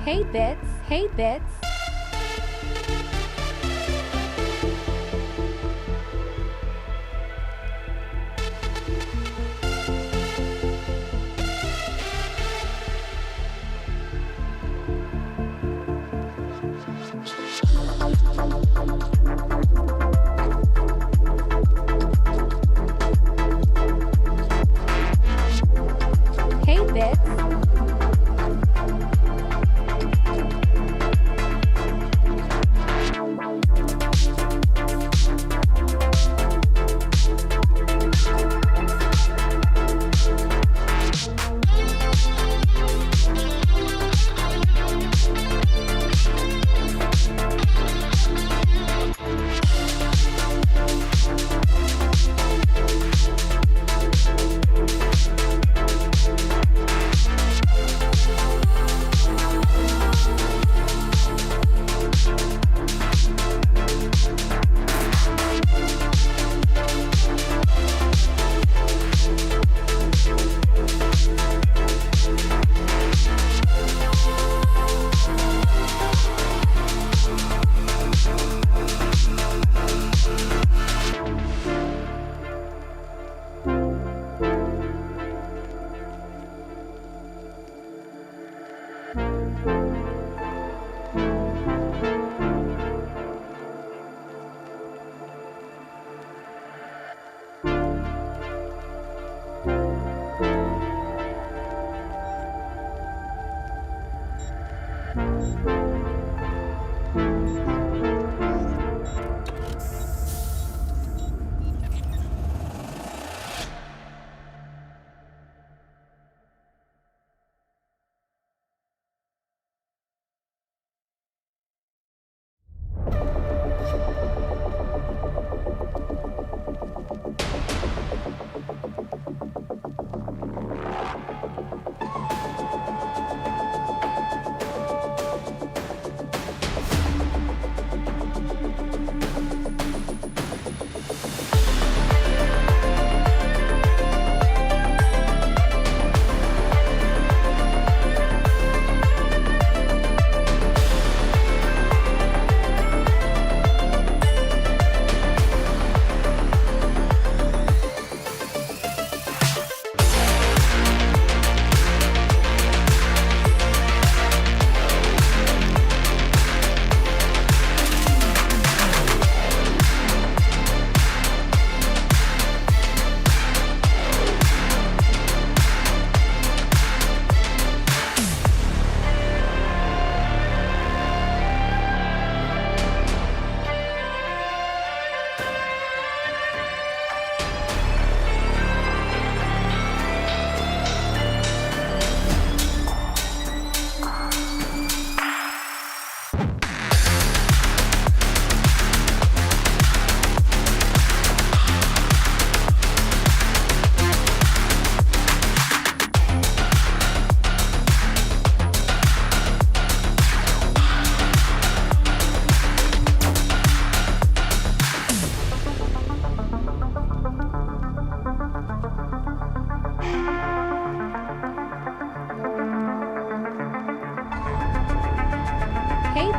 Hey Bitz, hey Bitz. Hey Bitz.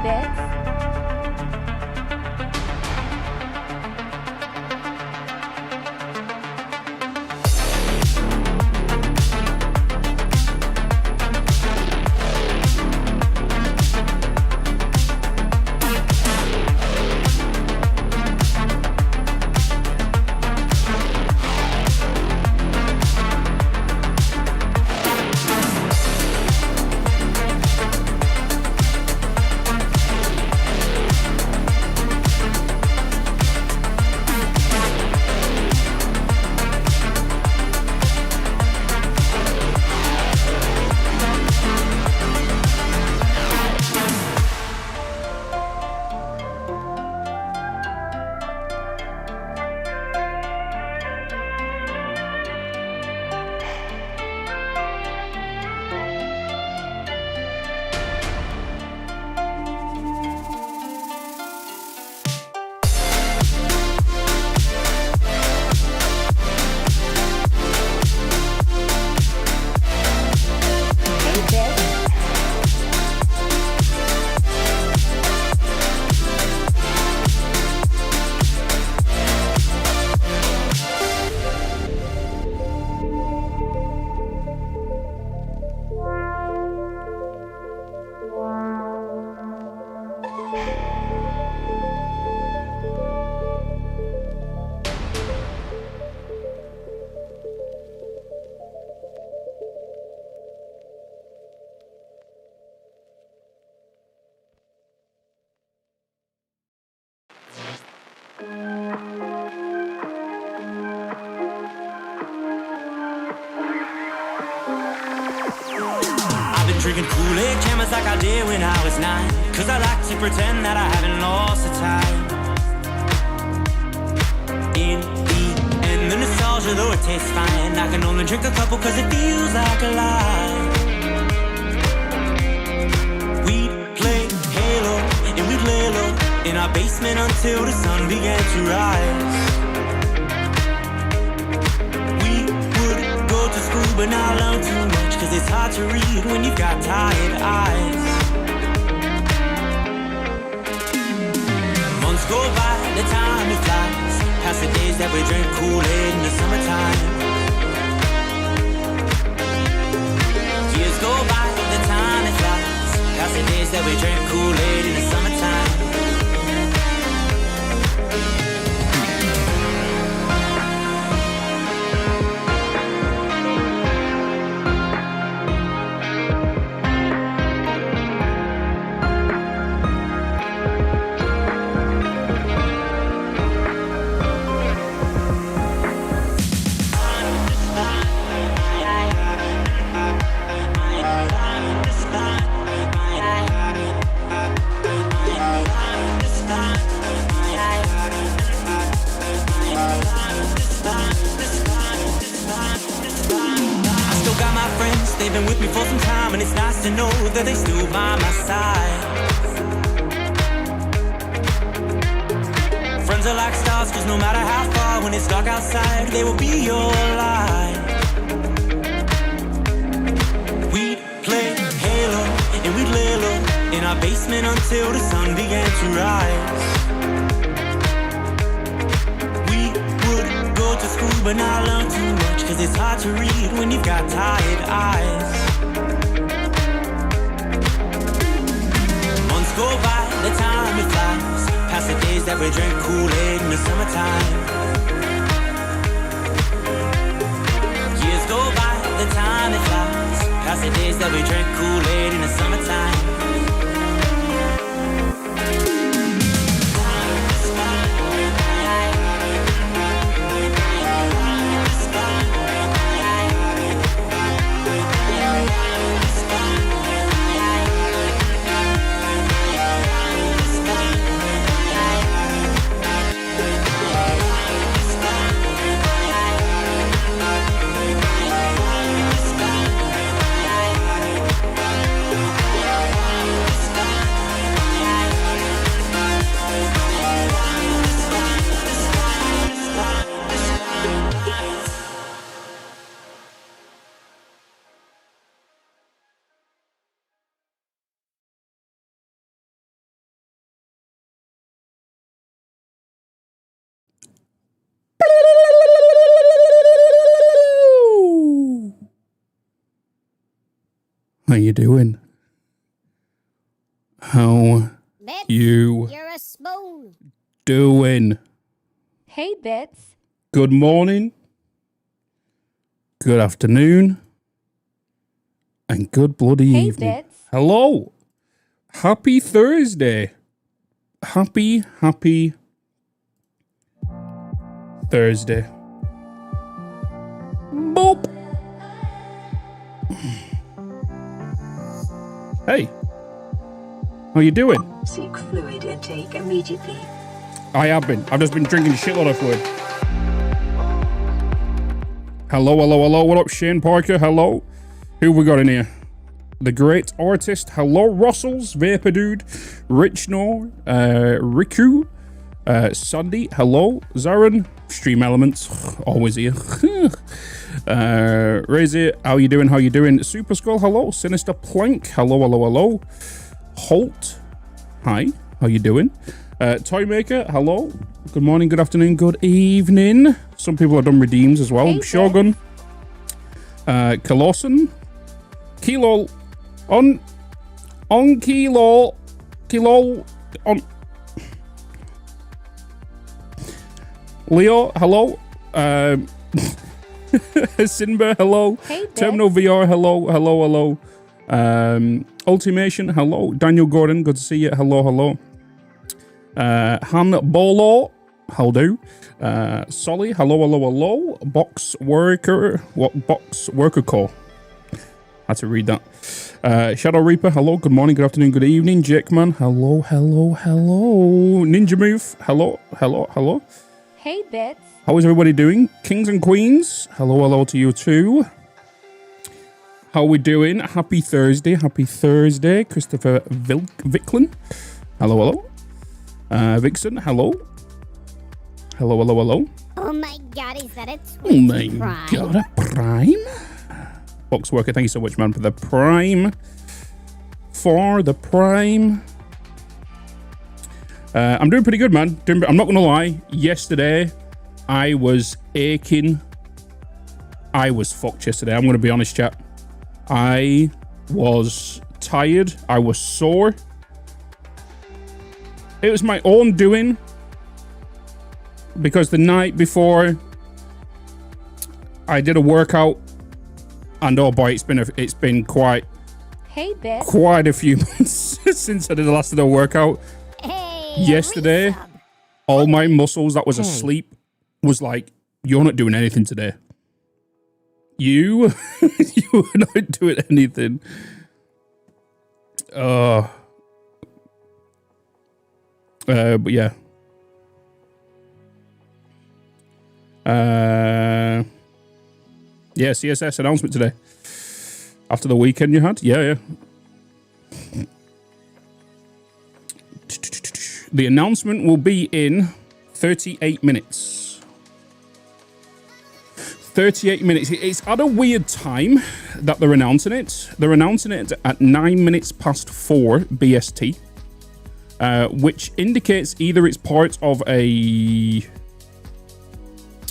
Bitz. Drinking Kool-Aid cameras like I did when I was 9. Cause I like to pretend that I haven't lost the time. In the end, the nostalgia, though it tastes fine, I can only drink a couple cause it feels like a lie. We'd play Halo and we'd lay low in our basement until the sun began to rise. We would go to school but not learn too much, cause it's hard to read when you've got tired eyes. Months go by, the time it flies, past the days that we drink Kool-Aid in the summertime. Years go by, the time it flies, past the days that we drink Kool-Aid in the summertime. They've been with me for some time, and it's nice to know that they still by my side. Friends are like stars, cause no matter how far, when it's dark outside, they will be your light. We'd play Halo, and we'd lay low in our basement until the sun began to rise. We would go to school but not learn too much, cause it's hard to read when you've got tired eyes. Months go by, the time it flies, past the days that we drink Kool-Aid in the summertime. Years go by, the time it flies, past the days that we drink Kool-Aid in the summertime. How you doing? How Bitz, you you're a spoon. doing? Hey, Bitz. Good morning, good afternoon, and good bloody Hey, evening. Bitz. Hello. Happy Thursday. Happy Thursday. Boop. Hey. How you doing? Seek fluid intake immediately. I have been. I've just been drinking a shitload of fluid. Hello. What up, Shane Parker? Hello. Who we got in here? The Great Artist. Hello, Russells, Vapor Dude, Rich No, Riku, Sandy. Hello, Zarin, Stream Elements, always here. Razy, how you doing? Super Skull, hello. Sinister Plank, hello. Holt, hi, how you doing? Toy Maker, hello. Good morning, good afternoon, good evening. Some people have done redeems as well. Hey, Shogun, Colossan, Kilo, on Kilo, on Leo, hello. Sinba, hello. Hey, Bitz. Terminal VR, hello. Ultimation, hello. Daniel Gordon, good to see you. Hello. Han Bolo, how do? Solly, hello. Box Worker, what Box Worker call? Had to read that. Shadow Reaper, hello. Good morning, good afternoon, good evening. Jake Man, hello. Ninja Move, hello. Hey, Bitz. How is everybody doing? Kings and Queens, hello to you too. How we doing? Happy Thursday. Christopher Vicklin, hello. Vixen, hello. Oh my god, is that it? Oh my god, a Prime? Box Worker, thank you so much, man, for the Prime. I'm doing pretty good, man. I'm not gonna lie. Yesterday, I was aching. I was fucked yesterday. I'm gonna be honest, chat. I was tired. I was sore. It was my own doing because the night before I did a workout, and oh boy, it's been quite a few months since I did the last of the workout. Hey, Yesterday, all my muscles that was asleep was like, you're not doing anything today. You were not doing anything. But yeah. Yeah, CSS announcement today. After the weekend you had? Yeah. The announcement will be in 38 minutes. 38 minutes. It's at a weird time that they're announcing it. They're announcing it at 9 minutes past 4 BST, which indicates either it's part of a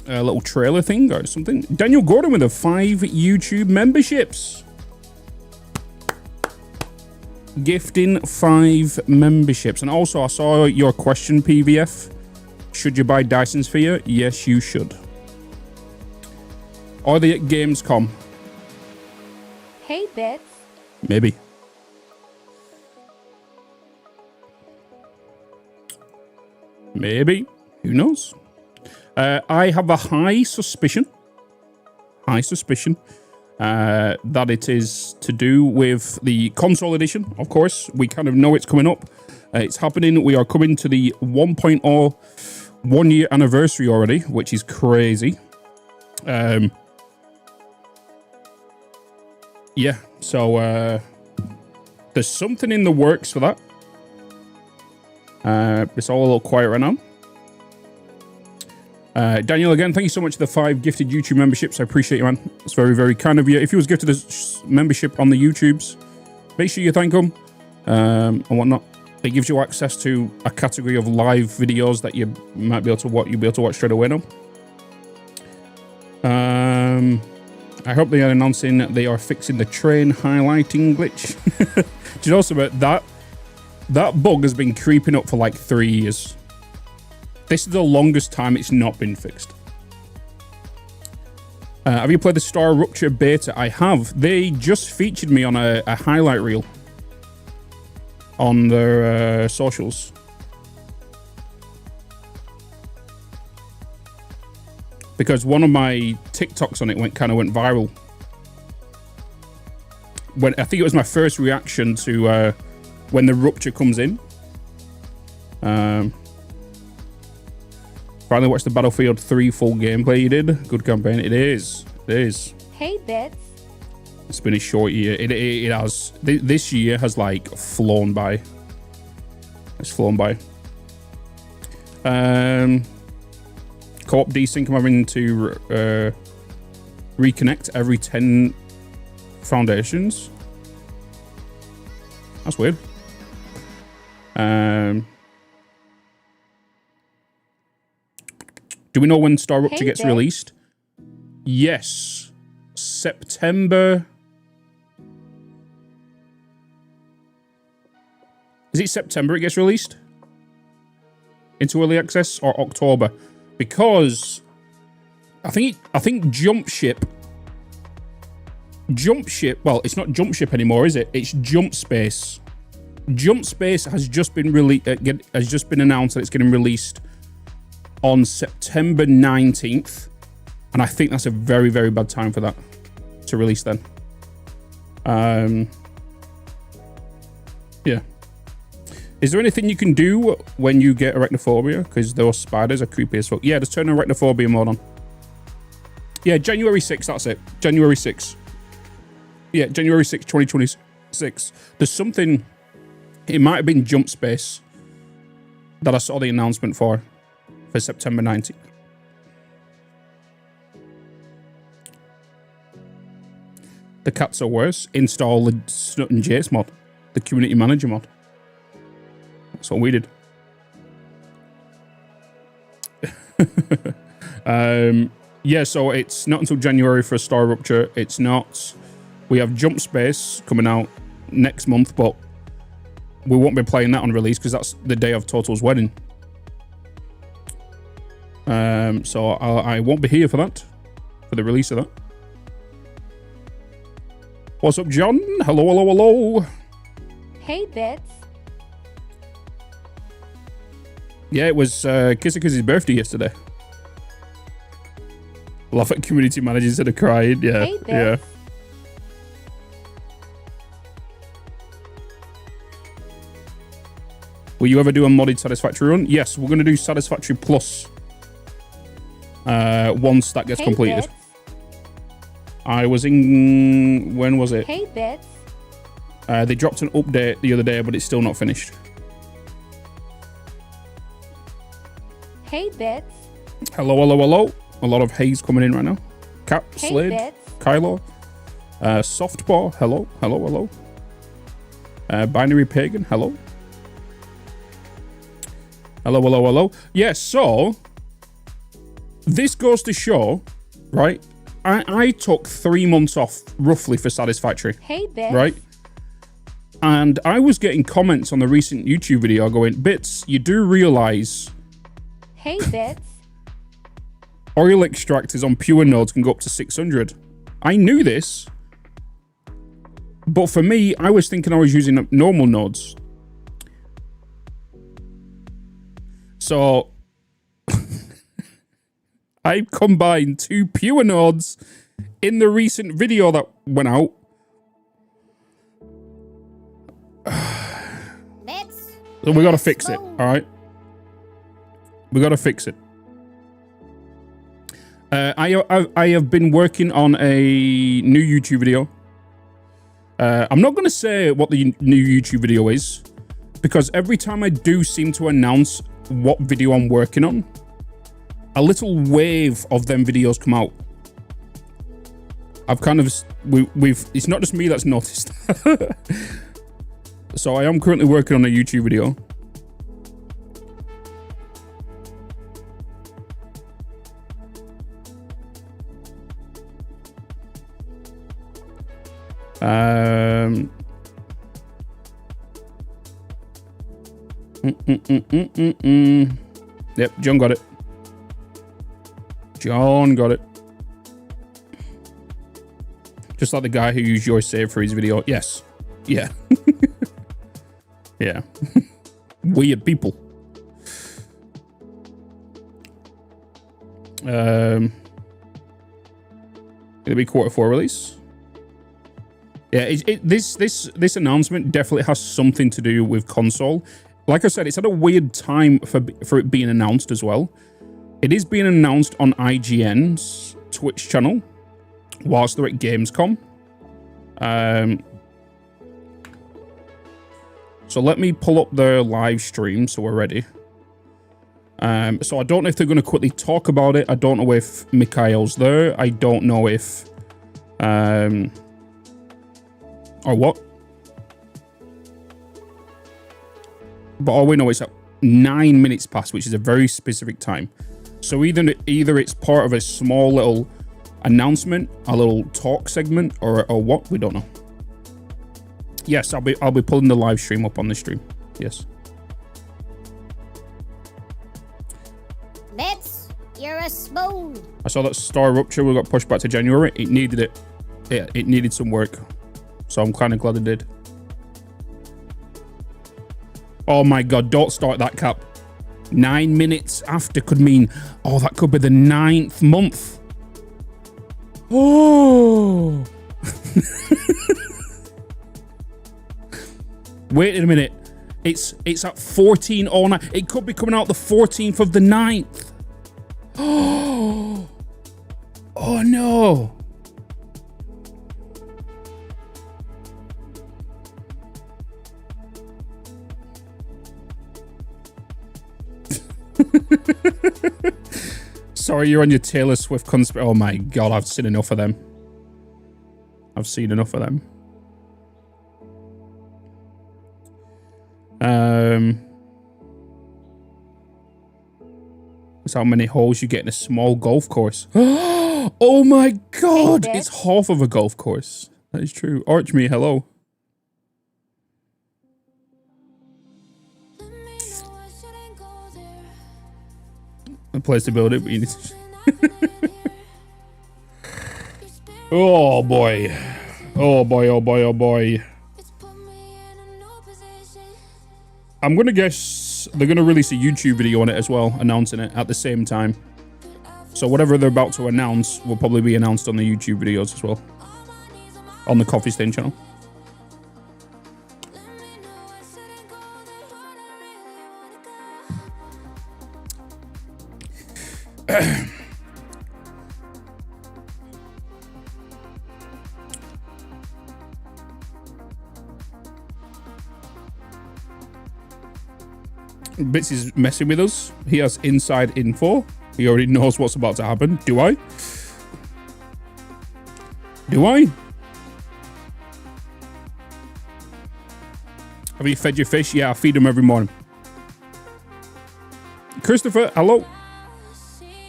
little trailer thing or something. Daniel Gordon with 5 YouTube memberships. Gifting 5 memberships. And also, I saw your question, PVF. Should you buy Dyson Sphere? Yes, you should. Are they at Gamescom? Hey, Bitz. Maybe. Who knows? I have a high suspicion that it is to do with the console edition. Of course, we kind of know it's coming up. It's happening. We are coming to the 1.0 1-year anniversary already, which is crazy. Yeah, so there's something in the works for that. It's all a little quiet right now. Daniel, again, thank you so much for the 5 gifted YouTube memberships. I appreciate you, man. It's very, very kind of you. If you was gifted a membership on the YouTubes, make sure you thank them and whatnot. It gives you access to a category of live videos that you might be able to watch. You'll be able to watch straight away now. I hope they are announcing that they are fixing the train highlighting glitch. Do you know something? That bug has been creeping up for like 3 years. This is the longest time it's not been fixed. Have you played the Star Rupture beta? I have. They just featured me on a highlight reel on their socials. Because one of my TikToks on it went viral. When I think it was my first reaction to when the rupture comes in. Finally watched the Battlefield 3 full gameplay. You did? Good campaign. It is. It is. Hey, Bitz. It's been a short year. It has. This year has like flown by. It's flown by. Co-op desync. I'm having to reconnect every 10 foundations. That's weird. Do we know when Star Rupture gets released? Yes. September. Is it September it gets released? Into early access, or October? Because I think Jump Ship, well, it's not Jump Ship anymore, is it? It's Jump Space. Jump Space has just been announced that it's getting released on September 19th, and I think that's a very, very bad time for that to release then. Yeah. Is there anything you can do when you get arachnophobia? Because those spiders are creepy as fuck. Yeah, just turn arachnophobia mode on. Yeah, January 6th, that's it. January 6th. Yeah, January 6th, 2026. There's something, it might have been Jump Space that I saw the announcement for September 19th. The cats are worse. Install the Snut and Jace mod, the community manager mod. That's what we did. Yeah, so it's not until January for a Star Rupture. It's not. We have Jump Space coming out next month, but we won't be playing that on release because that's the day of Total's wedding. So I won't be here for that, for the release of that. What's up, John? Hello, hello, hello. Hey, Bitz. Yeah, it was Kissy birthday yesterday. Laugh at community manager instead of crying. Yeah, hey, Bitz. Yeah. Will you ever do a modded Satisfactory run? Yes, we're going to do Satisfactory Plus. Once that gets completed. Bitz. I was in, when was it? Hey, Bitz. They dropped an update the other day, but it's still not finished. Hey, Bitz. Hello, hello, hello. A lot of haze coming in right now. Cap, Hey, Slade, Bitz. Kylo, Softball, hello, hello, hello. Binary Pagan, hello. Hello, hello, hello. Yeah, so this goes to show, right? I took 3 months off roughly for Satisfactory. Hey, Bitz. Right? And I was getting comments on the recent YouTube video going, Bitz, you do realize Hey, Bitz. oil extractors on pure nodes can go up to 600. I knew this, but for me, I was thinking I was using normal nodes. So I combined 2 pure nodes in the recent video that went out. So we got to fix it, all right? We got to fix it. I have been working on a new YouTube video. I'm not going to say what the new YouTube video is, because every time I do seem to announce what video I'm working on, a little wave of them videos come out. I've kind of, it's not just me that's noticed. So I am currently working on a YouTube video. Yep, John got it. John got it. Just like the guy who used your save for his video. Yes. Yeah. Yeah. Weird people. It'll be Q4 release. Yeah, this announcement definitely has something to do with console. Like I said, it's at a weird time for it being announced as well. It is being announced on IGN's Twitch channel whilst they're at Gamescom. So let me pull up their live stream so we're ready. So I don't know if they're going to quickly talk about it. I don't know if Mikhail's there. I don't know if... or what. But all we know is that 9 minutes past, which is a very specific time. So either it's part of a small little announcement, a little talk segment, or what, we don't know. Yes, I'll be pulling the live stream up on the stream. Yes. Bitz, you're a spoon. I saw that Star Rupture we got pushed back to January. It needed it. Yeah, it needed some work. So I'm kind of glad it did. Oh my god, don't start that, Cap. 9 minutes after could mean, oh, that could be the 9th month. Oh. Wait a minute. It's at 14:09. It could be coming out the 14th of the 9th. Oh. Oh no. Sorry, you're on your Taylor Swift conspiracy. Oh my god, I've seen enough of them. I've seen enough of them. That's how many holes you get in a small golf course. Oh my god, Hey, it's half of a golf course. That is true. Arch me, hello. A place to build it, but you need to... Oh boy. Oh boy, oh boy, oh boy. I'm gonna guess they're gonna release a YouTube video on it as well, announcing it at the same time. So whatever they're about to announce will probably be announced on the YouTube videos as well. On the Coffee Stain channel. Bitz is messing with us. He has inside info. He already knows what's about to happen. Do I? Do I? Have you fed your fish? Yeah, I feed them every morning. Christopher, hello.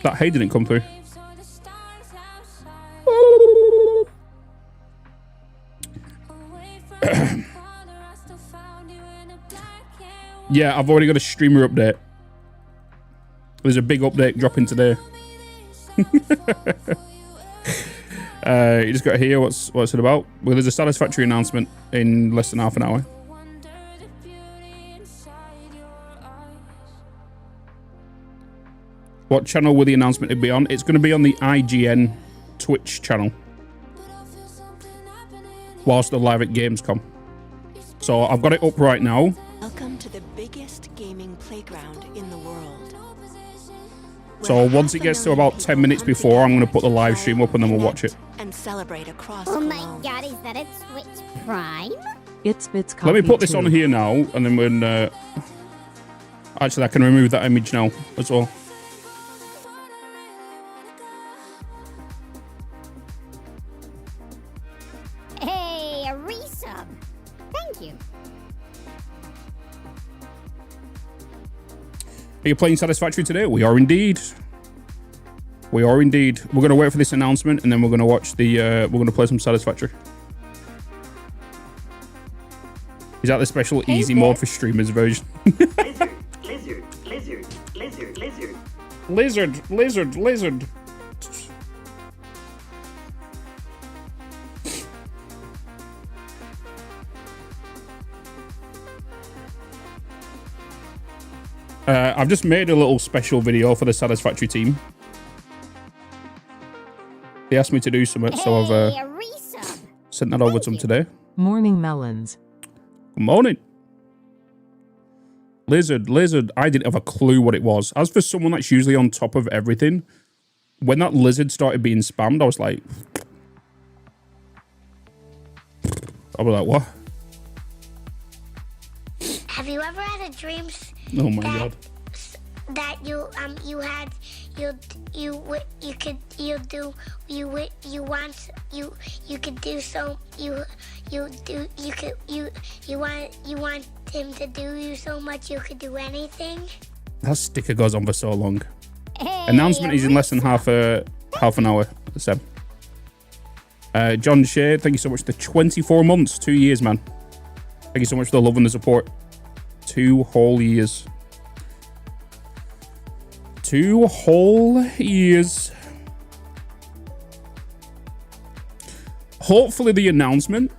That hay didn't come through. Yeah, I've already got a streamer update. There's a big update dropping today. You just got here. What's it about? Well, there's a Satisfactory announcement in less than half an hour. What channel will the announcement be on? It's going to be on the IGN Twitch channel. Whilst they're live at Gamescom. So I've got it up right now. Welcome to the biggest gaming playground in the world. So once it gets to about 10 minutes before, I'm going to put the live stream up and then we'll watch it. And celebrate across Oh my Cologne. god, is that a Twitch Prime? It's Bitz. Let me put this on here now, and then when... actually, I can remove that image now as well. Hey, a resub. Thank you. Are you playing Satisfactory today? We are indeed. We are indeed. We're going to wait for this announcement, and then we're going to watch the... we're going to play some Satisfactory. Is that the special Hey, easy Bitz. mode for streamers version? Lizard, lizard, lizard, lizard, lizard. Lizard, lizard, lizard. I've just made a little special video for the Satisfactory team. They asked me to do something, so I've Hey, a resub. sent that over to them today. Morning melons. Good morning. Lizard, lizard. I didn't have a clue what it was. As for someone that's usually on top of everything, when that lizard started being spammed, I was like... what? Have you ever had a dream Oh my god. that you had you could you want him to do you so much you could do anything? That sticker goes on for so long. Hey, Announcement a is in less than half an hour. Seb. John Shea, thank you so much for the 24 months, 2 years, man. Thank you so much for the love and the support. 2 whole years. 2 whole years. Hopefully the announcement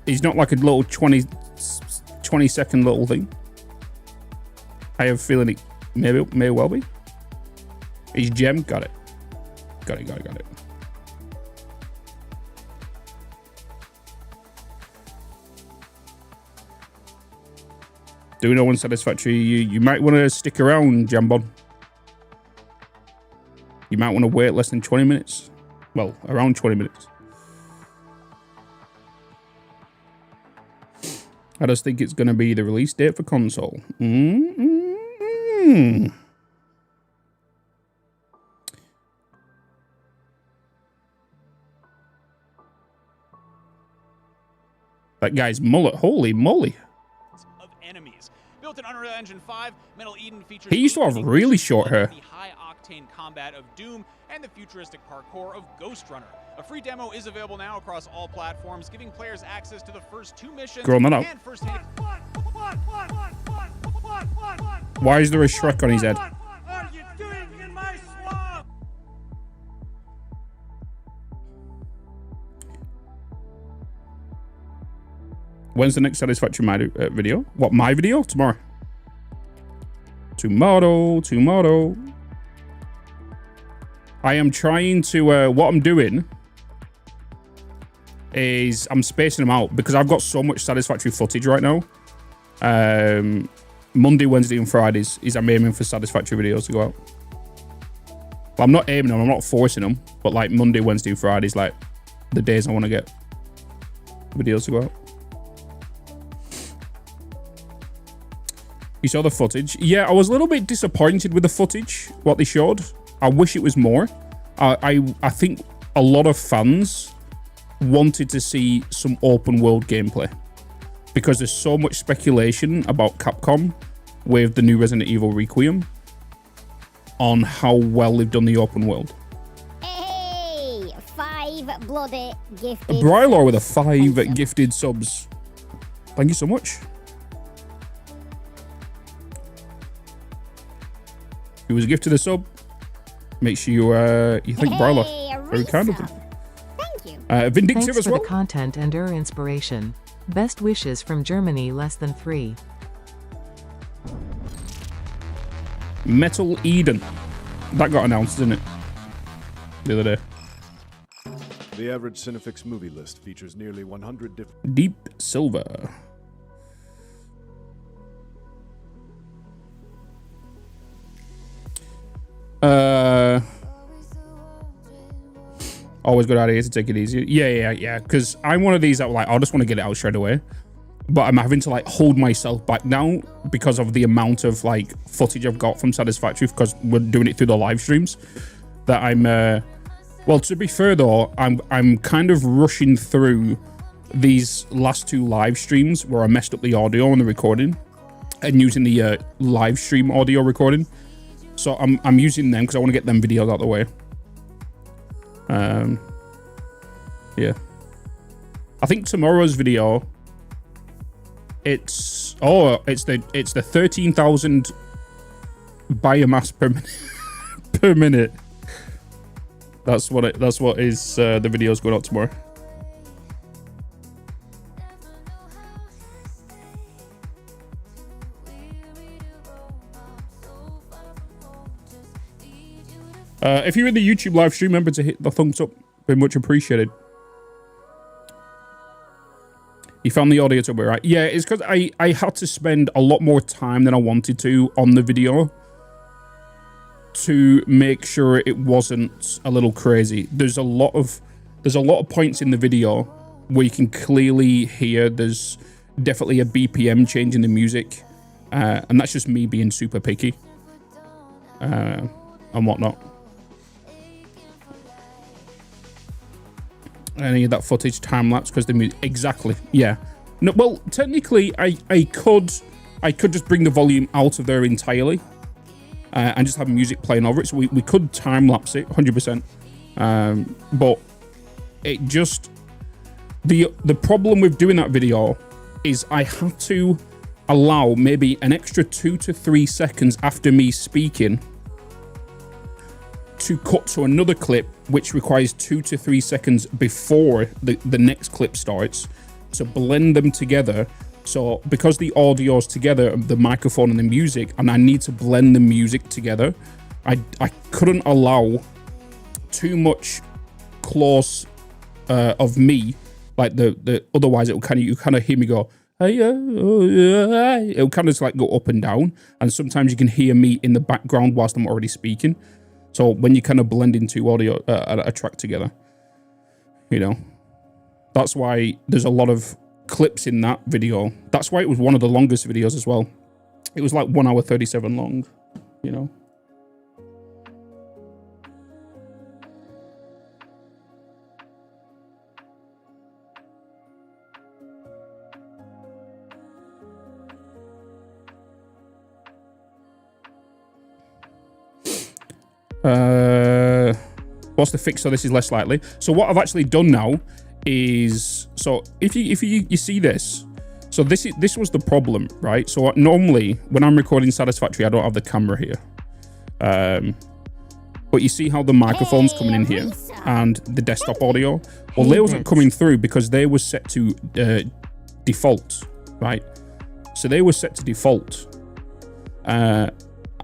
is not like a little 20-second little thing. I have a feeling it may well be. Is Gem? Got it. Got it. Do we know when Satisfactory? You might want to stick around, Jambon. You might want to wait less than 20 minutes. Well, around 20 minutes. I just think it's going to be the release date for console. That guy's mullet. Holy moly. Of enemies. Built in Unreal Engine 5, Metal Eden features He used to have really short hair. the high-octane combat of Doom and the futuristic parkour of Ghost Runner. A free demo is available now across all platforms, giving players access to the first 2 missions Grow that up. and first-hand. Why is there a Shrek on his head? What are you doing in my swamp? When's the next Satisfactory video? What, my video? Tomorrow. Tomorrow. I am trying to, what I'm doing is I'm spacing them out because I've got so much Satisfactory footage right now. Monday, Wednesday, and Fridays is I'm aiming for Satisfactory videos to go out. Well, I'm not aiming them, I'm not forcing them, but like Monday, Wednesday, and Fridays, like the days I want to get videos to go out. You saw the footage? Yeah, I was a little bit disappointed with the footage, what they showed. I wish it was more. I think a lot of fans wanted to see some open world gameplay because there's so much speculation about Capcom with the new Resident Evil Requiem on how well they've done the open world. Hey, 5 bloody gifted. Brylor with a subs. 5 gifted subs. Thank you so much. It was a gift to the sub. Make sure you thank Brylor. Hey, a Very kind of resub. them. Thank you. Vindictive Thanks as for well. the content and your inspiration. Best wishes from Germany less than 3. Metal Eden. That got announced, didn't it? The other day. The average Cinefix movie list features nearly 100 different... Deep Silver. Always good idea to take it easy. Yeah. Because I'm one of these that like, I just want to get it out straight away. But I'm having to like hold myself back now because of the amount of like footage I've got from Satisfactory because we're doing it through the live streams. That I'm well, to be fair though, I'm kind of rushing through these last 2 live streams where I messed up the audio and the recording and using the live stream audio recording. So I'm using them because I want to get them videos out of the way. Yeah. I think tomorrow's video It's the 13,000 biomass per minute. That's what is the video's going out tomorrow. If you're in the YouTube live stream, remember to hit the thumbs up. Very much appreciated. You found the audio to be right. Yeah, it's because I had to spend a lot more time than I wanted to on the video to make sure it wasn't a little crazy. There's a lot of points in the video where you can clearly hear there's definitely a BPM change in the music, and that's just me being super picky and whatnot. Any of that footage time lapse because the music exactly, yeah. No, well, technically, I could just bring the volume out of there entirely, and just have music playing over it. So we could time lapse it 100%, but it just the problem with doing that video is I had to allow maybe an extra 2 to 3 seconds after me speaking to cut to another clip, which requires 2 to 3 seconds before the next clip starts, to blend them together. So because the audio's together, the microphone and the music, and I need to blend the music together, I couldn't allow too much close of me, like the otherwise it will you kind of hear me go, it'll kind of like go up and down, and sometimes you can hear me in the background whilst I'm already speaking. So when you kind of blend into audio, a track together, you know, that's why there's a lot of clips in that video. That's why it was one of the longest videos as well. It was like 1 hour 37 long, you know. What's the fix so this is less likely? So what I've actually done now is, so if you see this, so this was the problem, right? So normally when I'm recording Satisfactory, I don't have the camera here, but you see how the microphone's coming in here and the desktop audio. Well, they wasn't coming through because they were set to default, right? So they were set to default.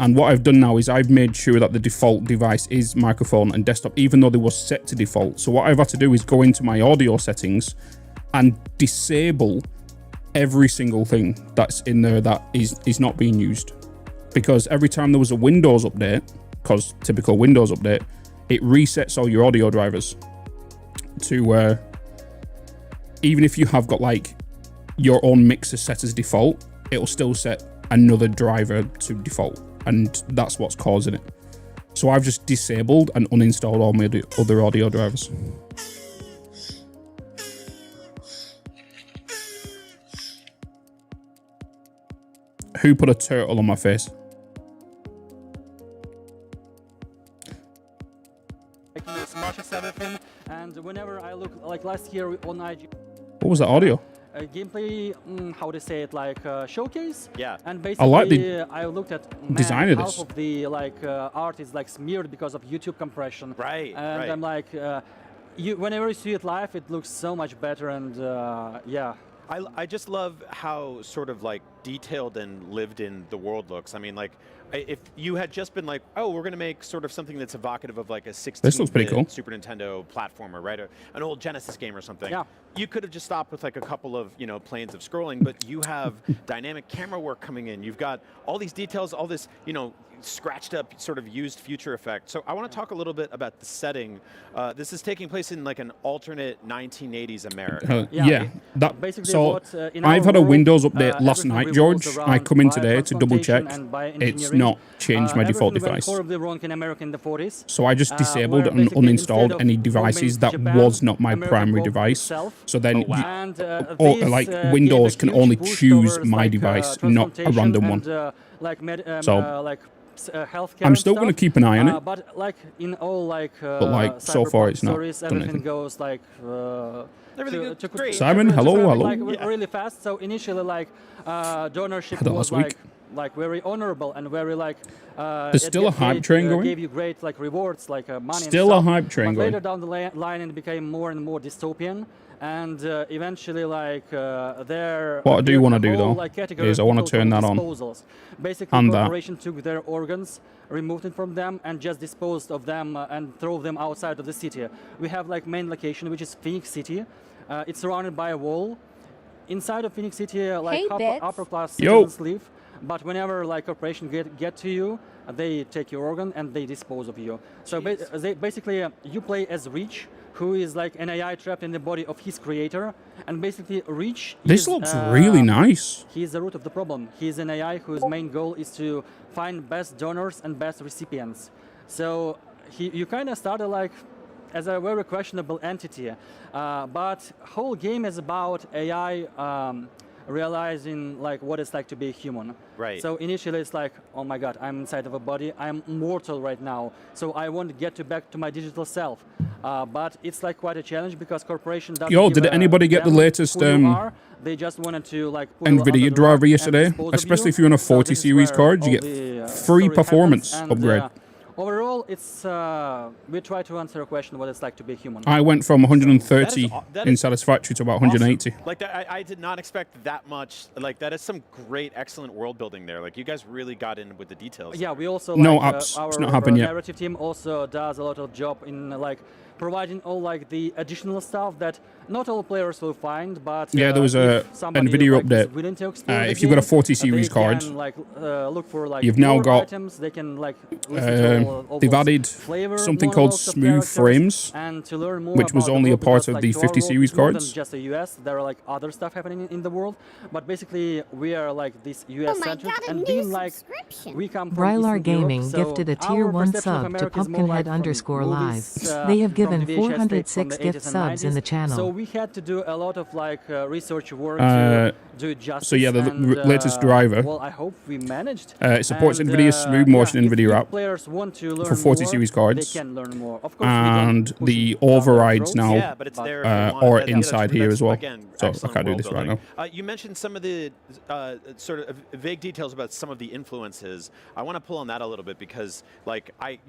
And what I've done now is I've made sure that the default device is microphone and desktop, even though they were set to default. So what I've had to do is go into my audio settings and disable every single thing that's in there that is not being used. Because every time there was a Windows update, because typical Windows update, it resets all your audio drivers to, even if you have got like your own mixer set as default, it'll still set another driver to default. And that's what's causing it. So I've just disabled and uninstalled all my other audio drivers. Who put a turtle on my face? As much as everything, and whenever I look, like last year on IG. What was that audio? Gameplay, how to say it, like showcase. Yeah. And basically, I like the I looked at design of half this. of the art is like smeared because of YouTube compression. Right. And right. I'm like, whenever you see it live, it looks so much better. And yeah. I just love how sort of like detailed and lived in the world looks. I mean, like, if you had just been like, oh, we're going to make sort of something that's evocative of like a 16-bit cool. Super Nintendo platformer, right? Or an old Genesis game or something. Yeah. You could have just stopped with like a couple of, planes of scrolling, but you have dynamic camera work coming in. You've got all these details, all this, scratched up sort of used future effect. So I want to talk a little bit about the setting. This is taking place in like an alternate 1980s America. Yeah. That, basically so what, I've had a Windows update last night, George. I come in today to double check. It's not changed my default device. Horribly wrong in America in the 40s. So I just disabled and uninstalled any devices that was not my primary device. So then, Windows can only choose my device, not a random one. I'm still going to keep an eye on it. But like in all so far it's not stories, done everything anything. goes like Everything to, is to, great. Simon, to hello, grab it, hello. like really fast. So initially, like donorship Had that was last week. like very honorable and very like. There's still a hype train going. Gave you great like rewards, like money. Still and a stuff. hype train But later going. down the line, it became more and more dystopian. And eventually, like there. What I do want to do whole, though like, category is I of want to people turn from that on. disposals. Basically, And that. corporation took their organs, removed it from them, and just disposed of them and throw them outside of the city. We have like main location, which is Phoenix City. It's surrounded by a wall. Inside of Phoenix City, like Hey, Bitz. upper class Yo. citizens live. But whenever like corporation get to you, they take your organ and they dispose of you. So basically, you play as Reach, who is like an AI trapped in the body of his creator, and basically Reach. This looks really nice. He's the root of the problem. He's an AI whose main goal is to find best donors and best recipients. So you kind of started like as a very questionable entity, but whole game is about AI realizing like what it's like to be a human. Right. So initially it's like, oh my God, I'm inside of a body, I'm mortal right now, so I want to get back to my digital self. But it's like quite a challenge because corporation doesn't Yo, give did anybody get the damn latest who you are. They just wanted to like put you under NVIDIA the driver rug and yesterday? dispose of Especially you. if you're on a So 40 this is series where card, you all get the, free story performance happens. And, upgrade. Overall, it's we try to answer a question what it's like to be human. I went from 130 that in is Satisfactory to about 180. Awesome. Like that, I did not expect that much. Like that is some great, excellent world building there. Like you guys really got in with the details. Yeah, we also No like, apps. our It's not happened yet. narrative team also does a lot of job in like providing all like the additional stuff that not all players will find, but Yeah, there was a if somebody, NVIDIA like, is update. willing to explore the If you've got a game, 40 series they card, can, like, look for like you've now lore got, items. They can like listen to all they've those added flavor something called monologues of smooth characters, frames, and to learn more which was about the only a world, part because, of like, the to our 50 world, series it's more cards. than just the US. There are like other stuff happening in the world, but basically we are like this US Oh my centric God, a and new being like subscription. we come from Brylar Eastern Gaming Europe, so gifted a our tier 1 perception of sub to America is more like from Pumpkinhead_live. movies, They have from given the VHS tape from 406 the gift 80s and subs in the 90s. channel. So we had to do a lot of like research work to do it justice. so yeah, the and, latest driver. Well, I hope we managed. It supports And, NVIDIA's smooth motion if NVIDIA app players want to learn for 40 more, series cards, they can learn more. Of course, we don't and push the it down their overrides throats, now Yeah, but it's there. If you want. are That- inside here as well. Again, So I excellent can't do world this right building. now. You mentioned some of the sort of vague details about some of the influences. I want to pull on that a little bit because, like, I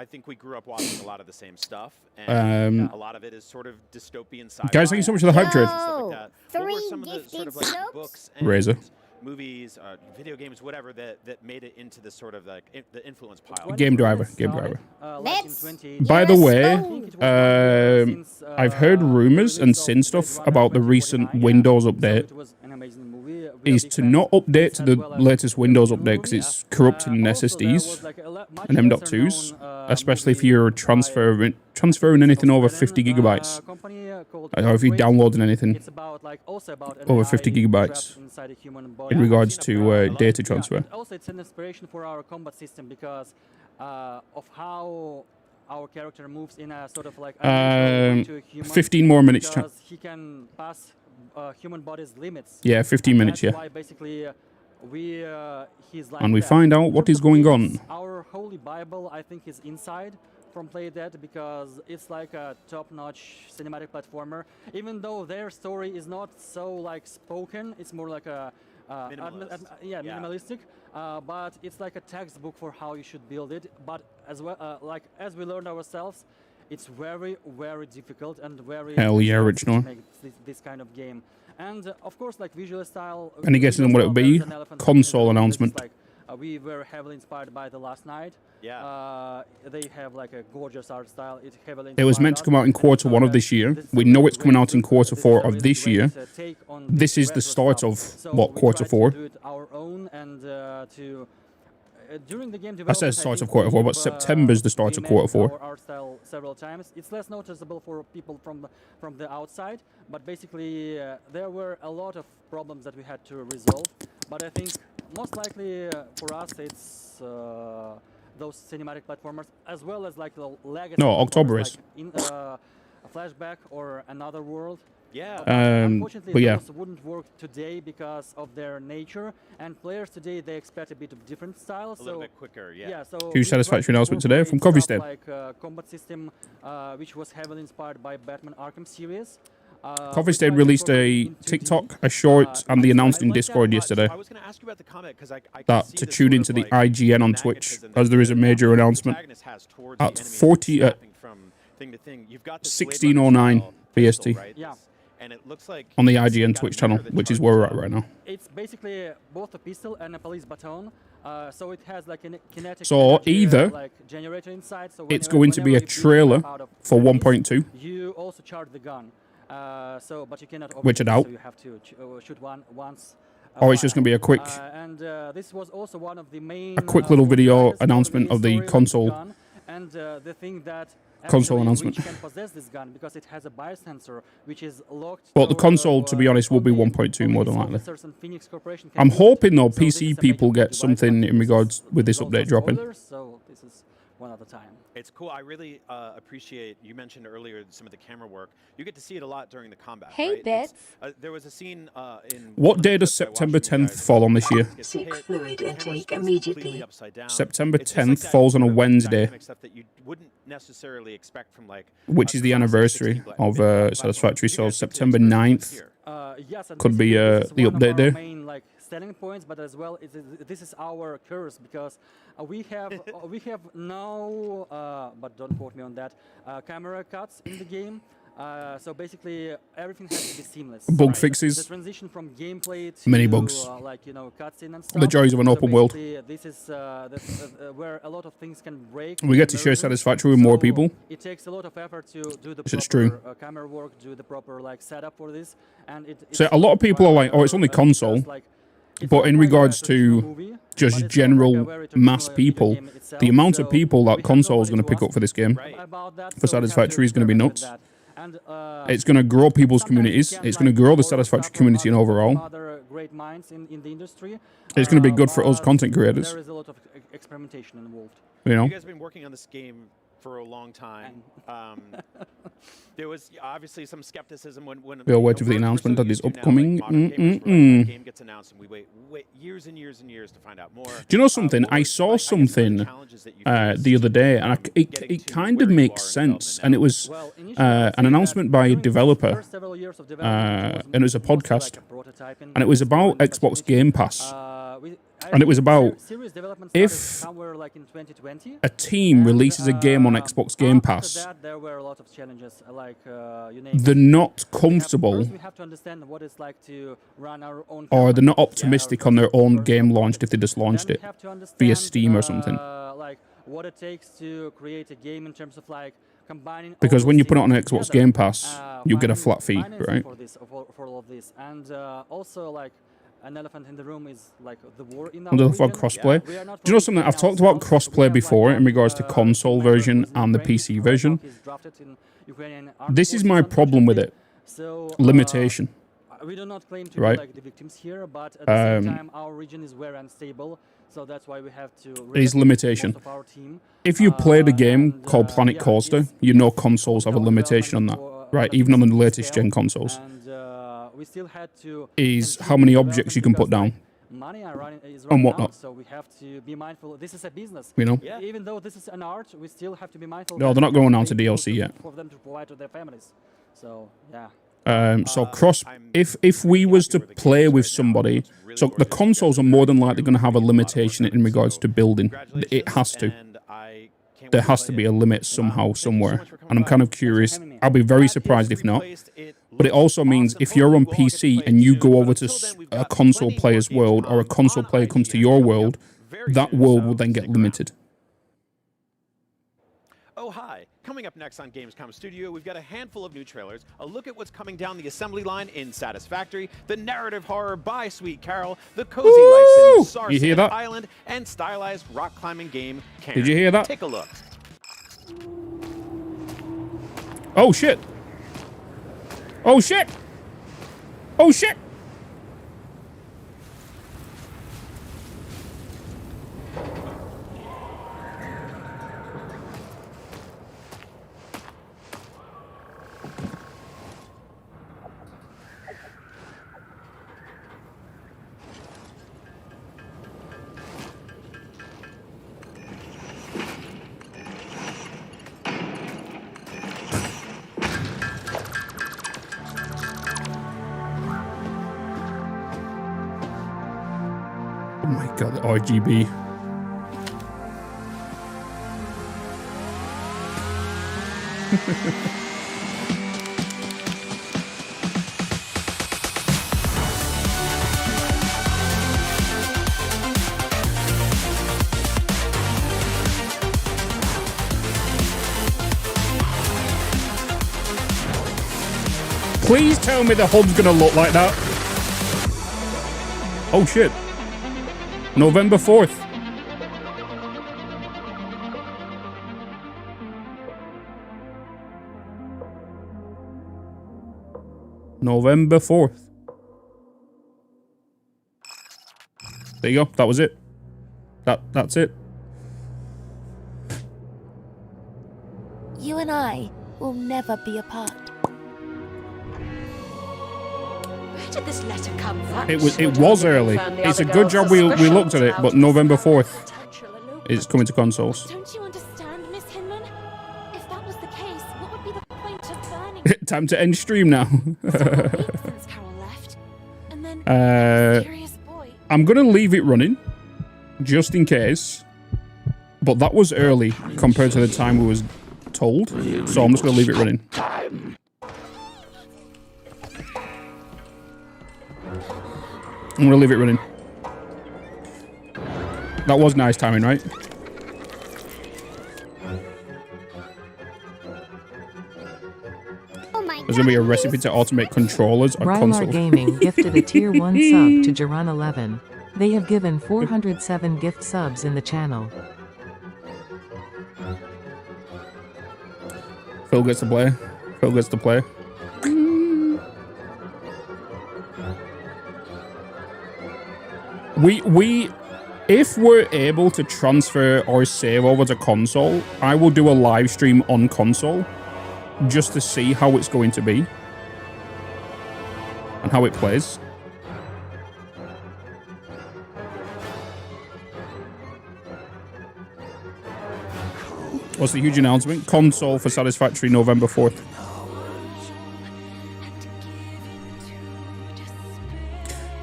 think we grew up watching a lot of the same stuff, and a lot of it is sort of dystopian sci-fi. Guys, thank you so much for the hype trade. Stuff like that. What were 3 some of the sort gifted of like subs? books and Razor. movies, video games, whatever that made it into the sort of like the influence pile? Game driver, game driver. Let's- By the way, I've I've heard rumors and seen stuff about the recent Windows update is to not update to the latest Windows update because it's corrupting SSDs and M.2s, especially if you're transferring anything over 50 gigabytes, or if you're downloading anything over 50 gigabytes in regards to data transfer. Also, it's an inspiration for our combat system because of how our character moves in a sort of like to a human, 15 more minutes. because he can pass human body's limits. Yeah, 15 minutes, That's yeah. why basically he's like And we that. find out what is going on. Our Holy Bible, I think, is inside from PlayDead because it's like a top-notch cinematic platformer. Even though their story is not so like spoken, it's more like a minimalistic. But it's like a textbook for how you should build it. But as well, like as we learned ourselves, it's very, very difficult and very Hell yeah, Rich, no. to make this kind of game. And of course, like visual style. Any guesses on what it would be? Console announcement. We were heavily inspired by The Last Night. Yeah. They have like a gorgeous art style. It was meant to come out in Q1 of this year. We know it's coming out in Q4 of this year. This is the start of, what, Q4? During the game I said start of Q4, but September's the start of Q4. Our art style several times. It's less noticeable for people from the outside, but basically there were a lot of problems that we had to resolve. But I think most likely for us it's those cinematic platformers as well as like the legacy. No, October platformers, is. like in a Flashback or Another World. Yeah. Unfortunately, but yeah. those wouldn't work today because of their nature. And players today, they expect a bit of different styles. A little bit quicker, yeah. So Huge we Satisfactory tried to announcement today from incorporate Coffee stuff like combat system, which was heavily inspired by Batman Arkham series. Coffee Stain released a TikTok, a short, and they announced in Discord yesterday I was going to ask you about the comment because I that see to this tune sort into of the like IGN on Twitch, magnetism as there is a that major the announcement protagonist has towards at the enemy 40 at snapping from thing to thing. You've got this 16:09 BST right? Yeah. And it looks like on the it's IGN got a Twitch mirror channel, that which is charges where we're at up. right now. It's basically both a pistol and a police baton. So it has like a kinetic So energy, either like generator inside. So it's whenever- going to be a whenever you beat trailer them out of for enemies, 1.2. You also charge the gun. But you cannot. Which I overshoot, doubt. So you have to shoot one once. Or it's just going to be a quick, This was also one of the main. quick little video drivers for announcement of the story console. gun. And the thing that Console actually announcement. which can possess this gun because it has a biosensor which is locked. But the to, console, to be honest, will be only 1.2 more than police likely. officers and Phoenix Corporation can I'm use it. hoping though So this PC is a people major get device, something but in regards with this also update dropping. spoilers, so this is one at a time. It's cool. I really appreciate, you mentioned earlier some of the camera work. You get to see it a lot during the combat. Hey, right? Bitz. There was a scene in... What day does September 10th fall on this year? Seek fluid intake immediately. September 10th falls on a Wednesday, Stuff that you wouldn't necessarily expect from like which is the anniversary of Satisfactory. So September 9th Yes, and could this be is the one of update our day. main like selling points, but as well, this is our curse because we have no, but don't quote me on that, camera cuts in the game. So basically, everything has to be seamless. Bug The fixes, transition from gameplay to many bugs. like cutscene and stuff. The joys of an So open world. basically, this is where a lot of things can break. We get to share immersion. Satisfactory with more So people. It takes a lot of effort to do the This is proper true. camera work, do the proper like setup for this, and So a lot of people are like, oh, it's only console. But in regards to just general mass people, the amount of people that console is going to pick up for this game, for Satisfactory, is going to be nuts. It's going to grow people's communities. It's going to grow the Satisfactory community and overall. It's going to be good for us content creators. There is a lot of experimentation involved. You know? You guys have been working on this game for a long time. There was obviously some skepticism when We are waiting for the we're announcement so that is used to now, upcoming. like, modern gamers, where, like, a game gets announced and we wait years and years and years to find out more. Do you know something? I saw something the other day, and it kind of makes sense. And it was an announcement by a developer, and it was a podcast, and it was about Xbox Game Pass. And it was about if a team releases a game on Xbox Game Pass, they're not comfortable or they're not optimistic on their own game launched if they just launched it via Steam or something. What it takes to create a game in terms of like combining. Because when you put it on Xbox Game Pass, you get a flat fee, right? For all of this, and also like. An elephant in the room is like the war in our And region. for crossplay. Do you know something? I've talked about crossplay before in regards to console version and the PC version. This is my problem with it. Limitation. We do not claim to right? be like the victims here, but at the same time, our region is very unstable, so that's why we have to. It is limitation. Most of our team. If you played a game called Planet Coaster, you know consoles have a limitation on that, right? Even on the latest gen consoles. We still had to is how many objects you can put down money is and whatnot. So we have to be mindful. This is a business. You know? Even though this is an art, we still have to be mindful. No, they're not going down to DLC yet. For them to provide to their families. So yeah. So if we was to play with somebody, so the consoles are more than likely going to have a limitation in regards to building. It has to. There has to be a limit somehow, somewhere. And I'm kind of curious. I'll be very surprised if not. But it also means if you're on PC and you go over to a console player's world or a console player comes to your world, that world will then get limited. Oh, hi. Coming up next on Gamescom Studio, we've got a handful of new trailers, a look at what's coming down the assembly line in Satisfactory, the narrative horror by Sweet Carol, the cozy life sim You hear Sarsand that? Island, and stylized rock climbing game Cairn. Did you hear that? Take a look. Oh, shit. Oh, shit. Oh, shit. my god, the RGB. Please tell me the HUD's gonna look like that. Oh shit. November 4th. November 4th. There you go. That was it. That's it. You and I will never be apart. Where did this letter come from? It was early. It's a good job we looked at it, but November 4th it's coming to consoles. Don't you understand, Miss Hinman? If that was the case, what would be the point of burning? Time to end stream now. Since Carol left, and then mysterious boy. I'm gonna leave it running, just in case. But that was early compared to the time we was told, so I'm just gonna leave it running. I'm gonna leave it running. That was nice timing, right? There's gonna be a recipe to automate controllers on Rylar consoles. Gaming gifted a tier 1 sub to Jaran 11. They have given 407 gift subs in the channel. Phil gets to play. Phil gets to play. If we're able to transfer or save over to console, I will do a live stream on console just to see how it's going to be and how it plays. What's the huge announcement? Console for Satisfactory November 4th.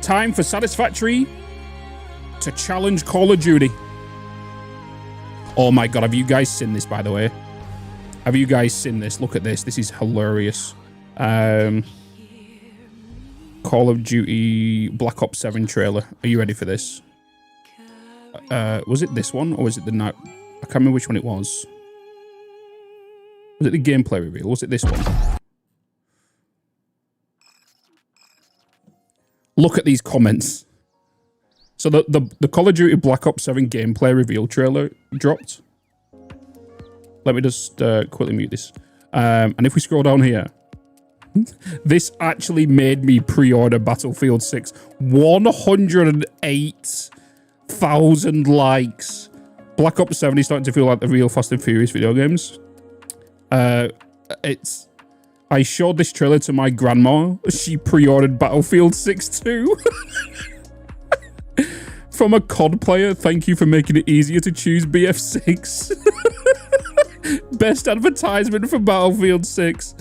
Time for Satisfactory to challenge Call of Duty. Oh my god, have you guys seen this, by the way? Have you guys seen this? Look at this. This is hilarious. Call of Duty Black Ops 7 trailer. Are you ready for this? Was it this one or was it the night? I can't remember which one it was. Was it the gameplay reveal? Was it this one? Look at these comments. So the Call of Duty Black Ops 7 gameplay reveal trailer dropped. Let me just quickly mute this. And if we scroll down here, this actually made me pre-order Battlefield 6. 108,000 likes. Black Ops 7 is starting to feel like the real Fast and Furious video games. I showed this trailer to my grandma. She pre-ordered Battlefield 6 too. From a COD player, thank you for making it easier to choose BF6. Best advertisement for Battlefield 6.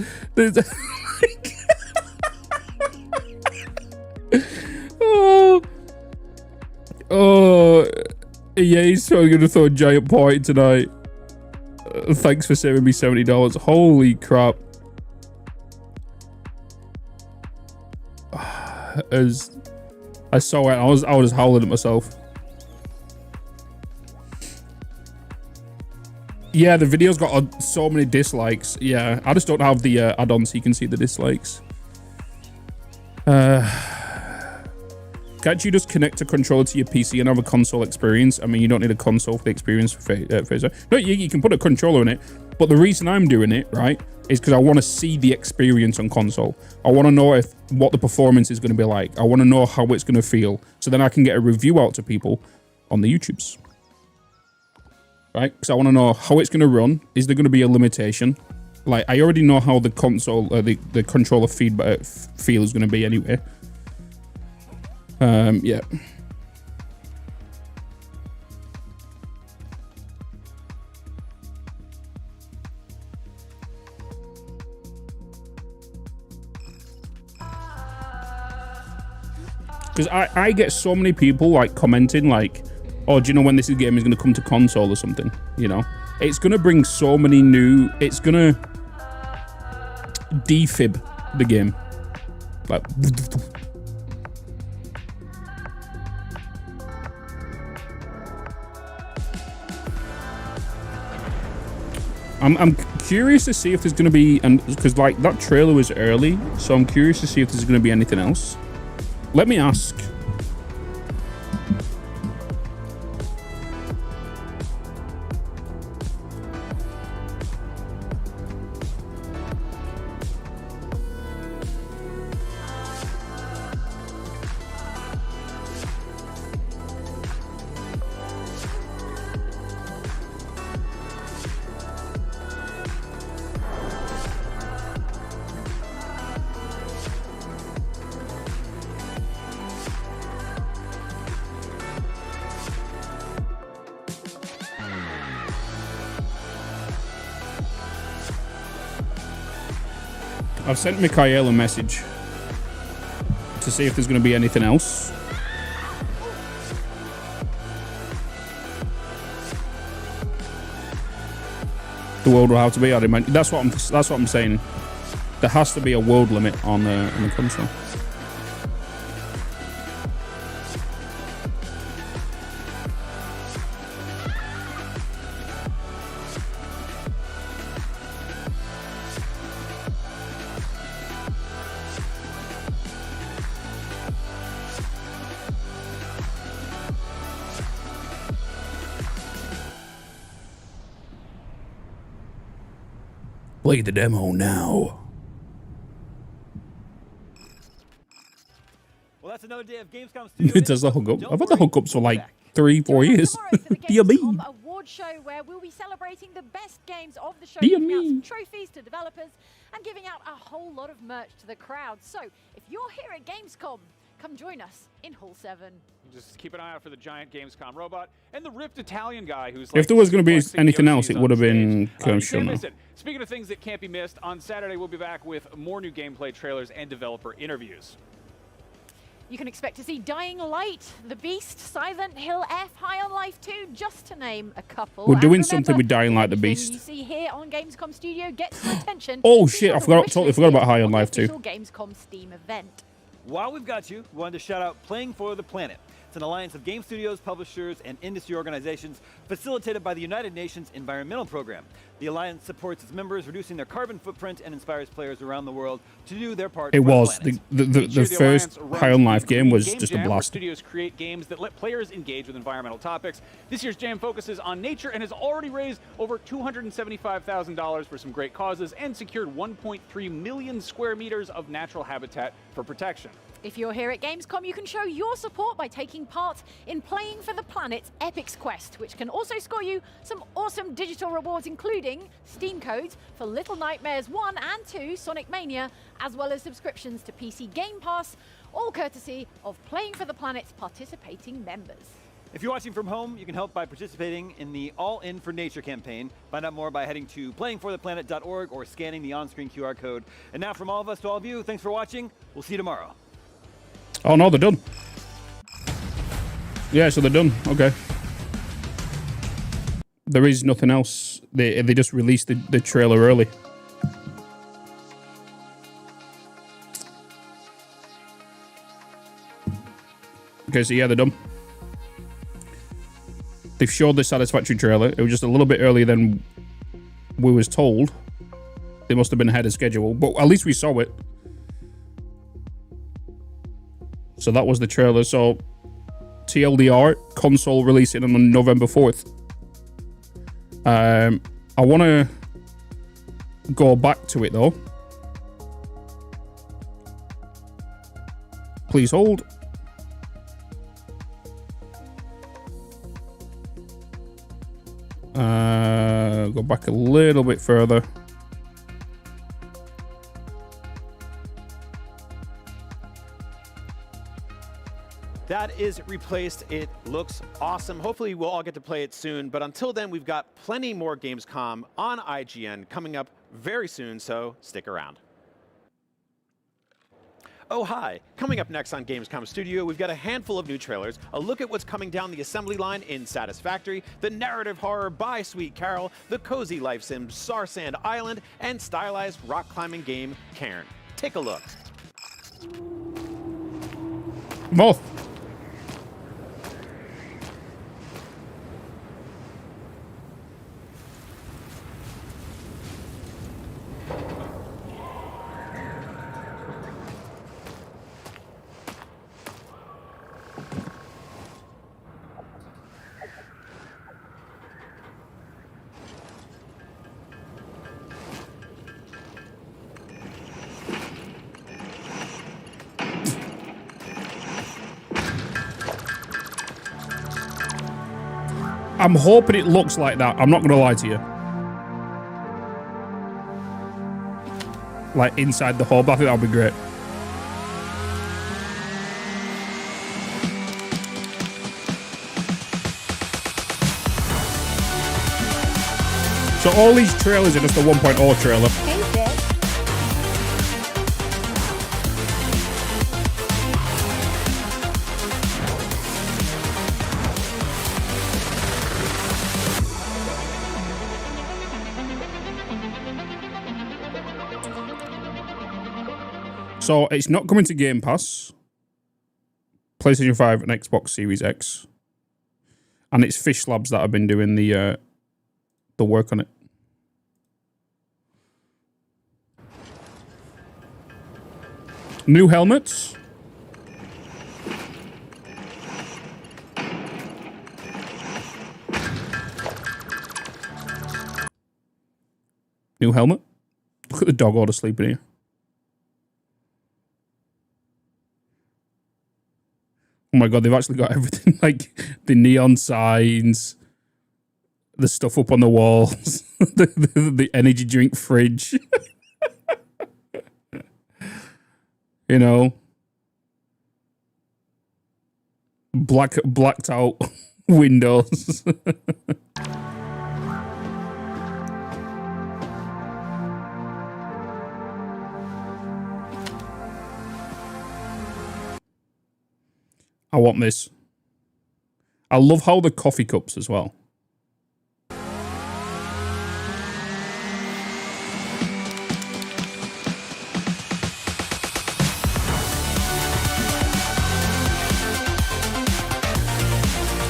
EA's probably going to throw a giant party tonight. Thanks for saving me $70. Holy crap. As I saw it, I was howling at myself. Yeah, the video's got so many dislikes. Yeah, I just don't have the add-on so you can see the dislikes. Can't you just connect a controller to your PC and have a console experience? I mean, you don't need a console for the experience for no, you can put a controller in it. But the reason I'm doing it, right, is because I want to see the experience on console. I want to know what the performance is going to be like. I want to know how it's going to feel. So then I can get a review out to people on the YouTubes. Right? Because I want to know how it's going to run. Is there going to be a limitation? Like, I already know how the console, the controller feedback feel is going to be anyway. Yeah. Because I get so many people like commenting like, oh, do you know when this game is going to come to console or something? You know, it's going to bring so many new, it's going to defib the game. Like, I'm curious to see if there's going to be, and because like that trailer was early, so I'm curious to see if there's going to be anything else. Let me ask. I've sent Mikhail a message to see if there's going to be anything else. The world will have to be. That's what I'm saying. There has to be a world limit on the console. Play the demo now. Well, that's another day of Gamescom Studio. It does the hookup. I've had the hookups for like 3-4 years. Dear me. Award show where we'll be celebrating the best games of the show, Dear giving out me. some trophies to developers and giving out a whole lot of merch to the crowd. So if you're here at Gamescom, come join us in Hall 7. Just keep an eye out for the giant Gamescom robot and the ripped Italian guy who's If there was going to be anything else, it would have been Can't miss it. Speaking of things that can't be missed, on Saturday we'll be back with more new gameplay trailers and developer interviews. You can expect to see Dying Light, The Beast, Silent Hill F, High on Life 2, just to name a couple. We're And doing remember, something with Dying Light, The everything Beast. you see here on Gamescom Studio gets your attention. Oh Be shit! sure I to forgot. wish Totally list forgot about it High on on the Life too. official Gamescom Steam event. While we've got you, we wanted to shout out Playing for the Planet. It's an alliance of game studios, publishers, and industry organizations facilitated by the United Nations Environmental Program. The alliance supports its members, reducing their carbon footprint, and inspires players around the world to do their part. It for was the planet. the first High on Life game was just a Jam, where blast. Studios create games that let players engage with environmental topics. This year's Jam focuses on nature and has already raised over $275,000 for some great causes and secured 1.3 million square meters of natural habitat for protection. If you're here at Gamescom, you can show your support by taking part in Playing for the Planet's Epics Quest, which can also score you some awesome digital rewards, including Steam codes for Little Nightmares 1 and 2, Sonic Mania, as well as subscriptions to PC Game Pass, all courtesy of Playing for the Planet's participating members. If you're watching from home, you can help by participating in the All In for Nature campaign. Find out more by heading to playingfortheplanet.org or scanning the on-screen QR code. And now from all of us to all of you, thanks for watching. We'll see you tomorrow. Oh no, they're done. Yeah, so they're done. Okay. There is nothing else. They just released the trailer early. Okay, so yeah, they're done. They've showed the Satisfactory trailer. It was just a little bit earlier than we was told. They must have been ahead of schedule, but at least we saw it. So that was the trailer. So TLDR, console releasing on November 4th. I want to go back to it though. Please hold. Go back a little bit further. That is replaced. It looks awesome. Hopefully we'll all get to play it soon. But until then, we've got plenty more Gamescom on IGN coming up very soon, so stick around. Oh, hi. Coming up next on Gamescom Studio, we've got a handful of new trailers, a look at what's coming down the assembly line in Satisfactory, the narrative horror by Sweet Carol, the cozy life sim Sarsand Island, and stylized rock climbing game Cairn. Take a look. Both. I'm hoping it looks like that. I'm not going to lie to you. Like inside the hub. I think that would be great. So all these trailers are just the 1.0 trailer. Hey, Bitz. So it's not coming to Game Pass, PlayStation 5 and Xbox Series X. And it's Fish Labs that have been doing the work on it. New helmets. New helmet. Look at the dog order sleeping here. Oh my god, they've actually got everything, like the neon signs, the stuff up on the walls, the energy drink fridge. You know, blacked out windows. I want this. I love how the coffee cups as well.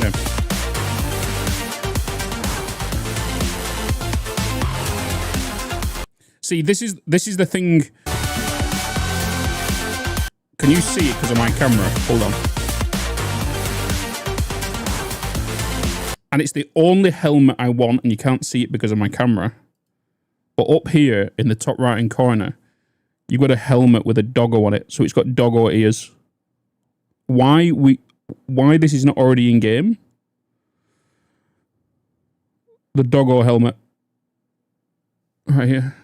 Yeah. See, this is the thing. Can you see it because of my camera? Hold on. And it's the only helmet I want, and you can't see it because of my camera. But up here in the top right-hand corner, you've got a helmet with a doggo on it, so it's got doggo ears. Why this is not already in game? The doggo helmet. Right here.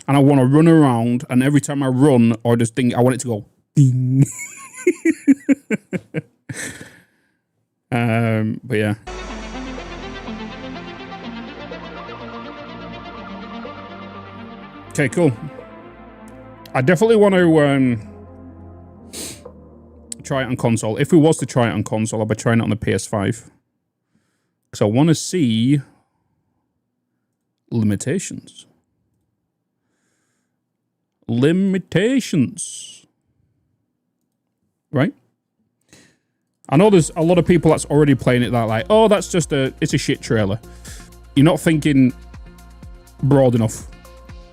And I want to run around, and every time I run or just think, I want it to go ding. But yeah. Okay, cool. I definitely want to try it on console. If we was to try it on console, I'll be trying it on the PS5. Because I want to see limitations. Limitations. Right? I know there's a lot of people that's already playing it that like, oh, that's just it's a shit trailer. You're not thinking broad enough.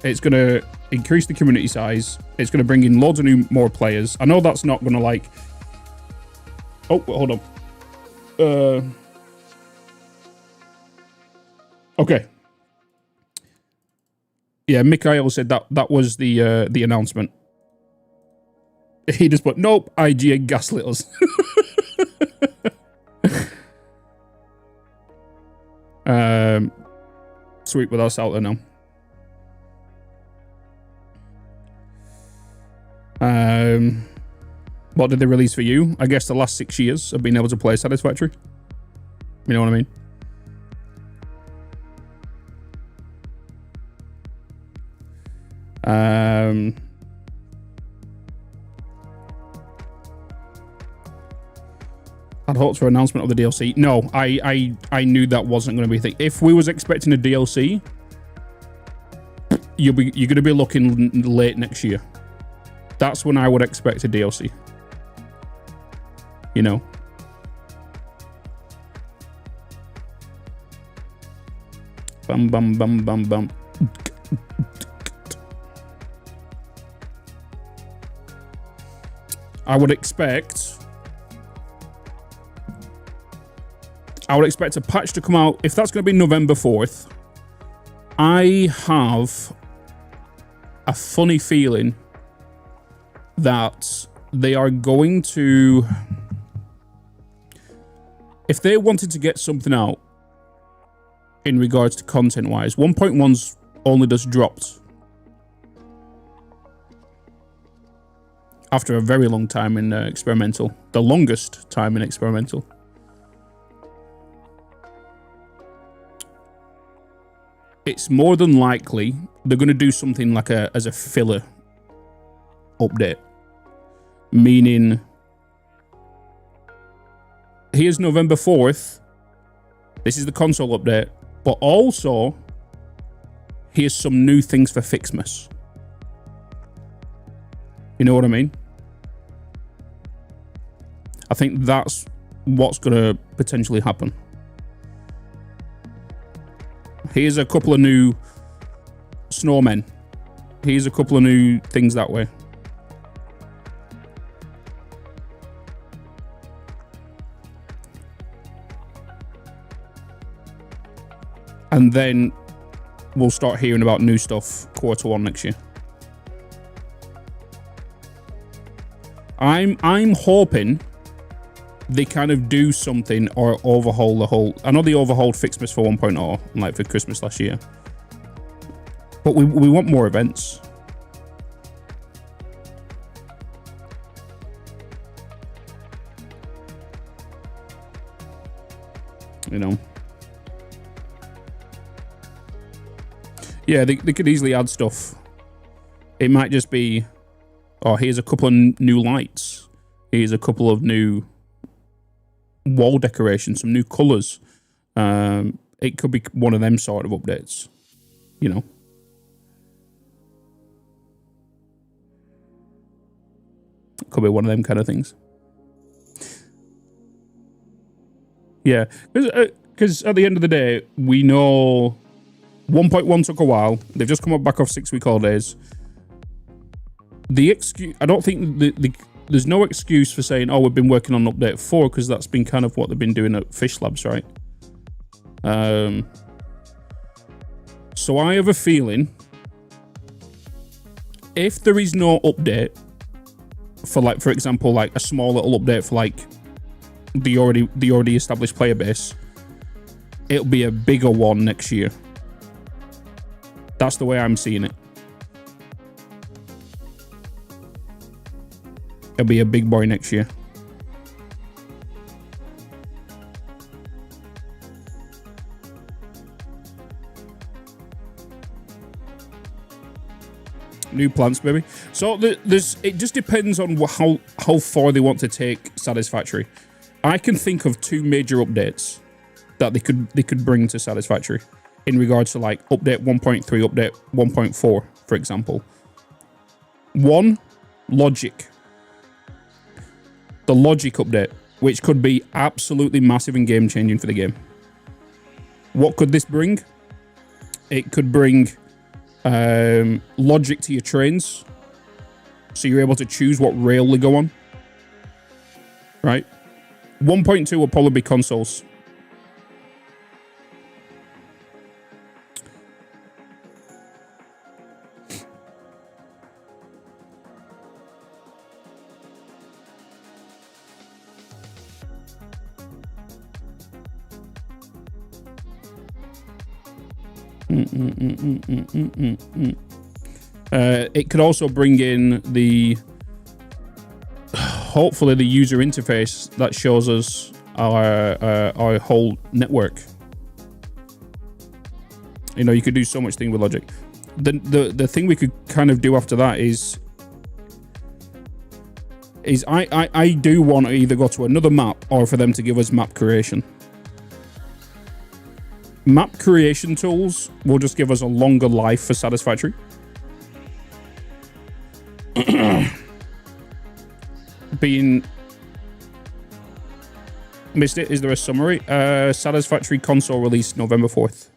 It's going to increase the community size. It's going to bring in loads of more players. I know that's not going to like... Oh, hold on. Okay. Yeah, Mikhail said that was the announcement. He just put, nope, IGN gaslit us. Sweet, with us out there now. What did they release for you? I guess the last 6 years of being able to play Satisfactory. You know what I mean? I'd hoped for announcement of the DLC. No, I knew that wasn't going to be a thing. If we was expecting a DLC, you're going to be looking late next year. That's when I would expect a DLC. You know. Bum bum bum bum bum. I would expect a patch to come out. If that's going to be November 4th, I have a funny feeling that they are going to, if they wanted to get something out in regards to content wise, 1.1's only just dropped after a very long time in experimental, the longest time in experimental. It's more than likely they're going to do something like as a filler update, meaning here's November 4th, this is the console update, but also here's some new things for Fixmas. You know what I mean? I think that's what's going to potentially happen. Here's a couple of new snowmen. Here's a couple of new things that way. And then we'll start hearing about new stuff Q1 next year. I'm hoping they kind of do something or overhaul the whole. I know they overhauled Fixmas for 1.0 like for Christmas last year, but we want more events. You know. Yeah, they could easily add stuff. It might just be, oh, here's a couple of new lights. Here's a couple of new wall decorations, some new colours. It could be one of them sort of updates, you know. It could be one of them kind of things. Yeah, because at the end of the day, we know 1.1 took a while. They've just come up back off 6-week holidays. The excuse, I don't think there's no excuse for saying, oh, we've been working on update 4, because that's been kind of what they've been doing at Fish Labs, right? So I have a feeling if there is no update for, like, for example, like a small little update for like the already established player base, it'll be a bigger one next year. That's the way I'm seeing it. It'll be a big boy next year. New plants, baby. So it just depends on how far they want to take Satisfactory. I can think of 2 major updates that they could bring to Satisfactory in regards to like update 1.3, update 1.4, for example. One, logic. The logic update, which could be absolutely massive and game changing for the game. What could this bring? It could bring logic to your trains, so you're able to choose what rail they go on. Right? 1.2 will probably be consoles. It could also bring in the hopefully the user interface that shows us our whole network. You know, you could do so much thing with logic. The thing we could kind of do after that is I do want to either go to another map or for them to give us map creation. Map creation tools will just give us a longer life for Satisfactory. Being missed it. Is there a summary? Satisfactory console release November 4th.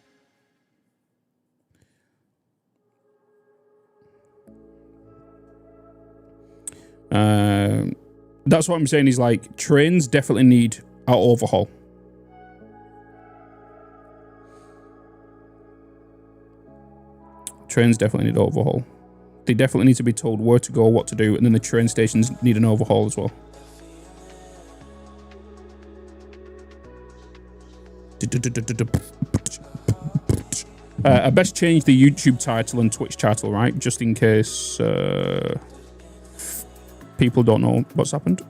That's what I'm saying is like trains definitely need an overhaul. Trains definitely need an overhaul. They definitely need to be told where to go, what to do, and then the train stations need an overhaul as well. I best change the YouTube title and Twitch title, right? Just in case people don't know what's happened.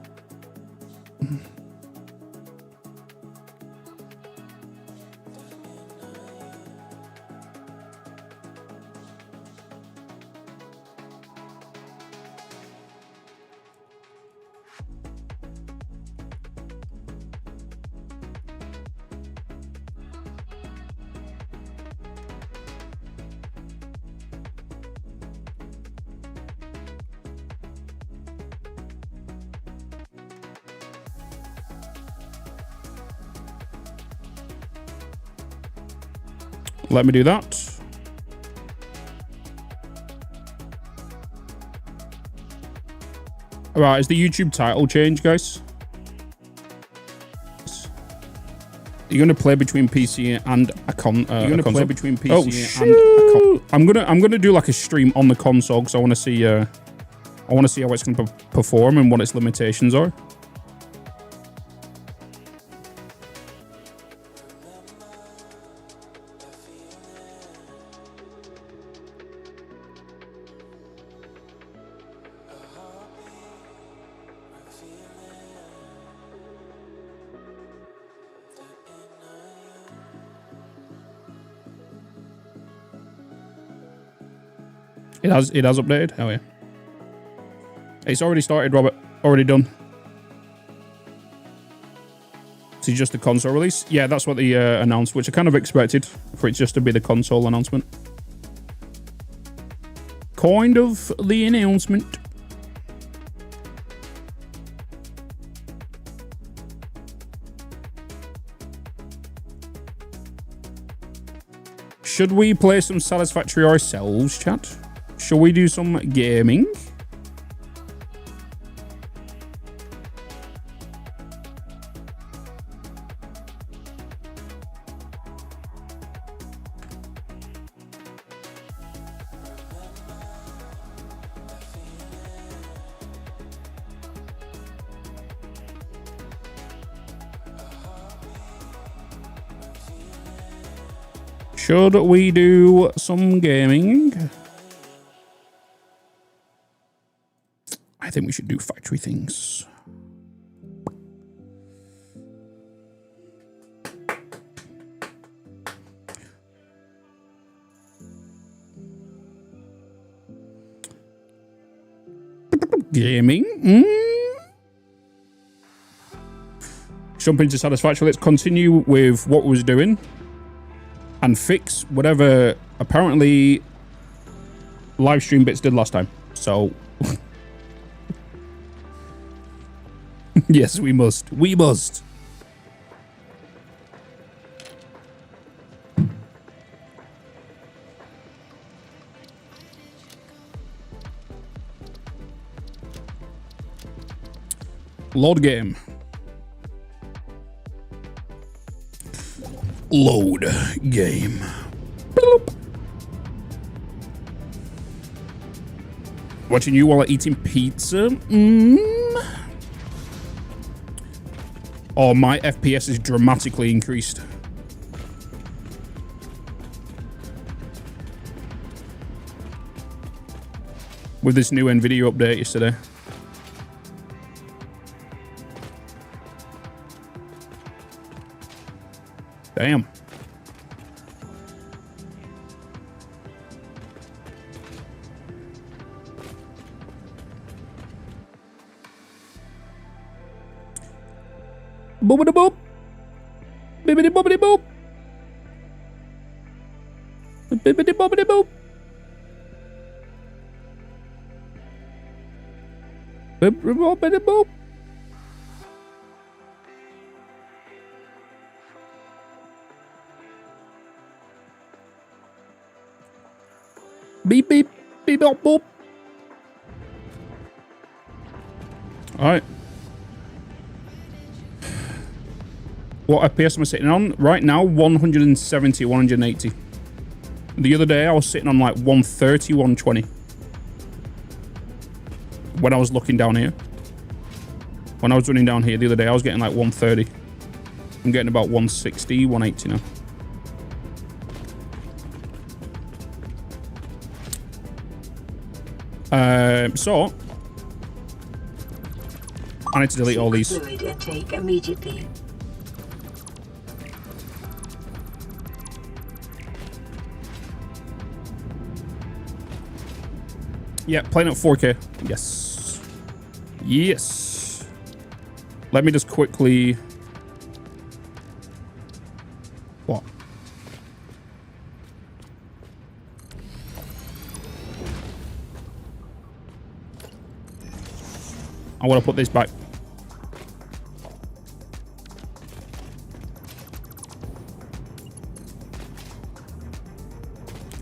Let me do that. All right, is the YouTube title changed, guys? You're gonna play between PC and a console. You're gonna play between PC and a console. I'm gonna do like a stream on the console because I want to see how it's gonna perform and what its limitations are. It has updated? Hell yeah. It's already started, Robert. Already done. It's just the console release? Yeah, that's what they announced, which I kind of expected for it just to be the console announcement. Kind of the announcement. Should we play some Satisfactory ourselves, chat? Shall we do some gaming? Should we do some gaming? I think we should do factory things. Gaming. Jump into Satisfactory. Let's continue with what we was doing and fix whatever apparently live stream Bitz did last time. So yes, we must. We must. Load game. Load game. Bloop. Watching you while eating pizza. Oh, my FPS is dramatically increased. With this new NVIDIA update yesterday. Damn. Boobity boop. Bibbity boobity boop. Bibbity boobity boop. Bibbity boobity boop. Beep beep beep boop boop. All right. What FPS am I sitting on? Right now, 170, 180. The other day, I was sitting on like 130, 120. When I was looking down here. When I was running down here the other day, I was getting like 130. I'm getting about 160, 180 now. So, I need to delete all these. Fluid intake immediately. Yeah, playing at 4K. Yes. Yes. Let me just quickly... What? I want to put this back.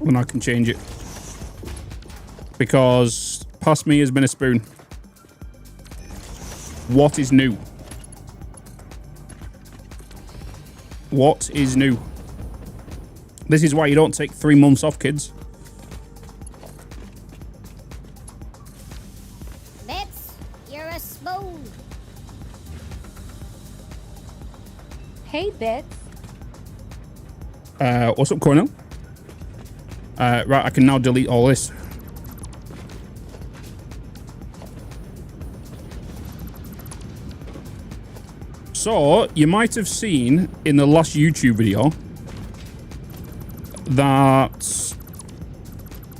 Then I can change it. Because past me has been a spoon. What is new? What is new? This is why you don't take 3 months off, kids. Bitz, you're a spoon. Hey, Bitz. What's up, Cornell? Right, I can now delete all this. So, you might have seen in the last YouTube video that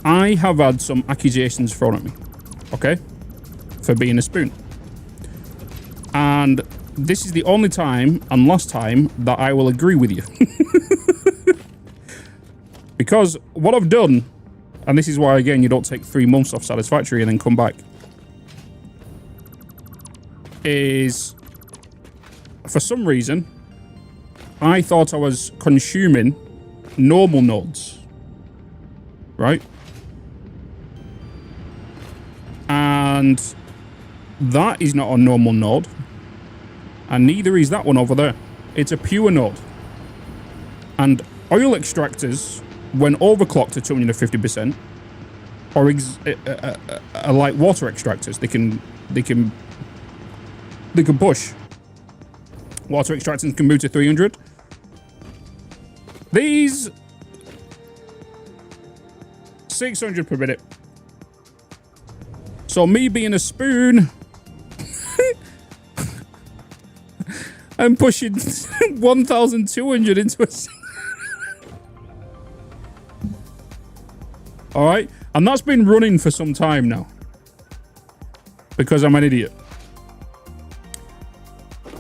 I have had some accusations thrown at me, okay, for being a spoon. And this is the only time and last time that I will agree with you. Because what I've done, and this is why, again, you don't take 3 months off Satisfactory and then come back, is... For some reason, I thought I was consuming normal nodes, right? And that is not a normal node, and neither is that one over there. It's a pure node. And oil extractors, when overclocked to 250%, are like water extractors. They can push. Water extractors can move to 300. These 600 per minute. So me being a spoon, I'm pushing 1,200 into a... All right, and that's been running for some time now because I'm an idiot.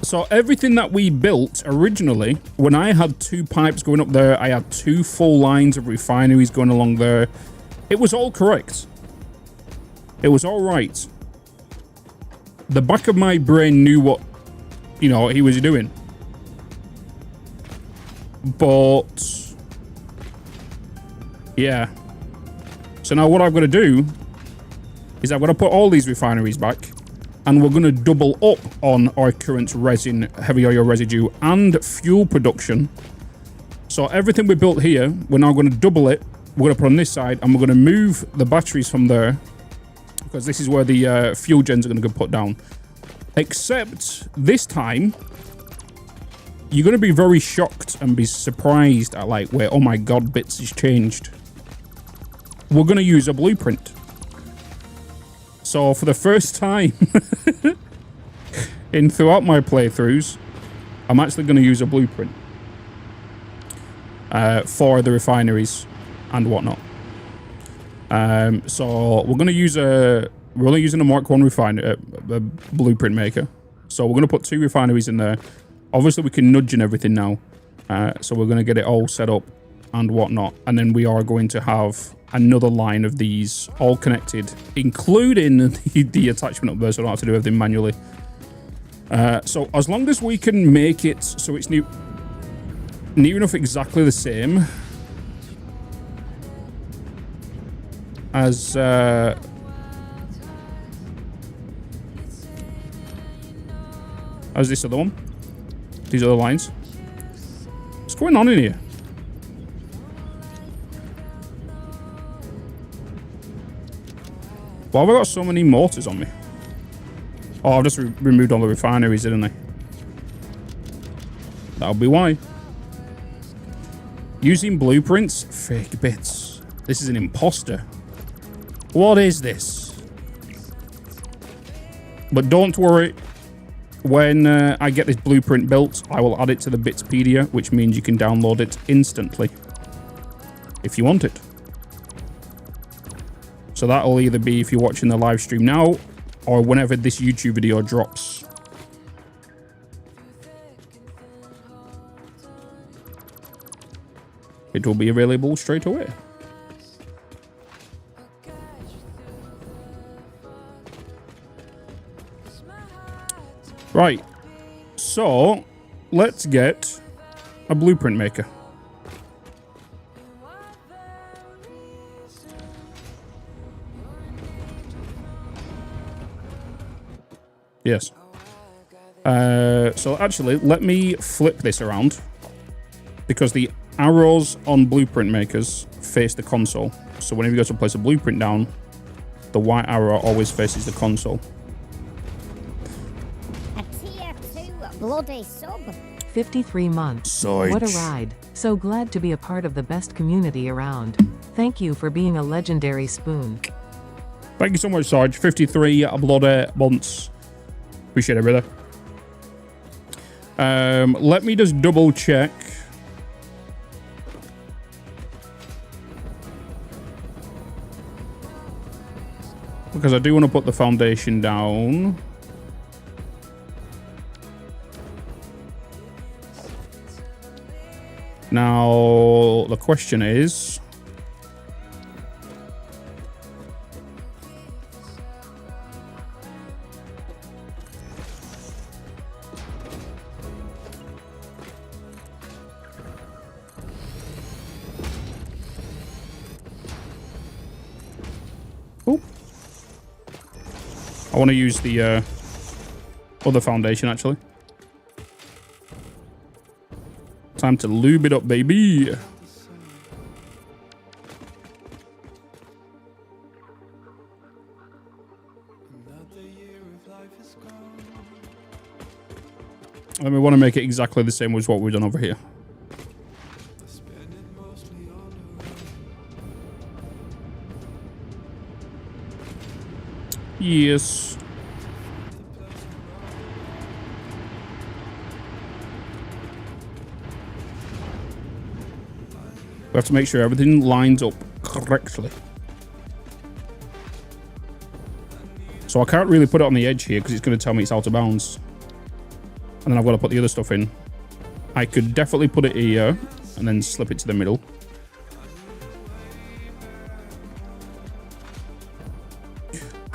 So everything that we built originally, when I had 2 pipes going up there, I had 2 full lines of refineries going along there. It was all correct. It was all right. The back of my brain knew what, you know, he was doing. But, yeah. So now what I'm going to do is I'm going to put all these refineries back. And we're going to double up on our current resin, heavy oil residue, and fuel production. So everything we built here, we're now going to double it. We're going to put on this side, and we're going to move the batteries from there, because this is where the fuel gens are going to get put down. Except this time, you're going to be very shocked and be surprised at like where, oh my god, Bitz has changed. We're going to use a blueprint. So for the first time throughout my playthroughs, I'm actually going to use a blueprint. for the refineries and whatnot. So we're going to use we're only using a Mark 1 blueprint maker. So we're going to put 2 refineries in there. Obviously, we can nudge and everything now. So we're going to get it all set up and whatnot. And then we are going to have another line of these all connected, including the attachment up there, so I don't have to do everything manually. So as long as we can make it so it's near enough exactly the same as this other one, these other lines. What's going on in here? Why have I got so many mortars on me? Oh, I've just removed all the refineries, didn't I? That'll be why. Using blueprints? Fake bits. This is an imposter. What is this? But don't worry. When I get this blueprint built, I will add it to the Bitspedia, which means you can download it instantly if you want it. So that'll either be if you're watching the live stream now or whenever this YouTube video drops. It will be available straight away. Right, so let's get a blueprint maker. Yes. So actually, let me flip this around because the arrows on blueprint makers face the console. So whenever you go to place a blueprint down, the white arrow always faces the console. Bloody sub. 53 months. Sight. What a ride. So glad to be a part of the best community around. Thank you for being a legendary spoon. Thank you so much, Sarge. 53 bloody months. Appreciate it, brother. Let me just double check. Because I do want to put the foundation down. Now, the question is... Oh. I want to use the other foundation, actually. Time to lube it up, baby. And we want to make it exactly the same as what we've done over here. Yes. We have to make sure everything lines up correctly. So I can't really put it on the edge here because it's going to tell me it's out of bounds. And then I've got to put the other stuff in. I could definitely put it here and then slip it to the middle.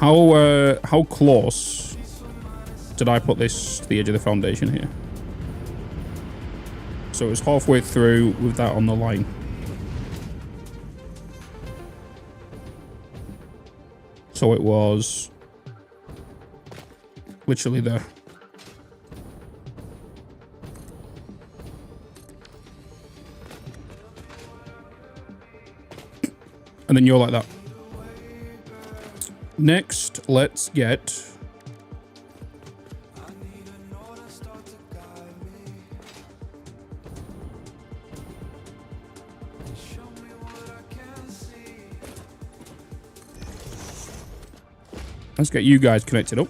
How close did I put this to the edge of the foundation here? So it was halfway through with that on the line. So it was literally there. And then you're like that. Next, let's get... Let's get you guys connected up.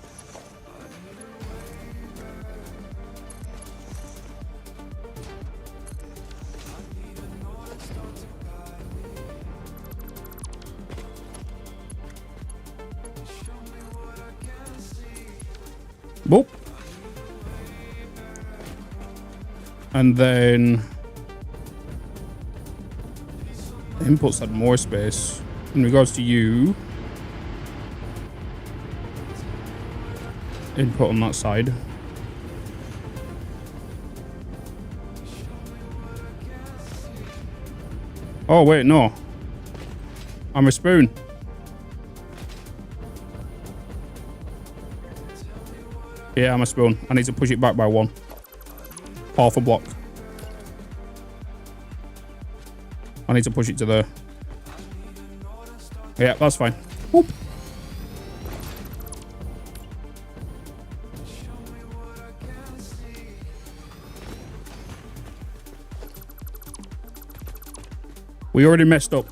Boop. And then inputs had more space. In regards to you, input on that side. Oh wait, no. I'm a spoon. Yeah, I'm a spoon. I need to push it back by 1. Half a block. I need to push it to there. Yeah, that's fine. Whoop. We already messed up.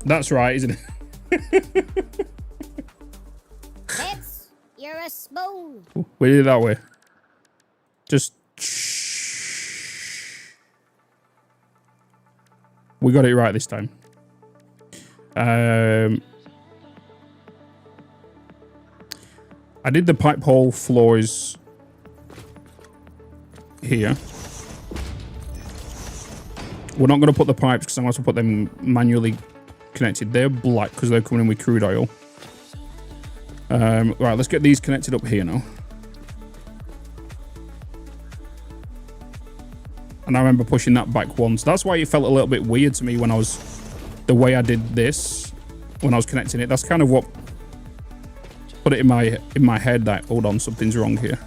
That's right, isn't it? Bitz, you're a spoon. We did it that way. Just... We got it right this time. I did the pipe hole floors here. We're not going to put the pipes because I'm going to put them manually connected. They're black because they're coming in with crude oil. Right, let's get these connected up here now. And I remember pushing that back once. That's why it felt a little bit weird to me when I was... The way I did this when I was connecting it. That's kind of what put it in my head that, hold on, something's wrong here.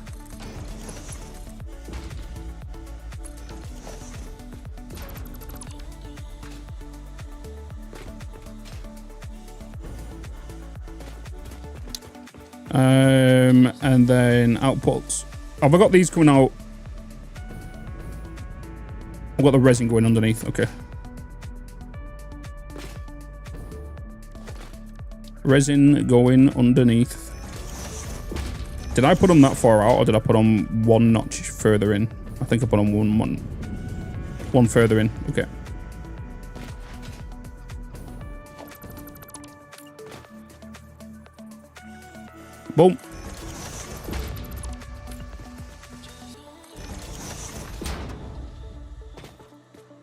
And then outputs. Have I got these coming out? I've got the resin going underneath. Okay. Resin going underneath. Did I put them that far out, or did I put them 1 notch further in? I think I put them one further in. Okay. Boom.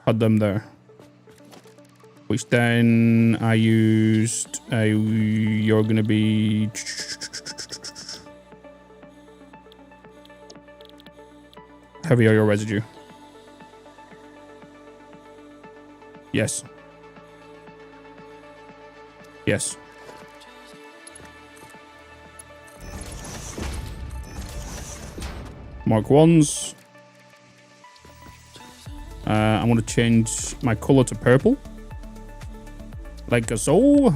Had them there. Which then I used you're gonna be heavy oil residue. Yes. Yes. Mark 1s. I'm going to change my color to purple. Like so.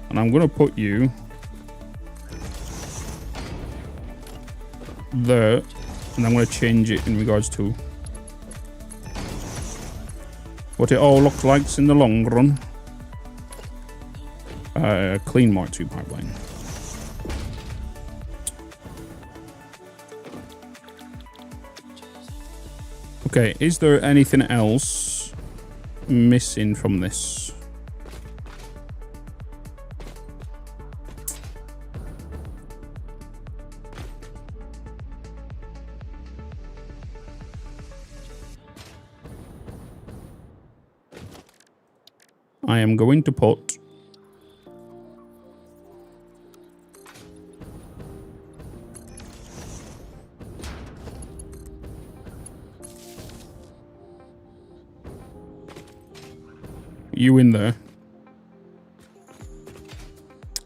And I'm going to put you there. And I'm going to change it in regards to what it all looks like in the long run. Clean Mark 2 pipeline. Okay, is there anything else missing from this? I am going to put you in there,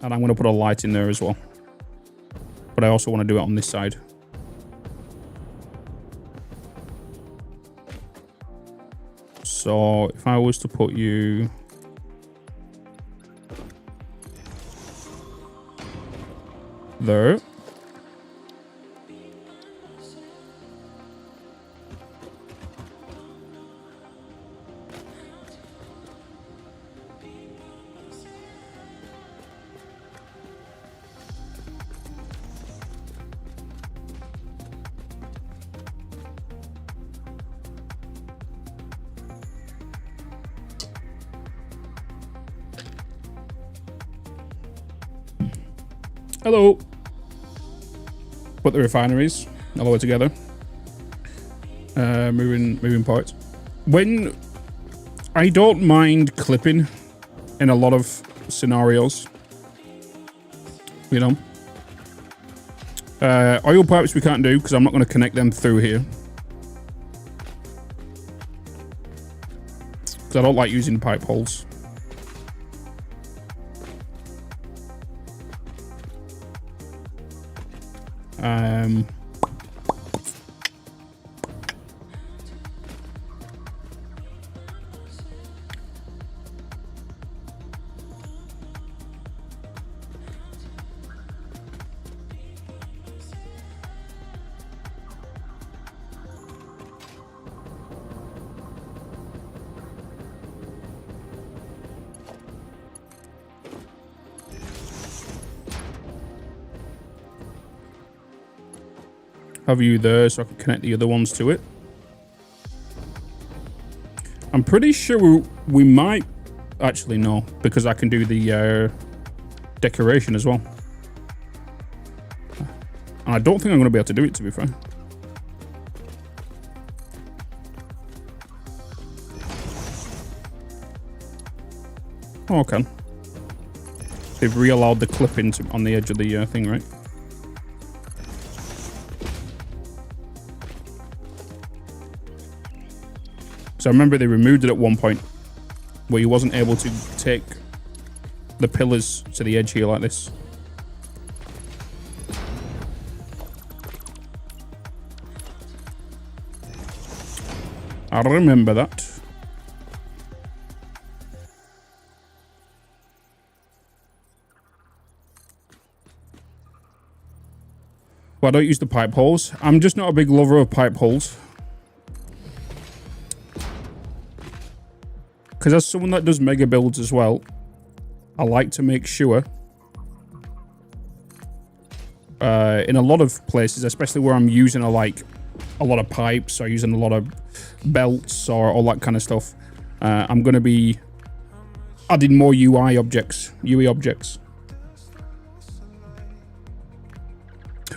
and I'm going to put a light in there as well, but I also want to do it on this side. So if I was to put you there, Hello. Put the refineries all the way together. Moving parts. When I don't mind clipping in a lot of scenarios, you know. Oil pipes we can't do because I'm not going to connect them through here. Because I don't like using pipe holes. Have you there so I can connect the other ones to it. I'm pretty sure we might actually no, because I can do the decoration as well. And I don't think I'm going to be able to do it, to be fair. Oh, I can. They've re-allowed the clipping on the edge of the thing, right? So I remember they removed it at one point where you wasn't able to take the pillars to the edge here like this. I remember that. Well, I don't use the pipe holes. I'm just not a big lover of pipe holes. Because as someone that does mega builds as well, I like to make sure in a lot of places, especially where I'm using a lot of pipes or using a lot of belts or all that kind of stuff, I'm going to be adding more UE objects.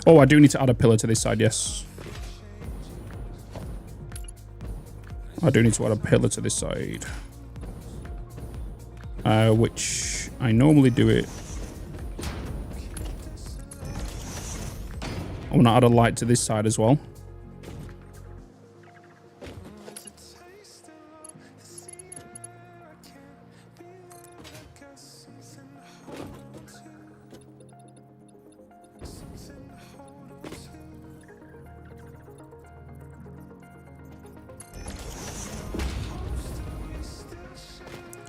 Oh, I do need to add a pillar to this side, yes. I do need to add a pillar to this side. Which I normally do it. I want to add a light to this side as well.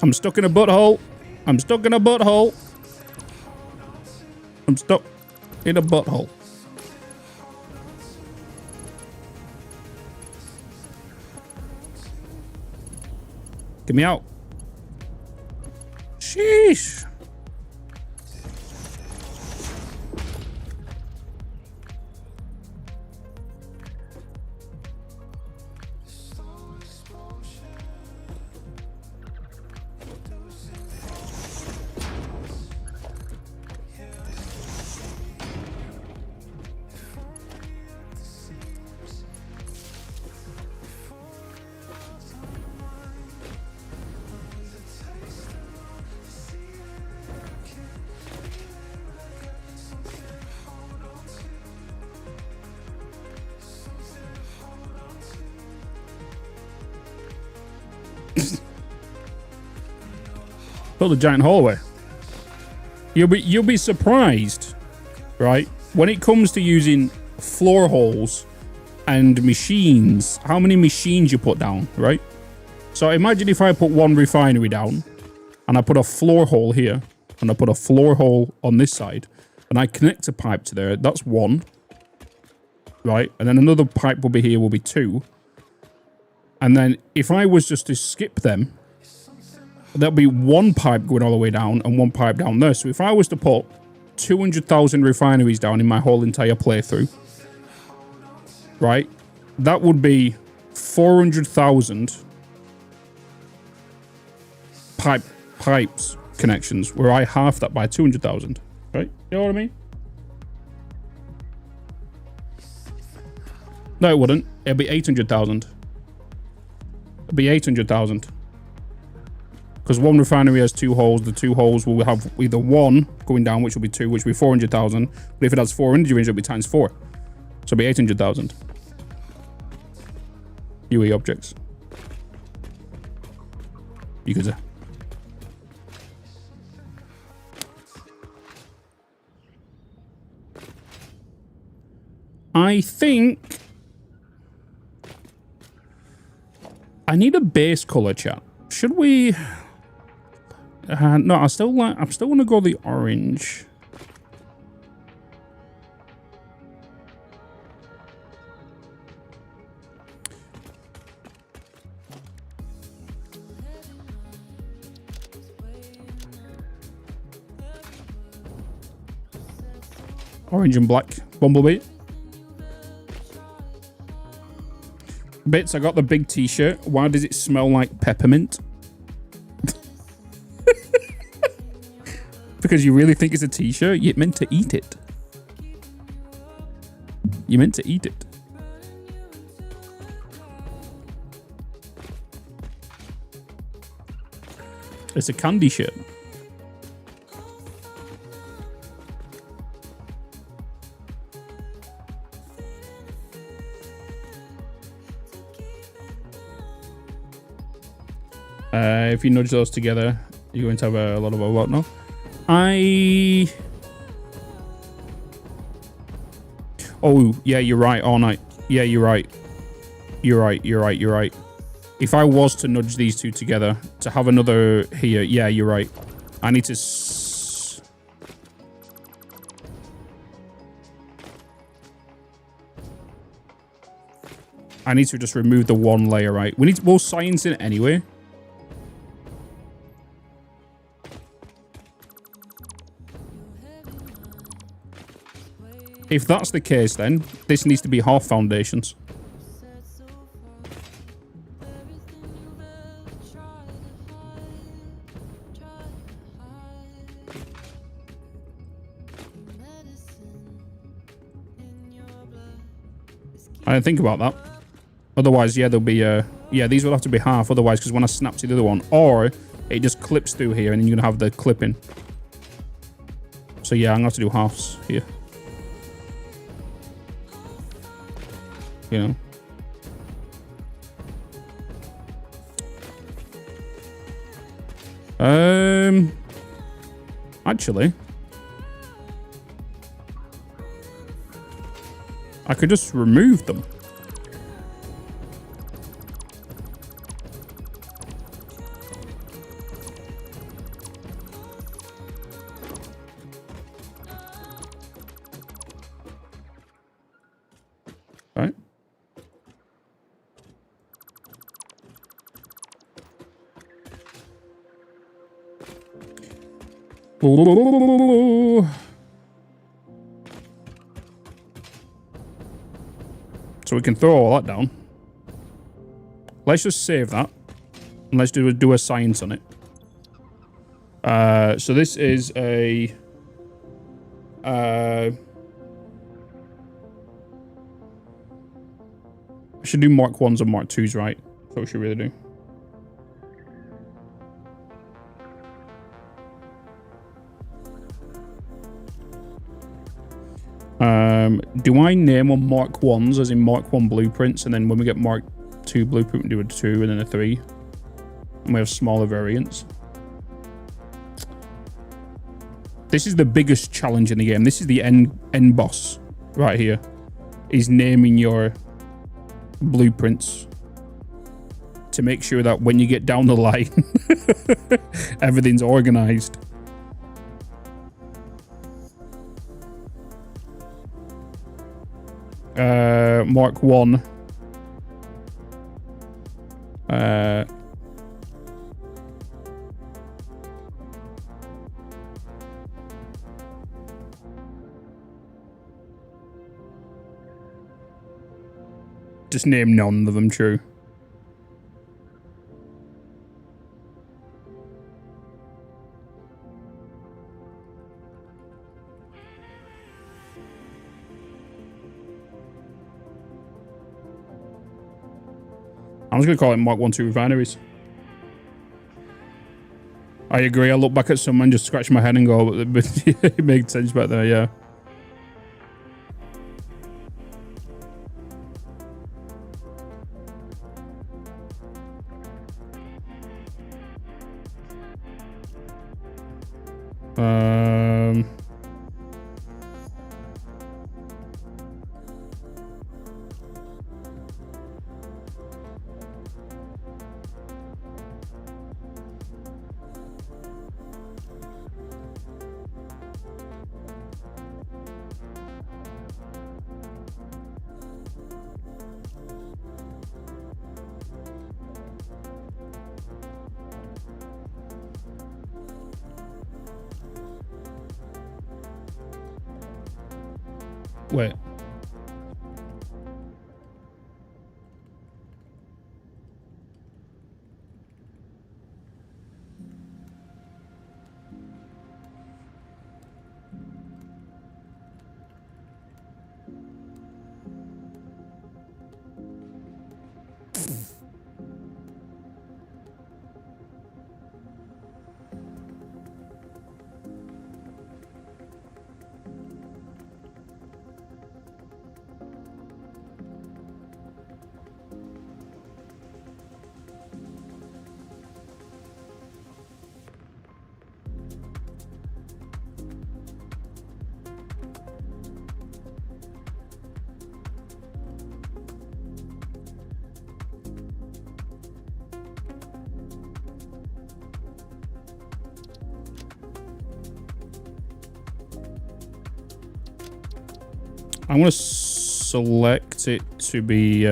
I'm stuck in a butthole. I'm stuck in a butthole. I'm stuck in a butthole. Get me out. Sheesh. Build a giant hallway. You'll be surprised, right? When it comes to using floor holes and machines, how many machines you put down, right? So imagine if I put one refinery down and I put a floor hole here and I put a floor hole on this side and I connect a pipe to there. That's one, right? And then another pipe will be here, will be two. And then if I was just to skip them, there'll be one pipe going all the way down and one pipe down there. So if I was to put 200,000 refineries down in my whole entire playthrough, right, that would be 400,000 pipes connections, where I half that by 200,000, right? You know what I mean? No, it wouldn't. It'd be 800,000. It'd be 800,000. Because one refinery has 2 holes. The 2 holes will have either 1 going down, which will be 2, which will be 400,000. But if it has 4 energy range, it'll be times 4. So it'll be 800,000. UE objects. You could say. I think I need a base color, chat. Should we? No, I'm still want to go the orange. Orange and black. Bumblebee. Bits, I got the big t-shirt. Why does it smell like peppermint? Because you really think it's a t-shirt? You meant to eat it. You meant to eat it. It's a candy shirt. If you nudge those together, you're going to have a lot of overlap now. Oh, yeah, you're right. All night. Yeah, you're right. You're right. If I was to nudge these two together to have another here, yeah, you're right. I need to... I need to just remove the one layer, right? We'll science it anyway. If that's the case, then this needs to be half foundations. I didn't think about that. Otherwise, yeah, there'll be yeah, these will have to be half. Otherwise, because when I snap to the other one, or it just clips through here, and you're gonna have the clipping. So yeah, I'm gonna have to do halves here. You know. Actually, I could just remove them. Right. So we can throw all that down. Let's just save that. And let's do a science on it. So this is a... I should do Mark 1s and Mark 2s, right? That's what we should really do. Do I name them Mark 1s as in Mark 1 blueprints, and then when we get Mark 2 blueprint, we do a 2 and then a 3, and we have smaller variants? This is the biggest challenge in the game. This is the end boss right here, is naming your blueprints to make sure that when you get down the line, everything's organized. Mark 1. Just name none of them true. was going to call it Mark 1-2 refineries. I agree. I look back at some and just scratch my head and go, it made sense back there, yeah. Wait. I'm going to select it to be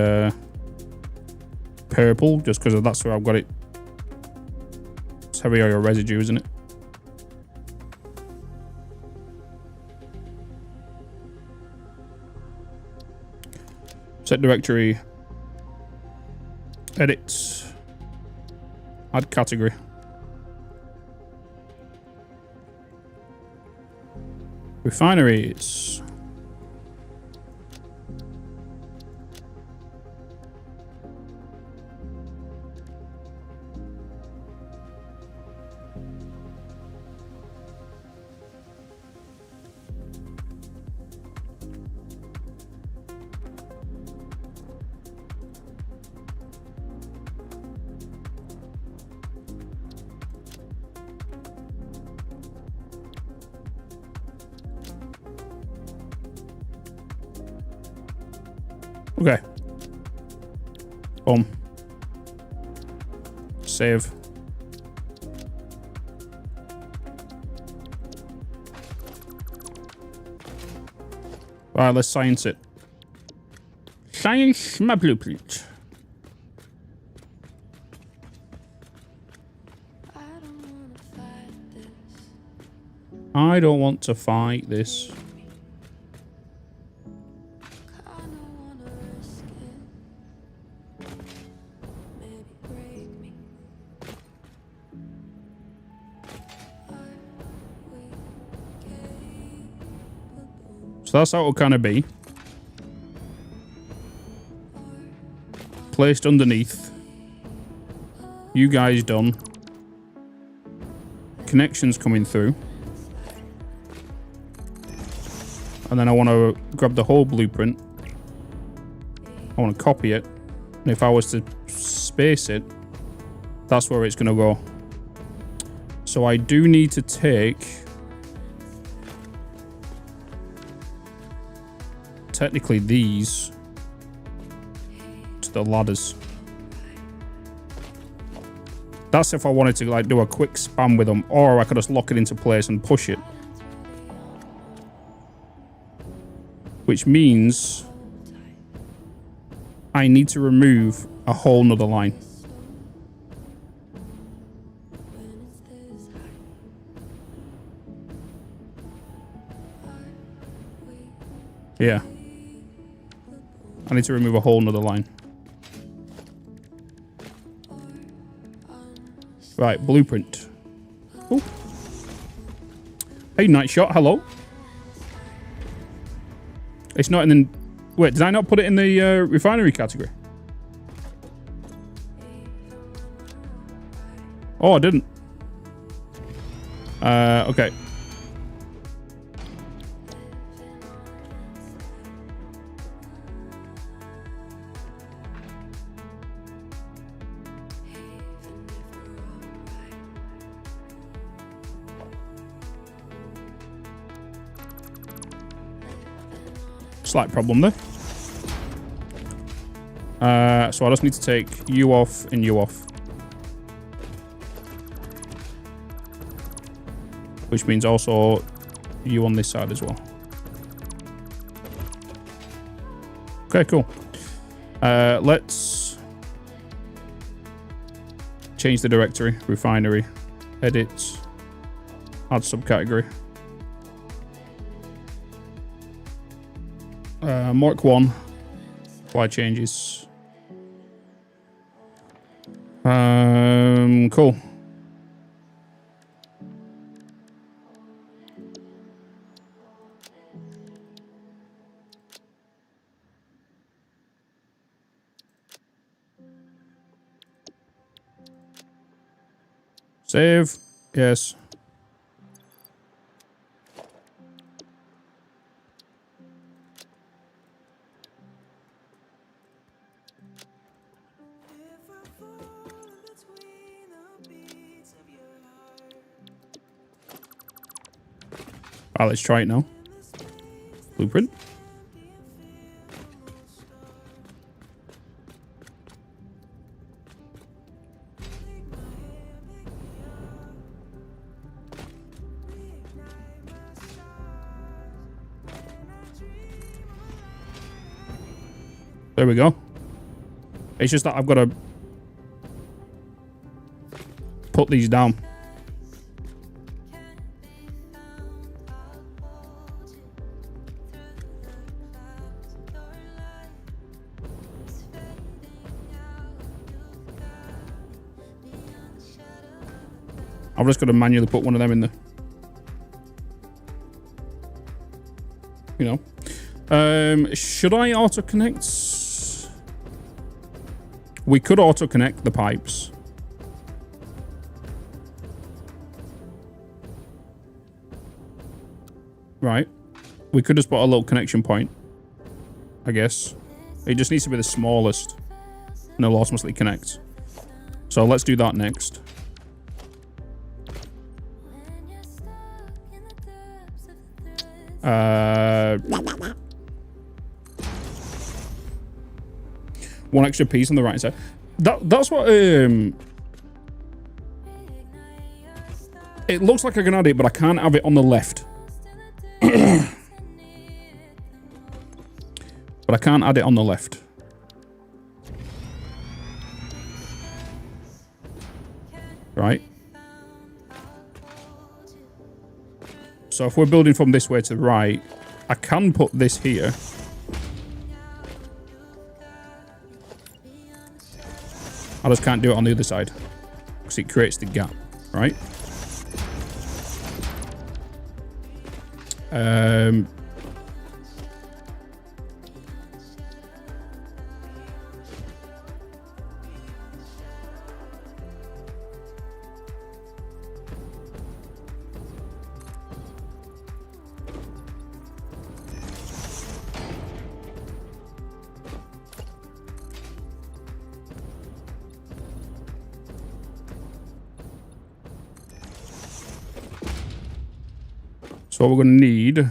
purple, just because that's where I've got it. It's heavy oil residue, isn't it? Set directory. Edit. Add category. Refineries. Okay. Boom. Save. Alright, let's science it. Science my blueprint. I don't want to fight this. So that's how it'll kind of be. Placed underneath. You guys done. Connections coming through. And then I want to grab the whole blueprint. I want to copy it. And if I was to space it, that's where it's going to go. So I do need to take... technically these to the ladders. That's if I wanted to like do a quick span with them, or I could just lock it into place and push it. Which means I need to remove a whole nother line. Yeah. I need to remove a whole nother line. Right, blueprint. Ooh. Hey, Night Shot, hello. It's not in the... Wait, did I not put it in the refinery category? Oh, I didn't. Okay. Slight problem there. So I just need to take you off and you off. Which means also you on this side as well. Okay, cool. Let's change the directory, refinery, edit, add subcategory. Mark 1, apply changes. Cool. Save. Yes. Let's try it now. Blueprint. There we go. It's just that I've got to put these down. I've just got to manually put one of them in there. You know. Should I auto-connect? We could auto-connect the pipes. Right. We could just put a little connection point, I guess. It just needs to be the smallest. And it'll automatically connect. So let's do that next. One extra piece on the right side. That's what it looks like I can add it, but I can't have it on the left. But I can't add it on the left. Right. So if we're building from this way to the right, I can put this here. I just can't do it on the other side because it creates the gap, right? So what we're going to need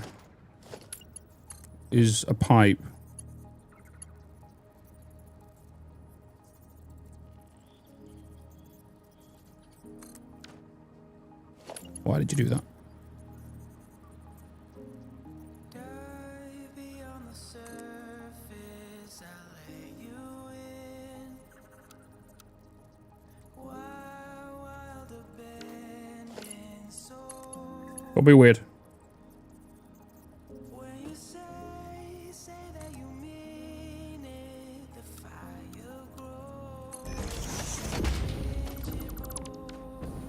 is a pipe. Why did you do that? It'll be weird.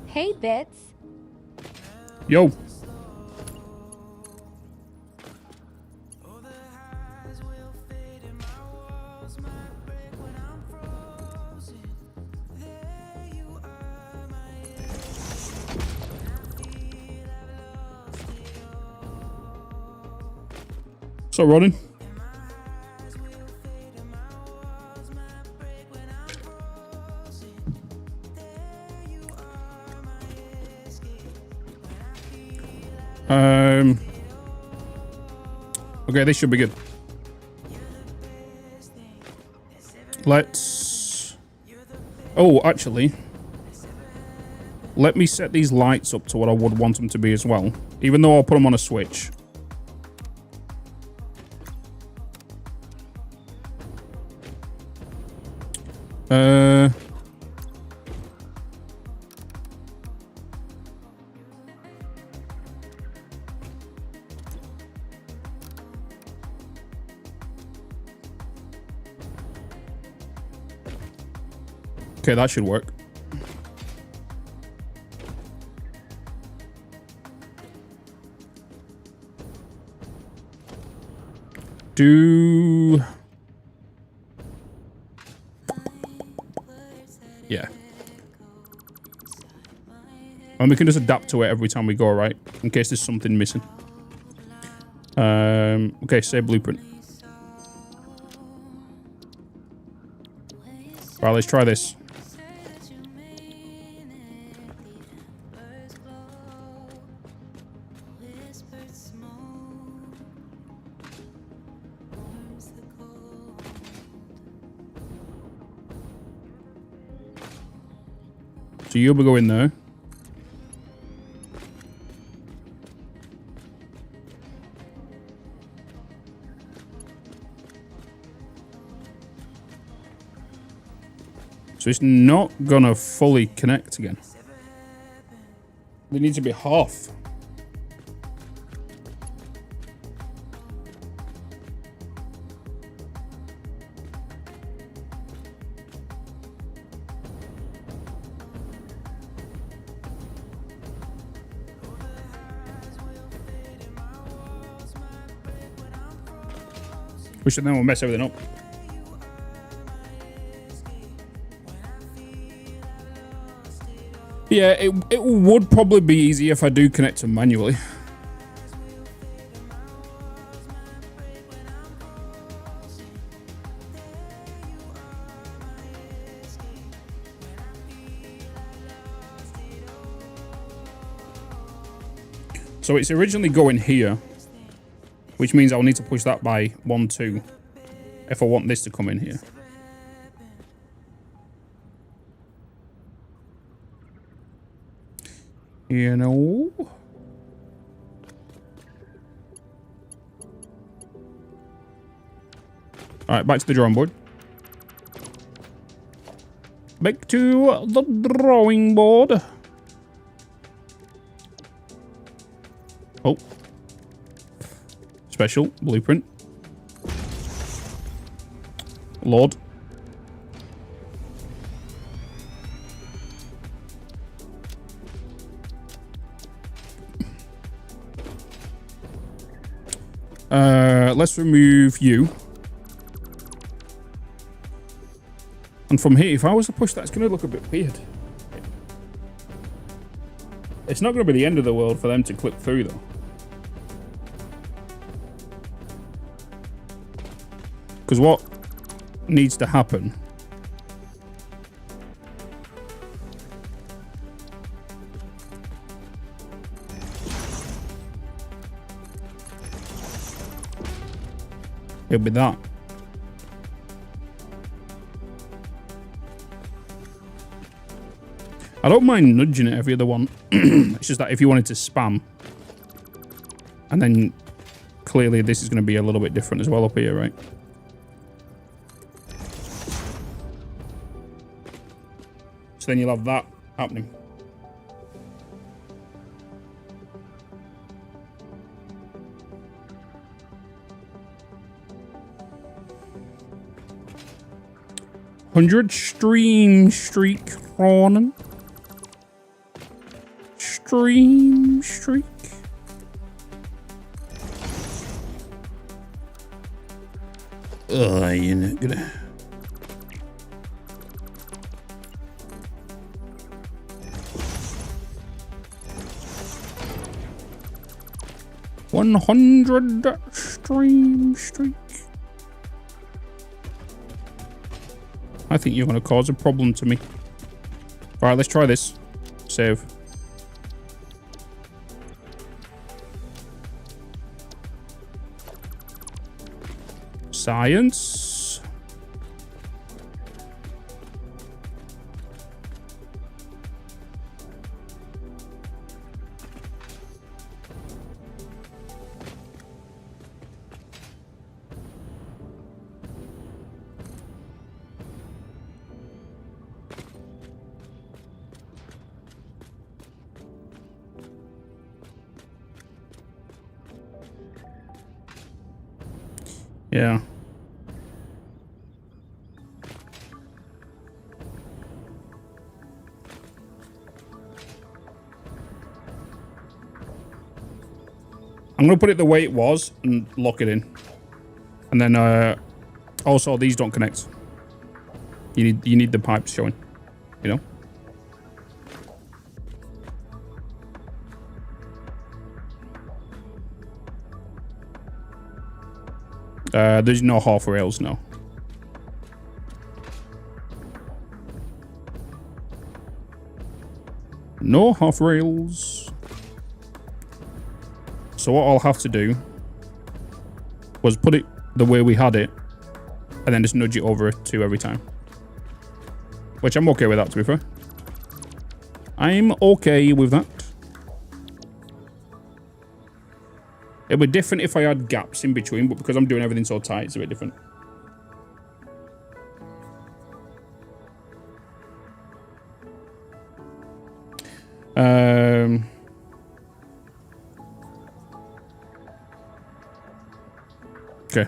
Hey, Bitz. Yo. So, Ronan. Okay, this should be good. Let's... Oh, actually... Let me set these lights up to what I would want them to be as well. Even though I'll put them on a switch. Okay, that should work. Yeah. And we can just adapt to it every time we go, right? In case there's something missing. Okay, save blueprint. Right, let's try this. So you'll be going there. So it's not gonna fully connect again. They need to be half. Which then will mess everything up. Yeah, it would probably be easier if I do connect them manually. So it's originally going here, which means I'll need to push that by 1, 2 if I want this to come in here. You know? Alright, back to the drawing board. Back to the drawing board. Oh. Special blueprint. Lord. Let's remove you. And from here, if I was to push that, it's going to look a bit weird. It's not going to be the end of the world for them to clip through, though. Because what needs to happen it'll be that. I don't mind nudging it every other one. It's just that if you wanted to spam, and then clearly this is going to be a little bit different as well up here, right? So then you'll have that happening. $100 stream streak on. Stream streak. You're not gonna. $100 streak. Stream streak. I think you're going to cause a problem to me. Alright, let's try this. Save. Science. Yeah. I'm going to put it the way it was and lock it in. And then also these don't connect. You need the pipes showing, you know? There's no half rails, no. No half rails. So what I'll have to do was put it the way we had it and then just nudge it over 2 every time. Which I'm okay with that, to be fair. I'm okay with that. It would be different if I had gaps in between, but because I'm doing everything so tight, it's a bit different. Okay.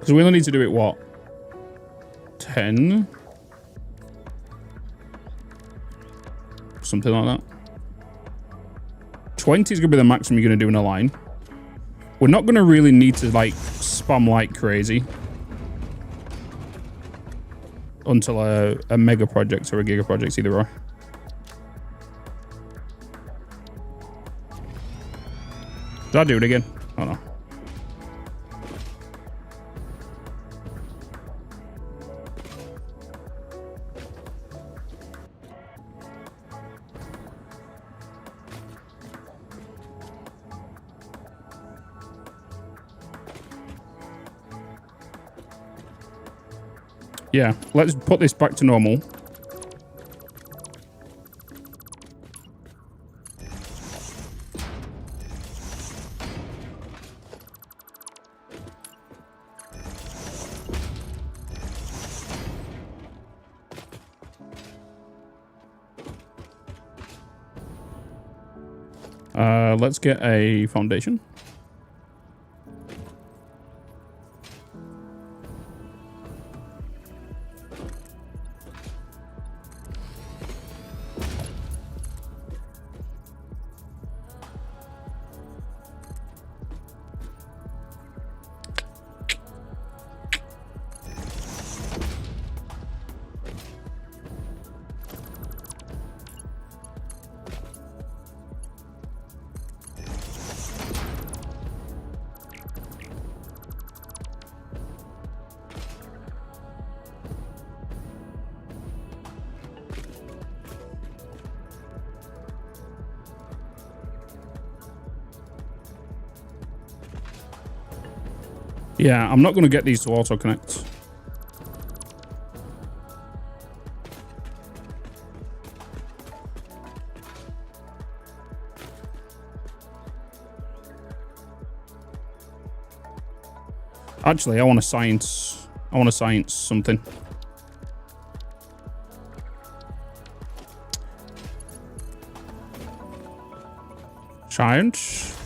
So we only need to do it, what? 10? Something like that. 20 is going to be the maximum you're going to do in a line. We're not going to really need to, like, spam like crazy until a mega project or a giga project, either or. Did I do it again? Oh no. Yeah, let's put this back to normal. Let's get a foundation. Yeah, I'm not going to get these to auto-connect. Actually, I want to science something. Science.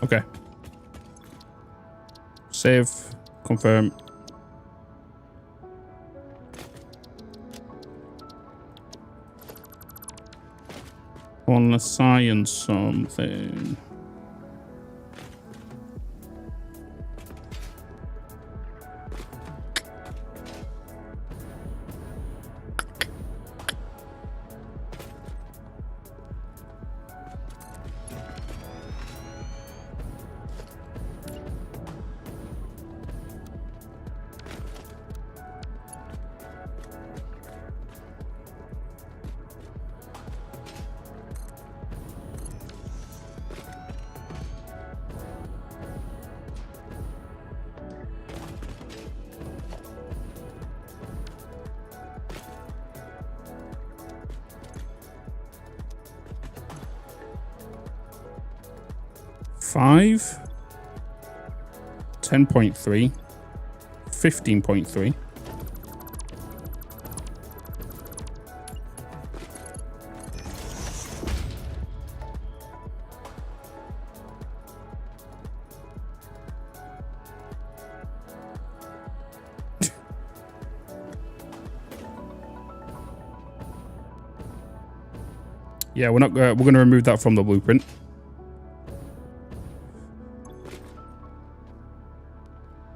Okay. Save, confirm. On the science something. Five, 10.3, 15.3. Yeah, we're going to remove that from the blueprint.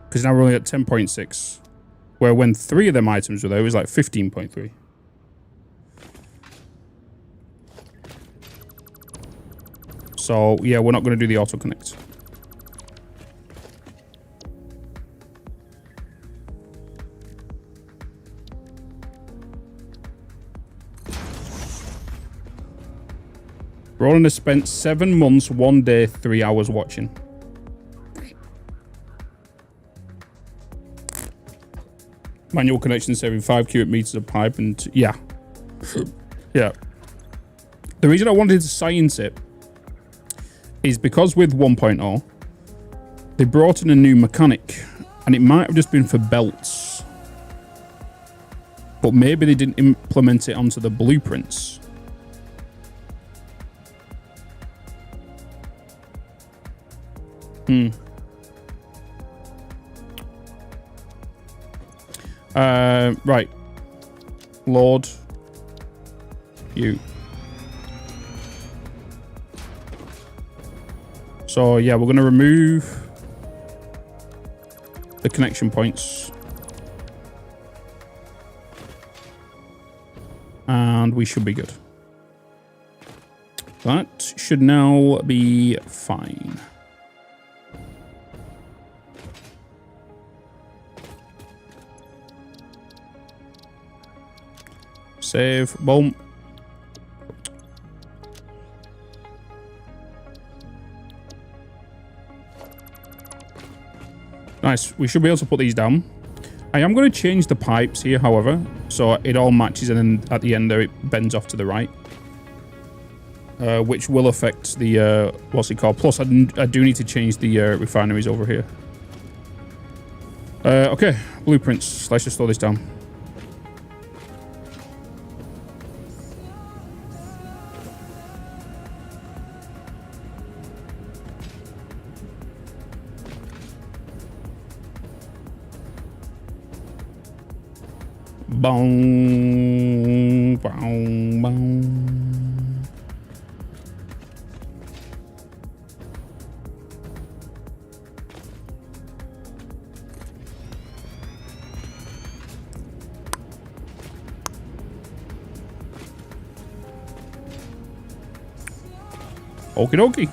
Because now we're only at 10.6. Where when 3 of them items were there, it was like 15.3. So, yeah, we're not going to do the auto connect. Roland has spent 7 months, 1 day, 3 hours watching. Manual connection saving 5 cubic meters of pipe and yeah. Yeah. The reason I wanted to science it is because with 1.0 they brought in a new mechanic and it might have just been for belts. But maybe they didn't implement it onto the blueprints. Right. Lord. You. So, yeah, we're going to remove the connection points. And we should be good. That should now be fine. Save. Boom. Nice. We should be able to put these down. I am going to change the pipes here, however, so it all matches and then at the end there it bends off to the right. Which will affect the, what's it called? Plus, I do need to change the refineries over here. Okay, blueprints. Let's just slow this down. Boom, boom, boom. Okie dokie.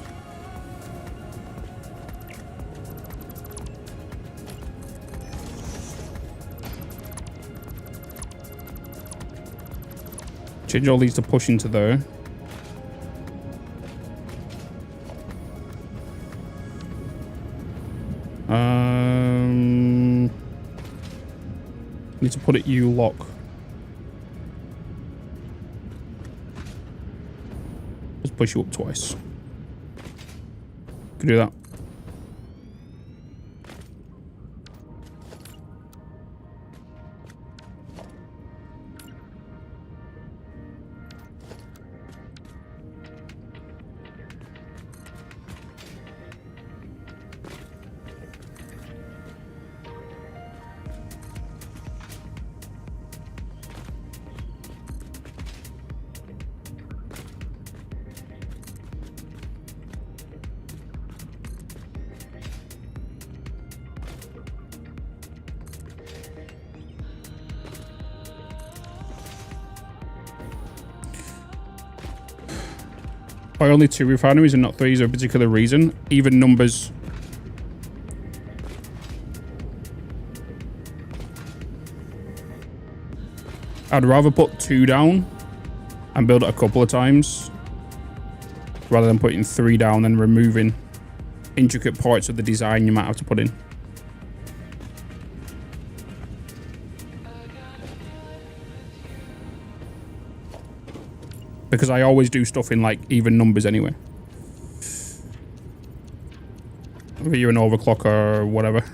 Change all these to push into there. Need to put it U-lock. Let's push you up twice. Can do that. Why only 2 refineries and not 3 is a particular reason? Even numbers. I'd rather put 2 down and build it a couple of times rather than putting 3 down and removing intricate parts of the design you might have to put in. Because I always do stuff in like even numbers anyway. Whether you're an overclock or whatever.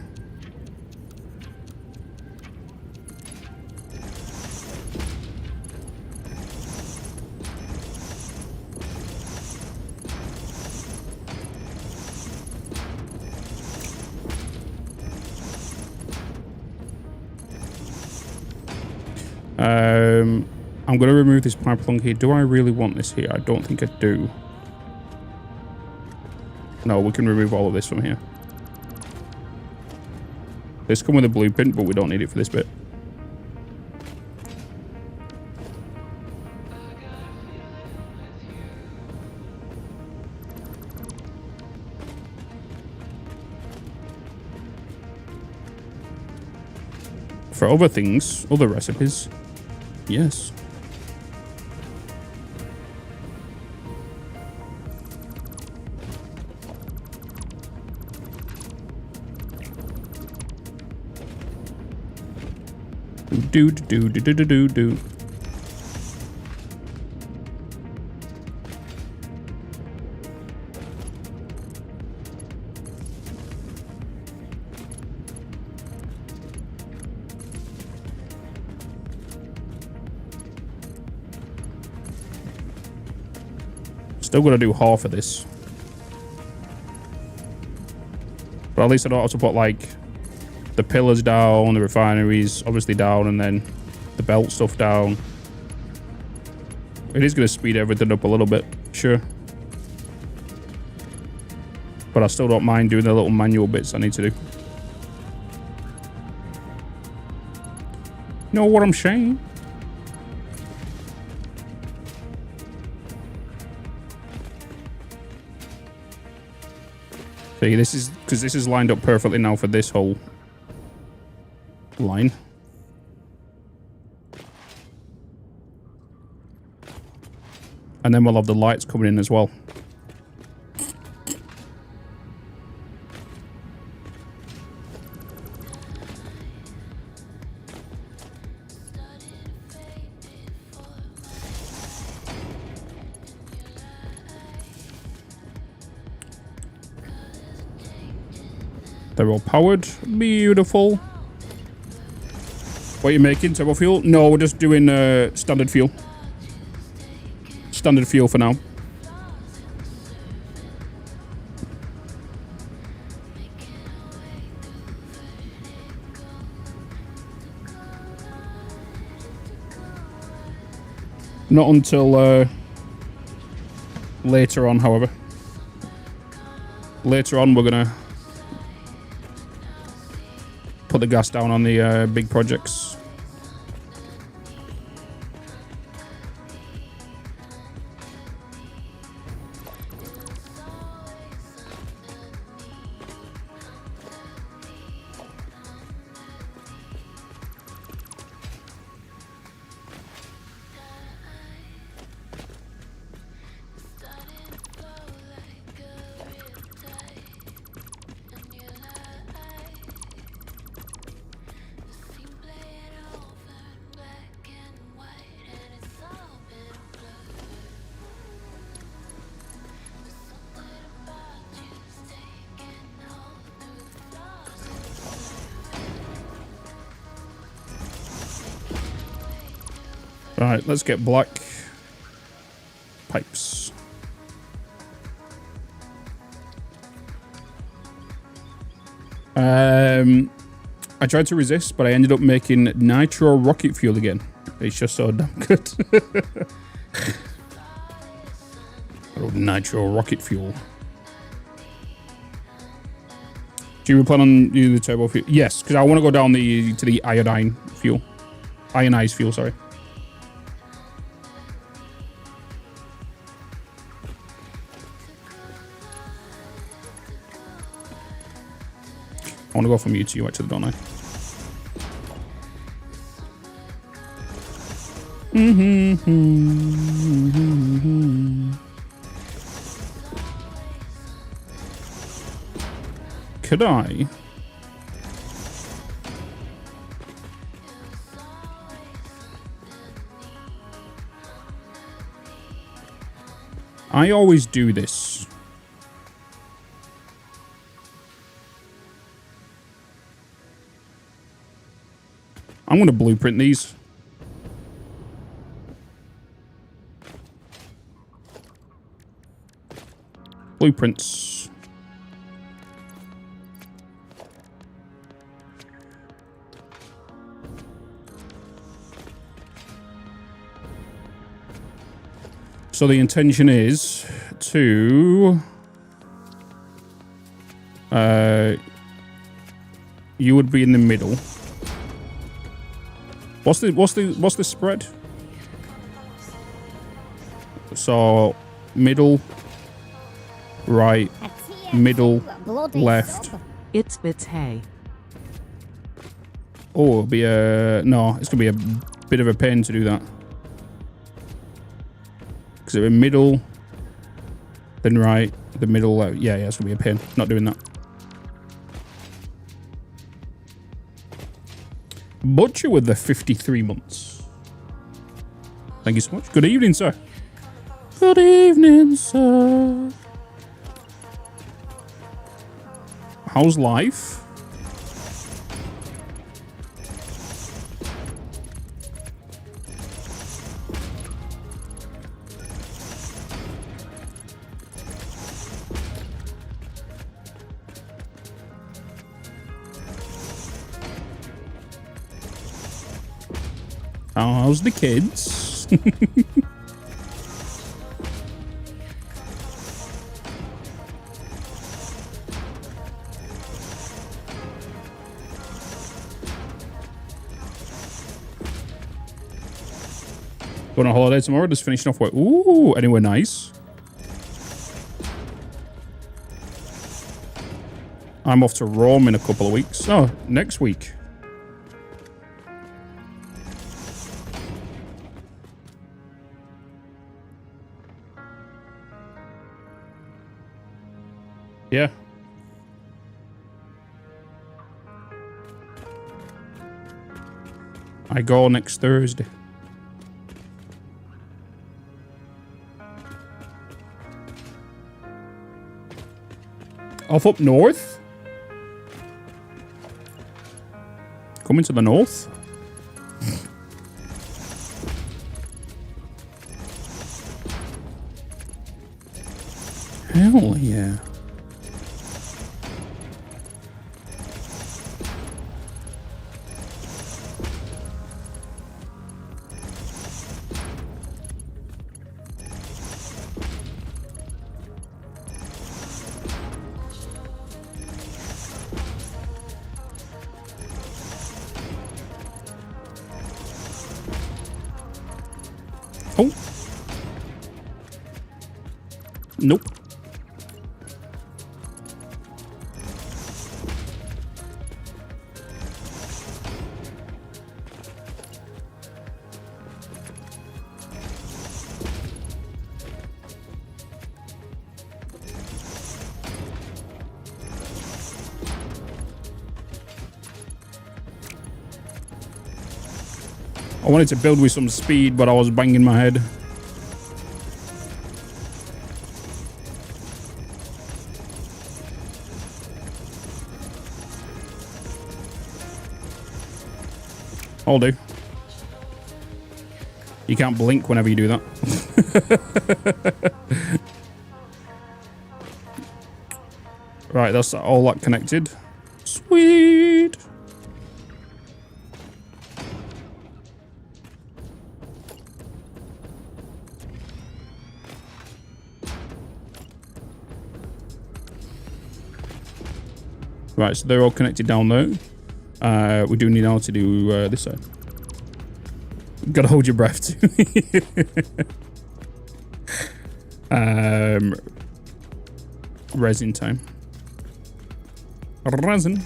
I'm going to remove this pipe along here. Do I really want this here? I don't think I do. No, we can remove all of this from here. This come with a blueprint, but we don't need it for this bit. For other things, other recipes, yes. Do. Still got to do half of this. But at least I don't have to put like the pillars down, the refineries obviously down, and then the belt stuff down. It is going to speed everything up a little bit, sure. But I still don't mind doing the little manual bits I need to do. Know what I'm saying? See, this is because this is lined up perfectly now for this whole line. And then we'll have the lights coming in as well. They're all powered. Beautiful. What are you making? Turbo fuel? No, we're just doing standard fuel. Standard fuel for now. Not until later on, however. Later on, we're going to put the gas down on the big projects. Right, let's get black pipes. I tried to resist, but I ended up making nitro rocket fuel again. It's just so damn good. Oh, nitro rocket fuel. Do you plan on using the turbo fuel? Yes, because I want to go down to the iodine fuel. Ionized fuel, sorry. I want to go from you to you, actually, don't I? Could I? I always do this. I'm going to blueprint these. Blueprints. So the intention is to you would be in the middle. What's the spread? So middle, right, middle, left. It's Bitz, hey. Oh, it'll be no, it's gonna be a bit of a pain to do that. Because it'll be middle, then right, the middle, yeah, it's gonna be a pain. Not doing that. Butcher with the 53 months. Thank you so much. Good evening, sir. Good evening, sir. How's life? How's the kids? Going on holiday tomorrow, just finishing off work. Ooh, anywhere nice? I'm off to Rome in a couple of weeks. Oh, next week. Yeah. I go next Thursday. Off up north? Coming to the north? Hell yeah. Oh. Nope. I wanted to build with some speed, but I was banging my head. I'll do. You can't blink whenever you do that. Right, that's all that connected. Sweet. Right, so they're all connected down there. We do need now to do this side. Gotta hold your breath too. Resin time. Resin.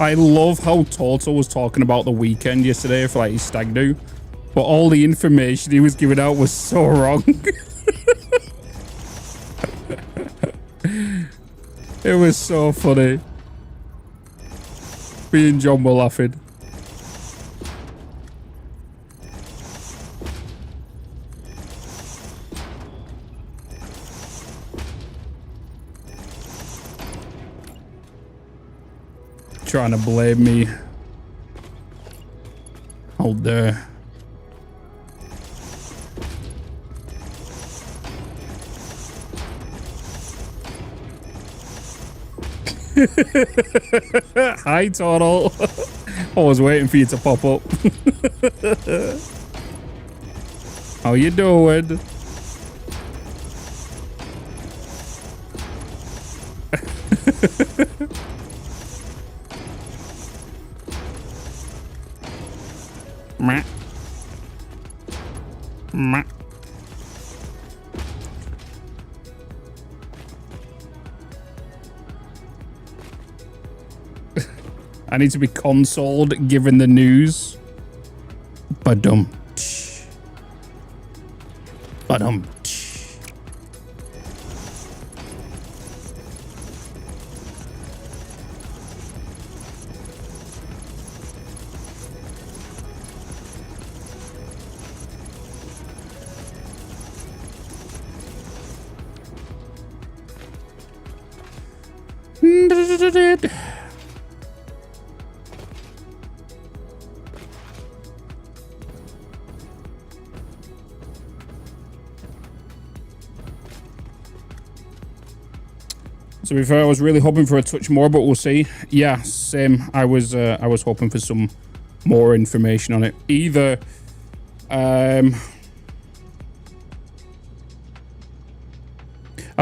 I love how Toto was talking about the weekend yesterday for like his stag do, but all the information he was giving out was so wrong. It was so funny. Me and John were laughing. Trying to blame me. Hold there. Hi, Total. I was waiting for you to pop up. How you doing? Meh. Meh. I need to be consoled given the news. Badum. Badum. To be fair, I was really hoping for a touch more, but we'll see. Yeah, same. I was hoping for some more information on it. Either I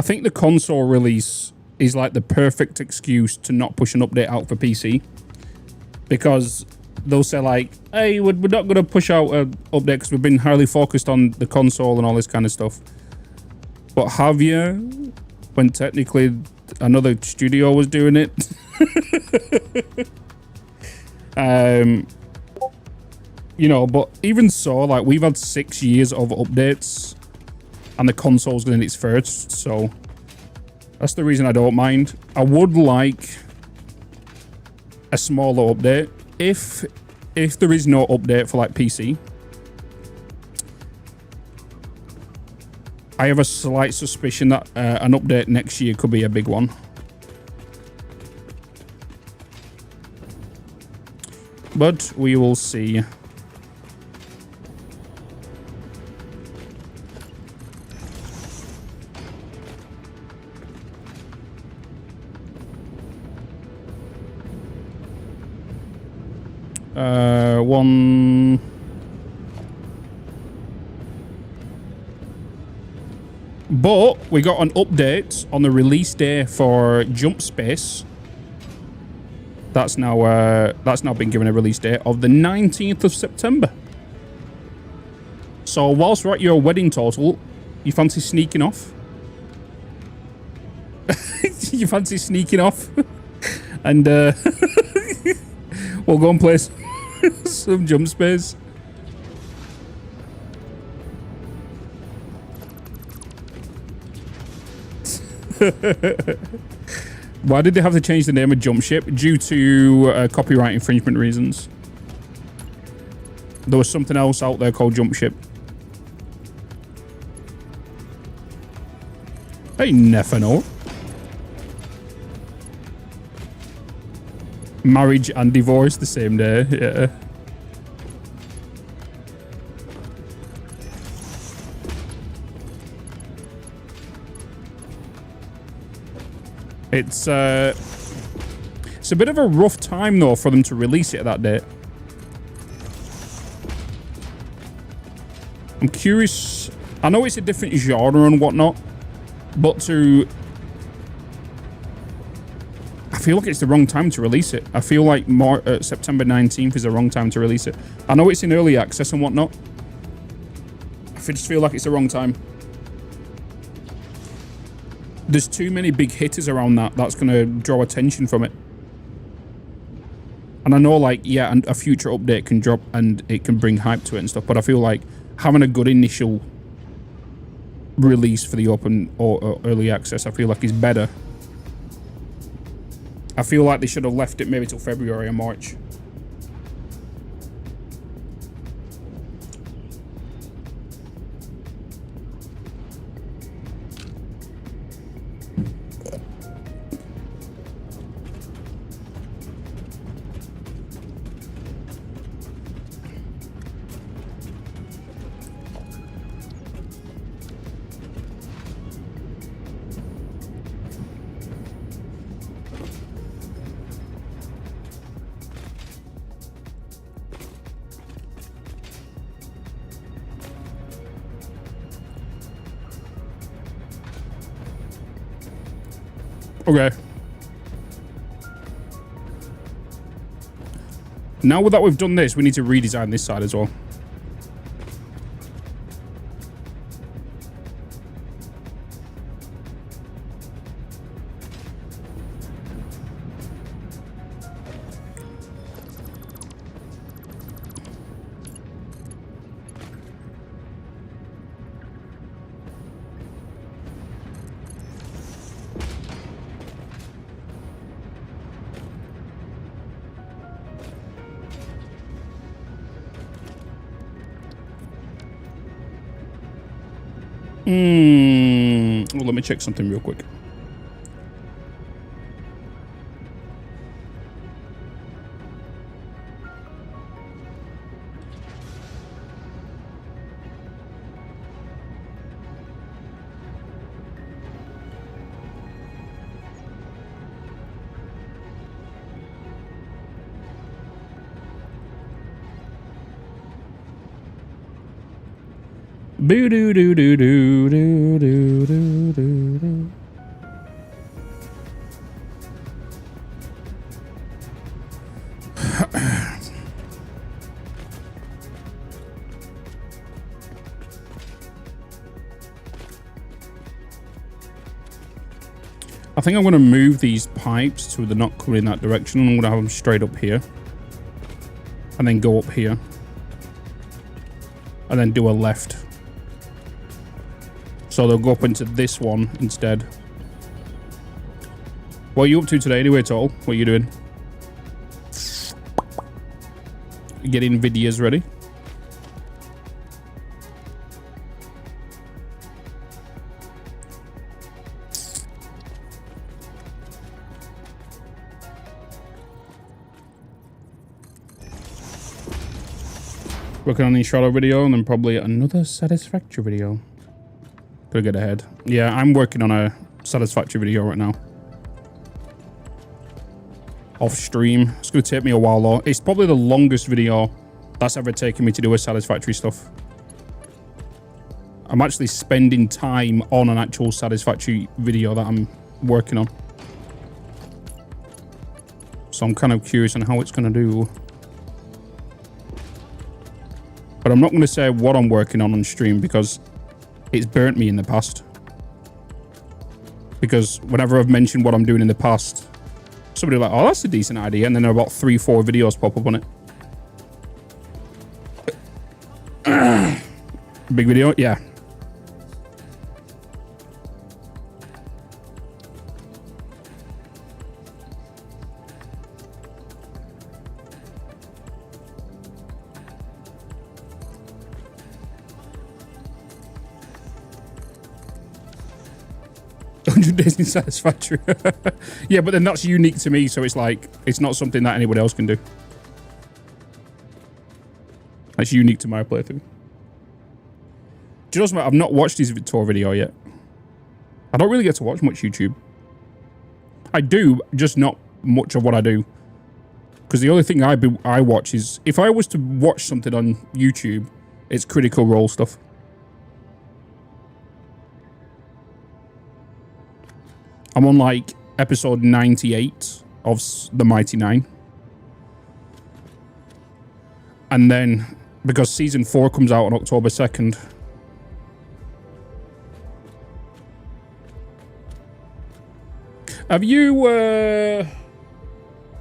think the console release is like the perfect excuse to not push an update out for PC, because they'll say like, hey, we're not going to push out an update because we've been highly focused on the console and all this kind of stuff. But have you, when technically another studio was doing it? You know, but even so, like, we've had 6 years of updates and the console's getting its first, so that's the reason I don't mind. I would like a smaller update if there is no update for like PC. I have a slight suspicion that an update next year could be a big one. But we will see. One... But we got an update on the release day for Jump Space. That's now been given a release date of the 19th of September. So whilst we're at your wedding, Total, you fancy sneaking off? You fancy sneaking off? And we'll go and play some Jump Space. Why did they have to change the name of Jump Ship? Due to copyright infringement reasons. There was something else out there called Jump Ship. I never know. Marriage and divorce the same day, yeah. It's a bit of a rough time though for them to release it at that date. I'm curious. I know it's a different genre and whatnot, but I feel like it's the wrong time to release it. I feel like September 19th is the wrong time to release it. I know it's in early access and whatnot. I just feel like it's the wrong time. There's too many big hitters around that's going to draw attention from it. And I know, like, yeah, and a future update can drop and it can bring hype to it and stuff, but I feel like having a good initial release for the open or early access, I feel like is better. I feel like they should have left it maybe till February or March. Okay. Now that we've done this, we need to redesign this side as well. Well, let me check something real quick. Boo doo doo doo doo doo doo doo doo doo. I think I'm going to move these pipes so they're not coming in that direction. I'm going to have them straight up here. And then go up here. And then do a left. So they'll go up into this one instead. What are you up to today anyway, Toll? What are you doing? Getting videos ready? Working on the Charlotte video and then probably another Satisfactory video. Gotta get ahead. Yeah, I'm working on a Satisfactory video right now. Off stream. It's gonna take me a while though. It's probably the longest video that's ever taken me to do a Satisfactory stuff. I'm actually spending time on an actual Satisfactory video that I'm working on. So I'm kind of curious on how it's gonna do. But I'm not going to say what I'm working on stream because it's burnt me in the past. Because whenever I've mentioned what I'm doing in the past, somebody like, oh, that's a decent idea. And then about 3-4 videos pop up on it. Big video? Yeah. Days in Satisfactory. Yeah, but then that's unique to me, so it's like it's not something that anybody else can do. That's unique to my playthrough. Do you know something? I've not watched his tour video yet. I don't really get to watch much YouTube. I do, just not much of what I do. Because the only thing I watch is, if I was to watch something on YouTube, it's Critical Role stuff. I'm on like episode 98 of The Mighty Nine. And then, because season 4 comes out on October 2nd. Have you,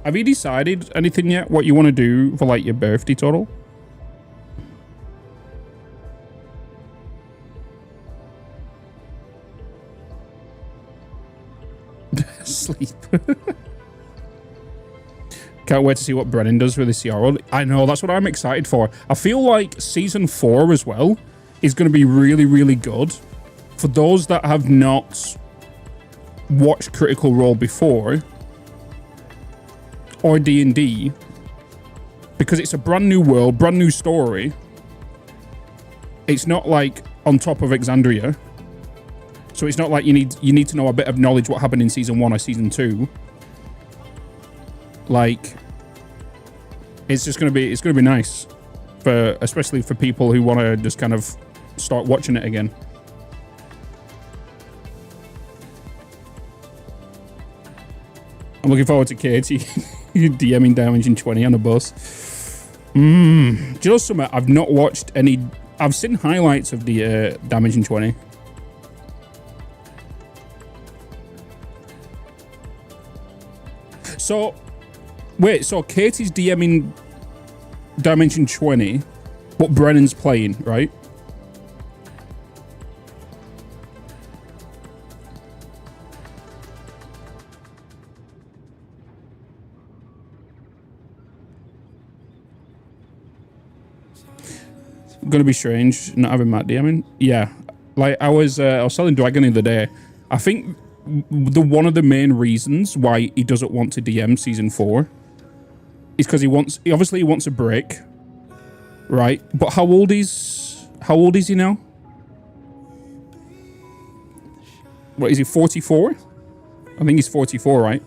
have you decided anything yet? What you want to do for like your birthday total? Sleep. Can't wait to see what Brennan does with the CRO. I know, that's what I'm excited for. I feel like season 4 as well is going to be really, really good. For those that have not watched Critical Role before, or D&D, because it's a brand new world, brand new story. It's not like on top of Exandria. So it's not like you need to know a bit of knowledge what happened in season 1 or season 2. Like, it's gonna be nice for, especially for people who want to just kind of start watching it again. I'm looking forward to Katie DMing Dimension 20 on a bus. Do you know something? I've not watched any. I've seen highlights of the Dimension 20. So, wait, so Katie's DMing Dimension 20, but Brennan's playing, right? Gonna be strange not having Matt DMing. Yeah, like I was telling Dragon the other day. I think one of the main reasons why he doesn't want to DM season 4 is because he obviously wants a break, right? But how old is he now? What is he, 44? I think he's 44, right?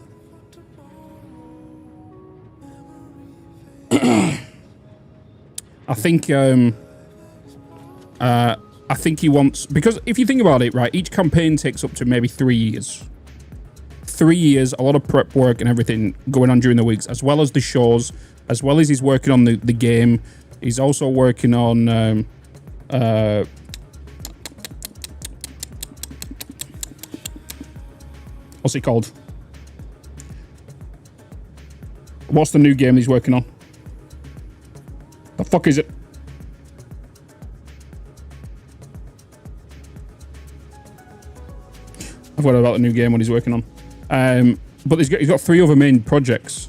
I think he wants, because if you think about it, right, each campaign takes up to maybe 3 years. 3 years, a lot of prep work and everything going on during the weeks, as well as the shows, as well as he's working on the game. He's also working on what's it called? What's the new game he's working on? The fuck is it? I forgot about the new game what he's working on. But he's got 3 other main projects.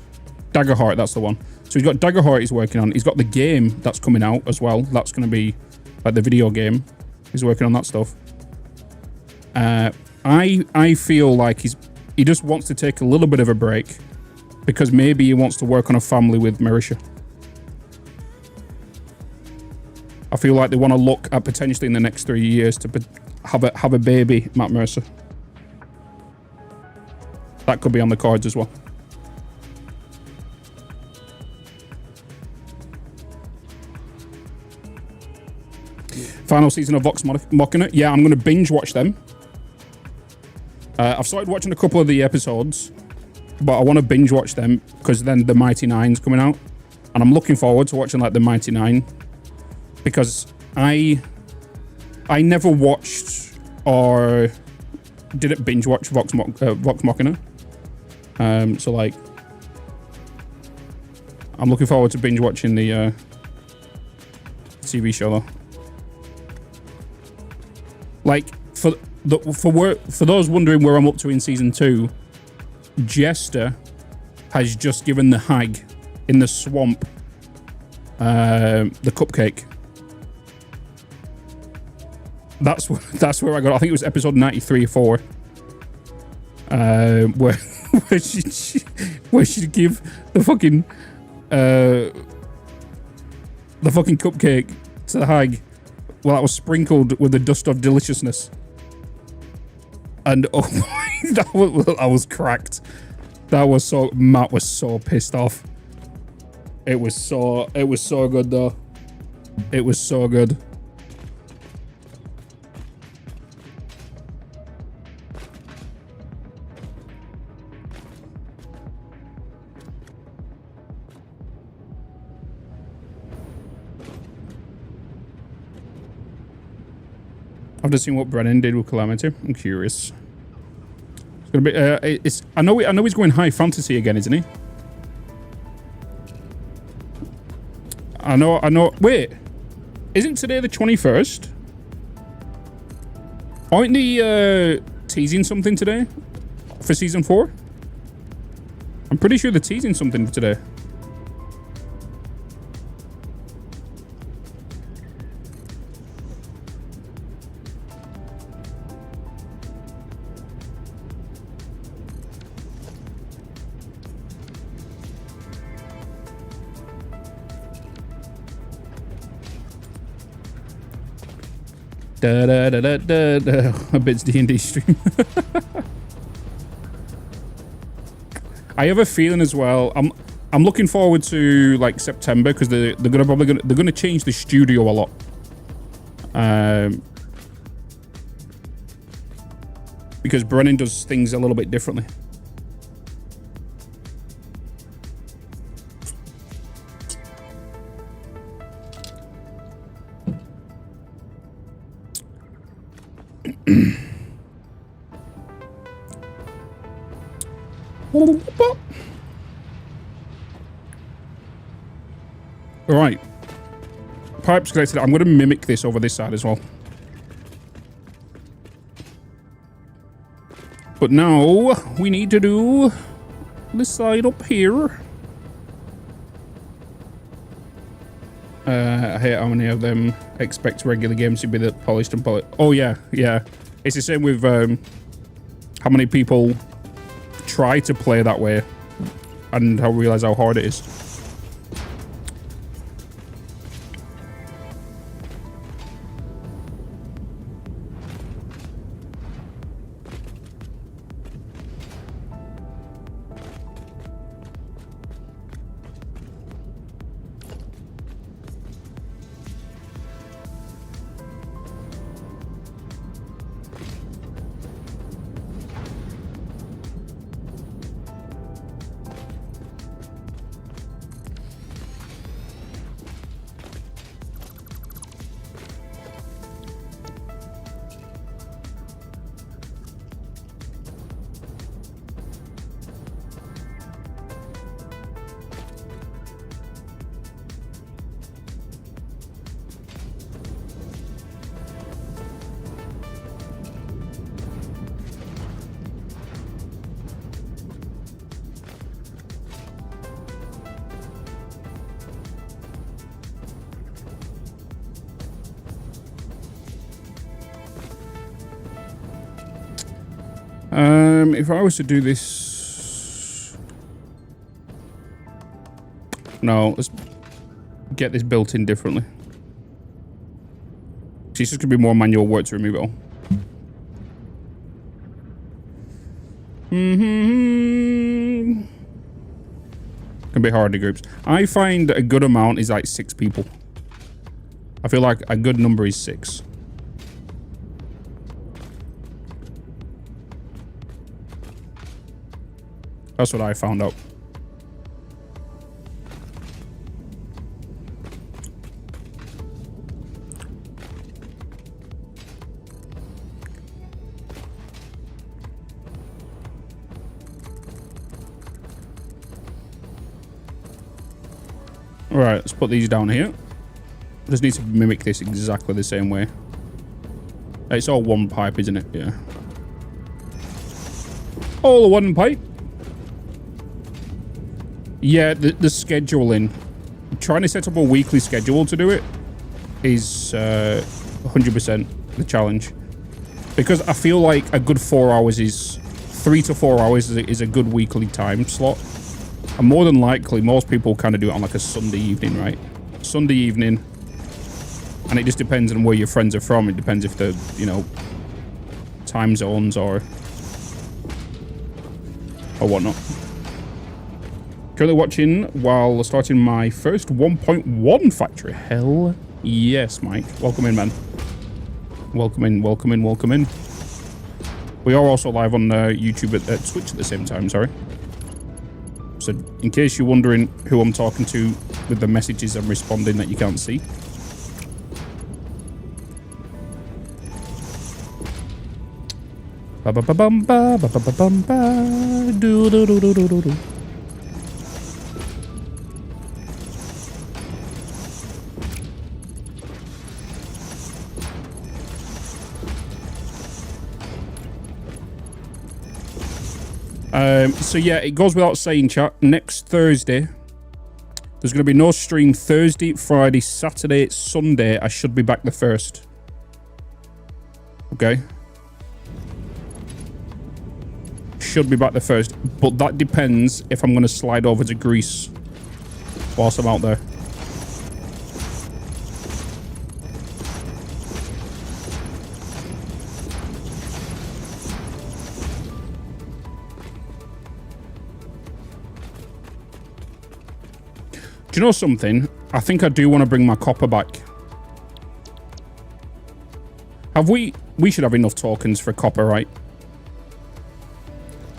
Daggerheart, that's the one. So he's got Daggerheart he's working on. He's got the game that's coming out as well. That's going to be like the video game. He's working on that stuff. I feel like he just wants to take a little bit of a break because maybe he wants to work on a family with Marisha. I feel like they want to look at potentially in the next 3 years to have a baby, Matt Mercer. That could be on the cards as well. Final season of Vox Machina. Yeah, I'm going to binge watch them. I've started watching a couple of the episodes, but I want to binge watch them because then the Mighty Nine's coming out. And I'm looking forward to watching like the Mighty Nine because I never watched or didn't binge watch Vox Machina. So like, I'm looking forward to binge watching the TV show though. Like for those wondering where I'm up to in season 2, Jester has just given the hag in the swamp the cupcake. That's where I got. I think it was episode 93 or 4, where she give the fucking cupcake to the hag. Well, that was sprinkled with the dust of deliciousness, and oh my, I was cracked. That was so. Matt was so pissed off. It was so good though. It was so good. I've just seen what Brennan did with Calamity. I'm curious. It's gonna be. I know he's going high fantasy again, isn't he? I know. Wait, isn't today the 21st? Aren't they teasing something today for season 4? I'm pretty sure they're teasing something today. Da da da da da da. A Bitz D&D stream. I have a feeling as well. I'm looking forward to like September because they're gonna change the studio a lot. Because Brennan does things a little bit differently. Right. Pipes connected. I'm going to mimic this over this side as well. But now we need to do this side up here. I hate how many of them expect regular games to be that polished and polished. Oh yeah, yeah. It's the same with how many people try to play that way and realize how hard it is. If I was to do this... No, let's get this built in differently. It's just going to be more manual work to remove it all. Can be hard to groups. I find a good amount is like 6 people. I feel like a good number is 6. That's what I found out. All right, let's put these down here. Just need to mimic this exactly the same way. It's all one pipe, isn't it? Yeah. All one pipe. Yeah, the scheduling. Trying to set up a weekly schedule to do it is 100% the challenge. Because I feel like a good 4 hours is... 3 to 4 hours is a good weekly time slot. And more than likely, most people kind of do it on like a Sunday evening, right? Sunday evening. And it just depends on where your friends are from. It depends if they're, you know, time zones or whatnot. Currently watching while starting my first 1.1 factory. Hell yes, Mike. Welcome in, man. Welcome in, welcome in, welcome in. We are also live on YouTube at Twitch at the same time, sorry. So in case you're wondering who I'm talking to with the messages I'm responding that you can't see. Ba ba ba bum ba ba ba ba bum ba do do do do do do do. So yeah, it goes without saying, chat. Next Thursday, there's going to be no stream Thursday, Friday, Saturday, Sunday. I should be back the 1st. Okay. Should be back the 1st, but that depends if I'm going to slide over to Greece whilst I'm out there. Do you know something? I think I do want to bring my copper back. Have we? We should have enough tokens for copper, right?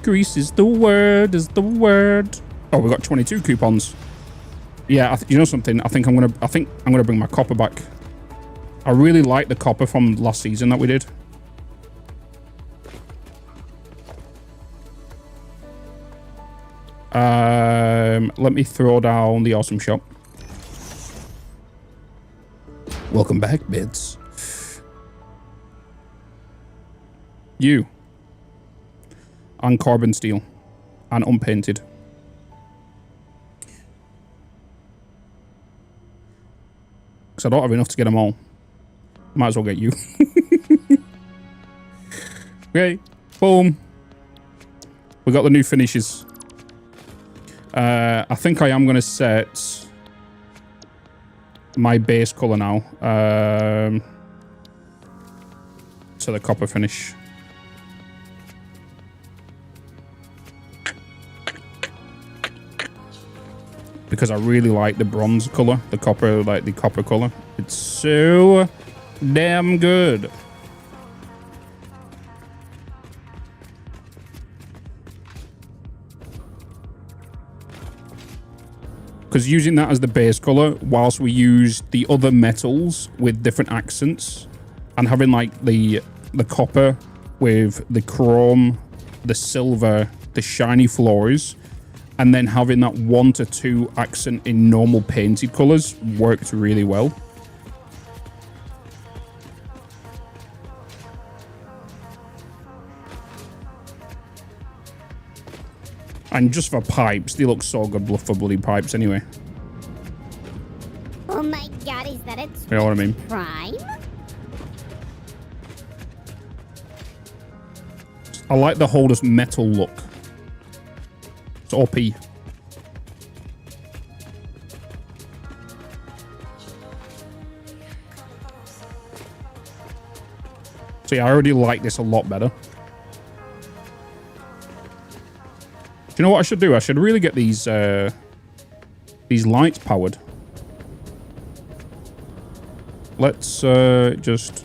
Greece is the word, is the word. Oh, we got 22 coupons. Yeah, you know something? I think I'm gonna bring my copper back. I really like the copper from last season that we did. Let me throw down the awesome shop. Welcome back, Bitz. You. And carbon steel. And unpainted. Because I don't have enough to get them all. Might as well get you. Okay. Boom. We got the new finishes. I think I am going to set my base color now to the copper finish. Because I really like the bronze color, the copper, like the copper color. It's so damn good. Because using that as the base color, whilst we use the other metals with different accents, and having like the copper with the chrome, the silver, the shiny floors, and then having that 1 to 2 accent in normal painted colors worked really well. And just for pipes, they look so good for bloody pipes anyway. Oh my god, is that it? You know what I mean? Prime? I like the whole just metal look. It's OP. So yeah, I already like this a lot better. Do you know what I should do? I should really get these lights powered. Let's just...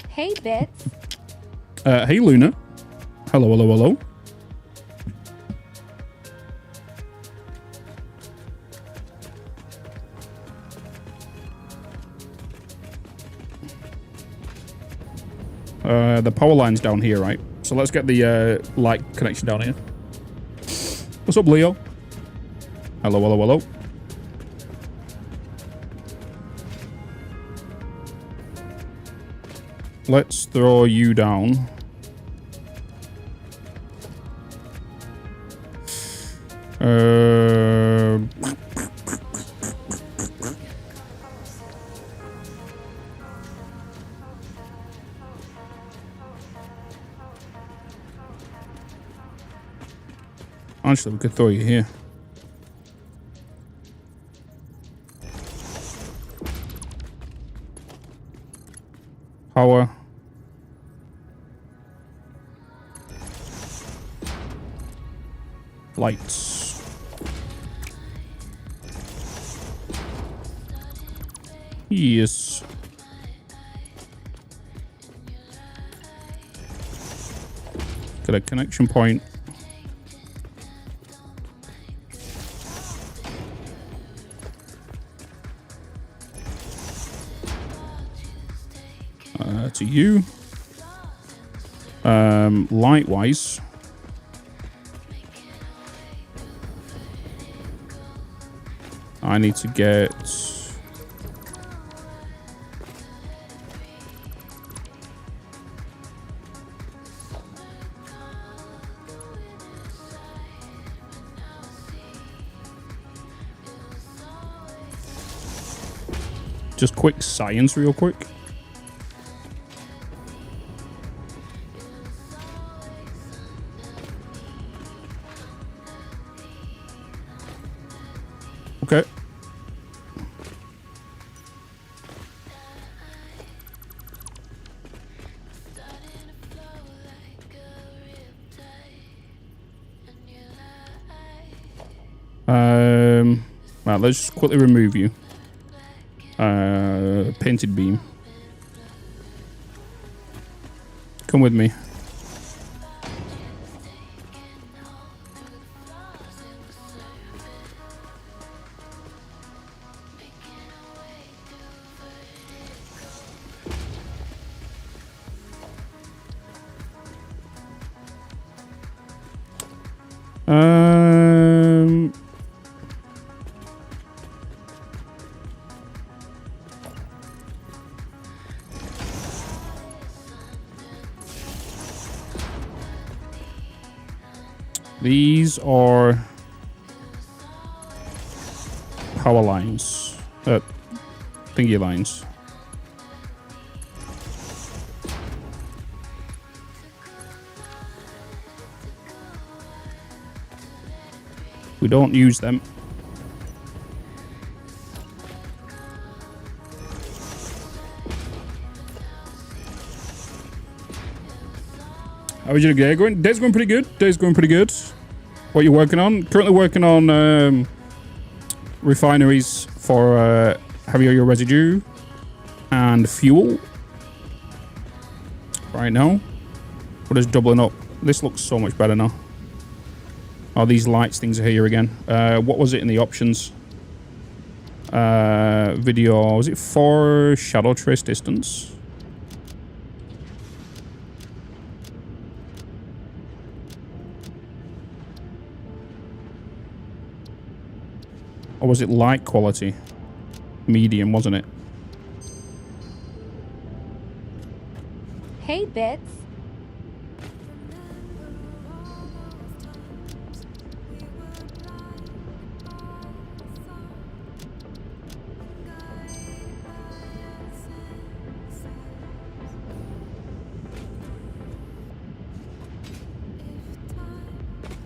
Hey, Bitz. Hey, Luna. Hello, hello, hello. The power line's down here, right? So let's get the light connection down here. What's up, Leo? Hello, hello, hello. Let's throw you down. Actually, we could throw you here. Power. Lights. Yes. Got a connection point. To you. Light-wise. I need to get... Just quick science real quick. Okay. Right, let's just quickly remove you. Painted beam. Come with me. These are power lines, thingy lines. We don't use them. How is your day going? Day's going pretty good. Day's going pretty good. What are you working on? Currently working on refineries for heavy oil residue and fuel. Right now. We're just doubling up. This looks so much better now. Oh, these lights things are here again. What was it in the options? Video. Was it for shadow trace distance? Or was it light quality? Medium, wasn't it? Hey, Bitz.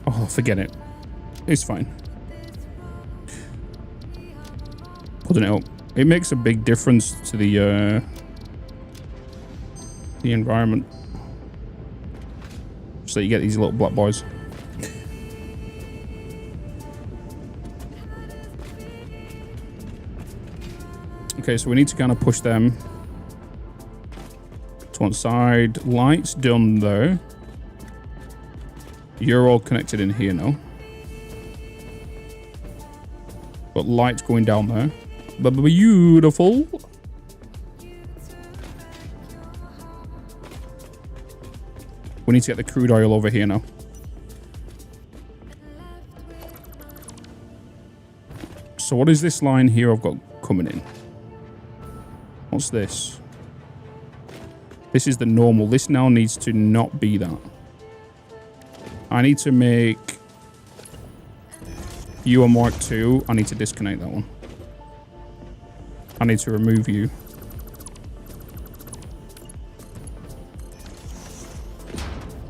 Oh, forget it. It's fine. Putting it up. It makes a big difference to the environment. So you get these little black boys. Okay, so we need to kind of push them to one side. Lights done though. You're all connected in here now. But lights going down there. But beautiful. We need to get the crude oil over here now. So what is this line here I've got coming in? What's this? This is the normal. This now needs to not be that. I need to make You are Mark II. I need to disconnect that one. I need to remove you.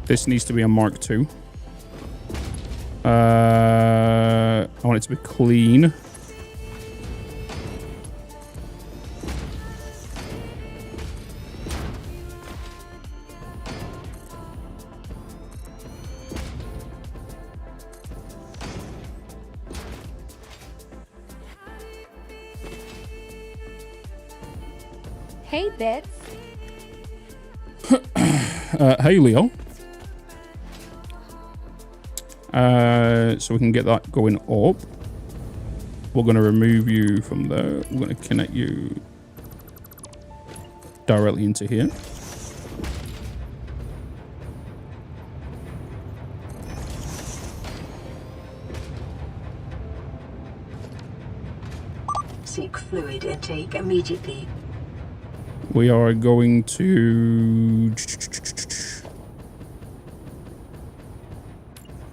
This needs to be a Mark II. I want it to be clean. Hey, Bitz. Hey, Leo. So we can get that going up. We're going to remove you from there. We're going to connect you directly into here. Seek fluid intake immediately. We are going to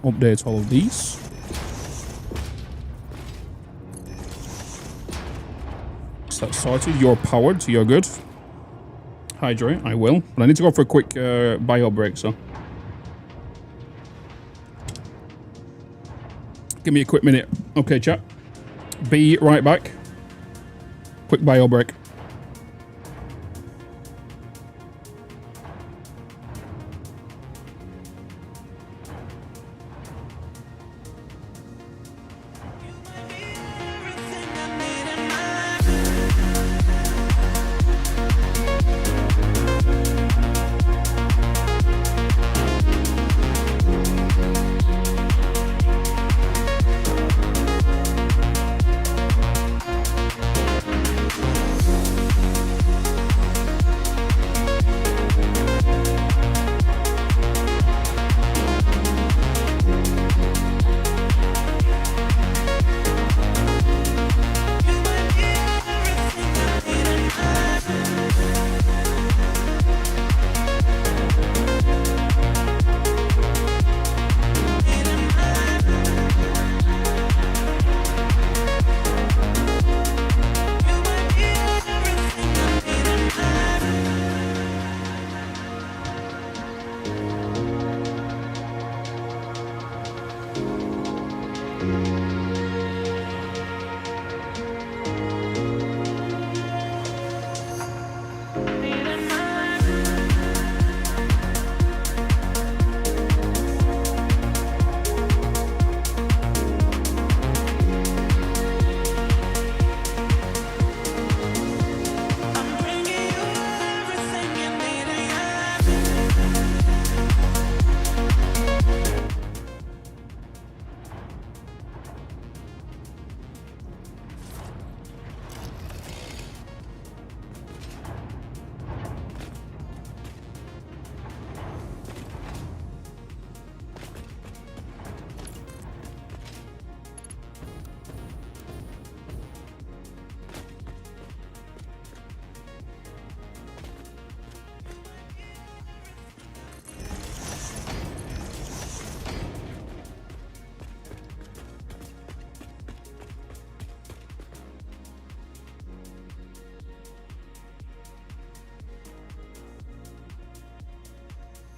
update all of these. Is that sorted? You're powered, so you're good. Hydrate, I will. But I need to go for a quick bio break, so. Give me a quick minute. Okay, chat. Be right back. Quick bio break.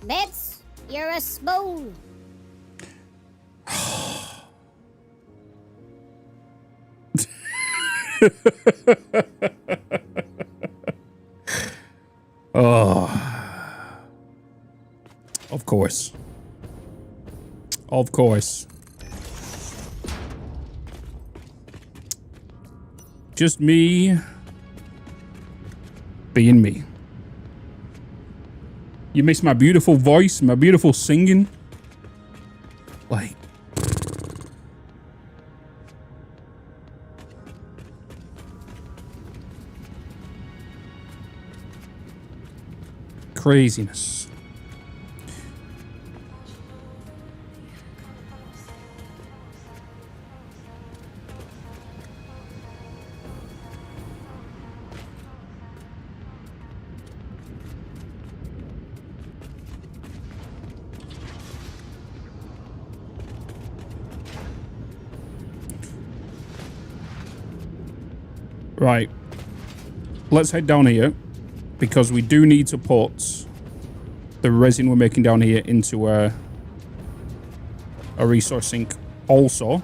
Bitz, you're a spoon. Oh. Of course. Of course. Just me being me. You miss my beautiful voice, my beautiful singing. Like, craziness. Right. Let's head down here, because we do need to put the resin we're making down here into a resource sink also.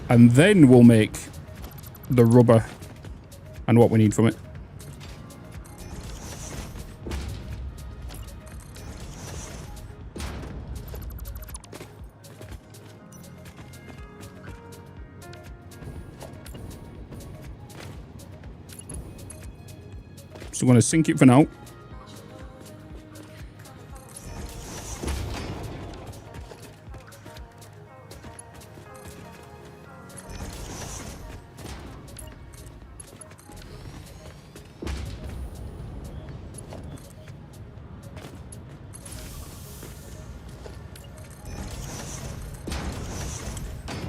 And then we'll make the rubber and what we need from it. So I'm going to sink it for now.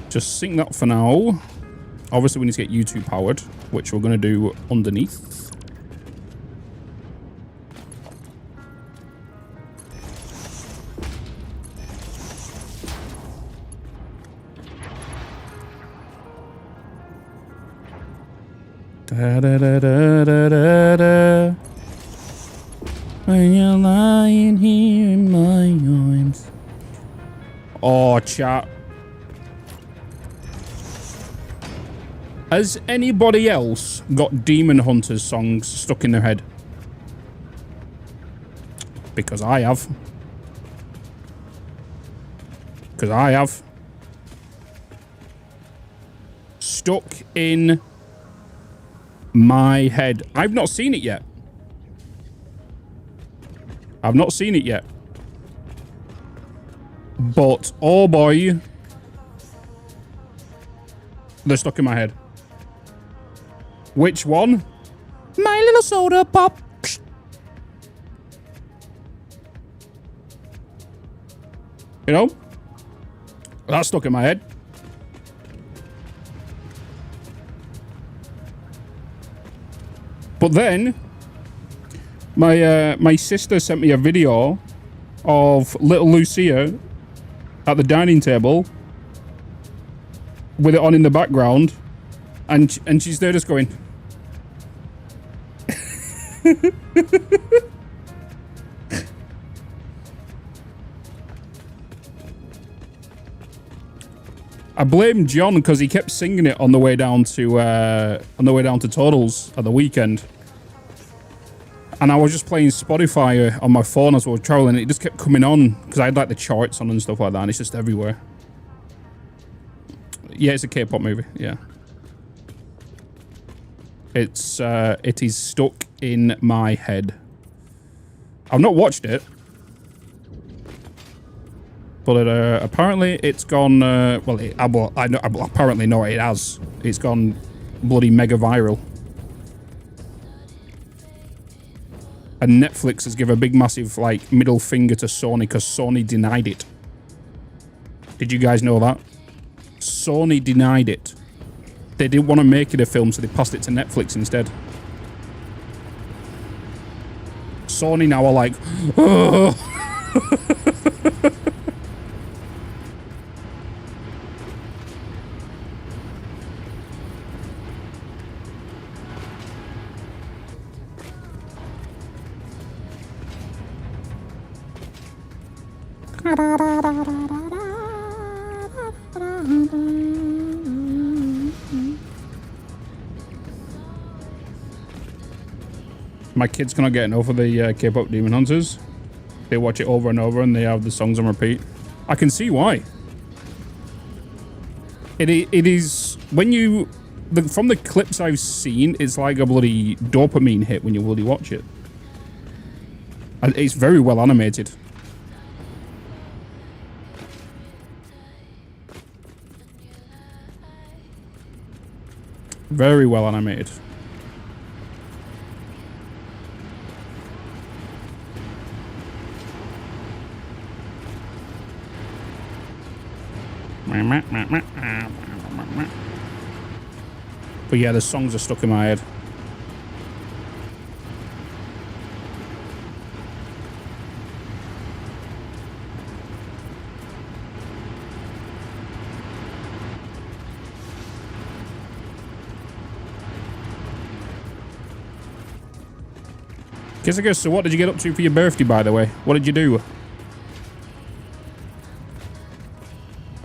Just sink that for now. Obviously, we need to get YouTube powered, which we're going to do underneath. Da, da, da, da, da, da, da. When you're lying here in my arms. Oh, chat. Has anybody else got Demon Hunters songs stuck in their head? Because I have. Because I have. Stuck in my head. I've not seen it yet. I've not seen it yet. But, oh boy. They're stuck in my head. Which one? My little soda pop. You know? That's stuck in my head. But then, my sister sent me a video of little Lucia at the dining table with it on in the background, and she's there just going. I blame John because he kept singing it on the way down to Totals at the weekend, and I was just playing Spotify on my phone as I was traveling. And it just kept coming on because I had like the charts on and stuff like that, and it's just everywhere. Yeah, it's a K-pop movie. Yeah, it is stuck in my head. I've not watched it, but apparently it's gone. I apparently know it has. It's gone bloody mega viral. And Netflix has given a big massive like middle finger to Sony because Sony denied it. Did you guys know that? Sony denied it. They didn't want to make it a film, so they passed it to Netflix instead. Sony now are like, oh. My kids cannot get enough of the K-pop Demon Hunters. They watch it over and over and they have the songs on repeat. I can see why. It is when you from the clips I've seen, it's like a bloody dopamine hit when you bloody watch it. And it's very well animated. Very well animated. But yeah, the songs are stuck in my head. Kiss, so what did you get up to for your birthday, by the way? What did you do?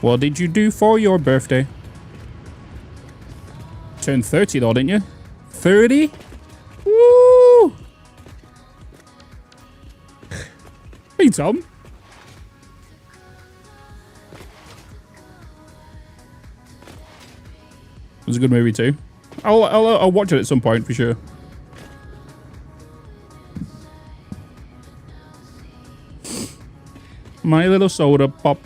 What did you do for your birthday? Turned 30 though, didn't you? 30? Woo! Hey, Tom. It was a good movie too. I'll watch it at some point for sure. My little soda pop.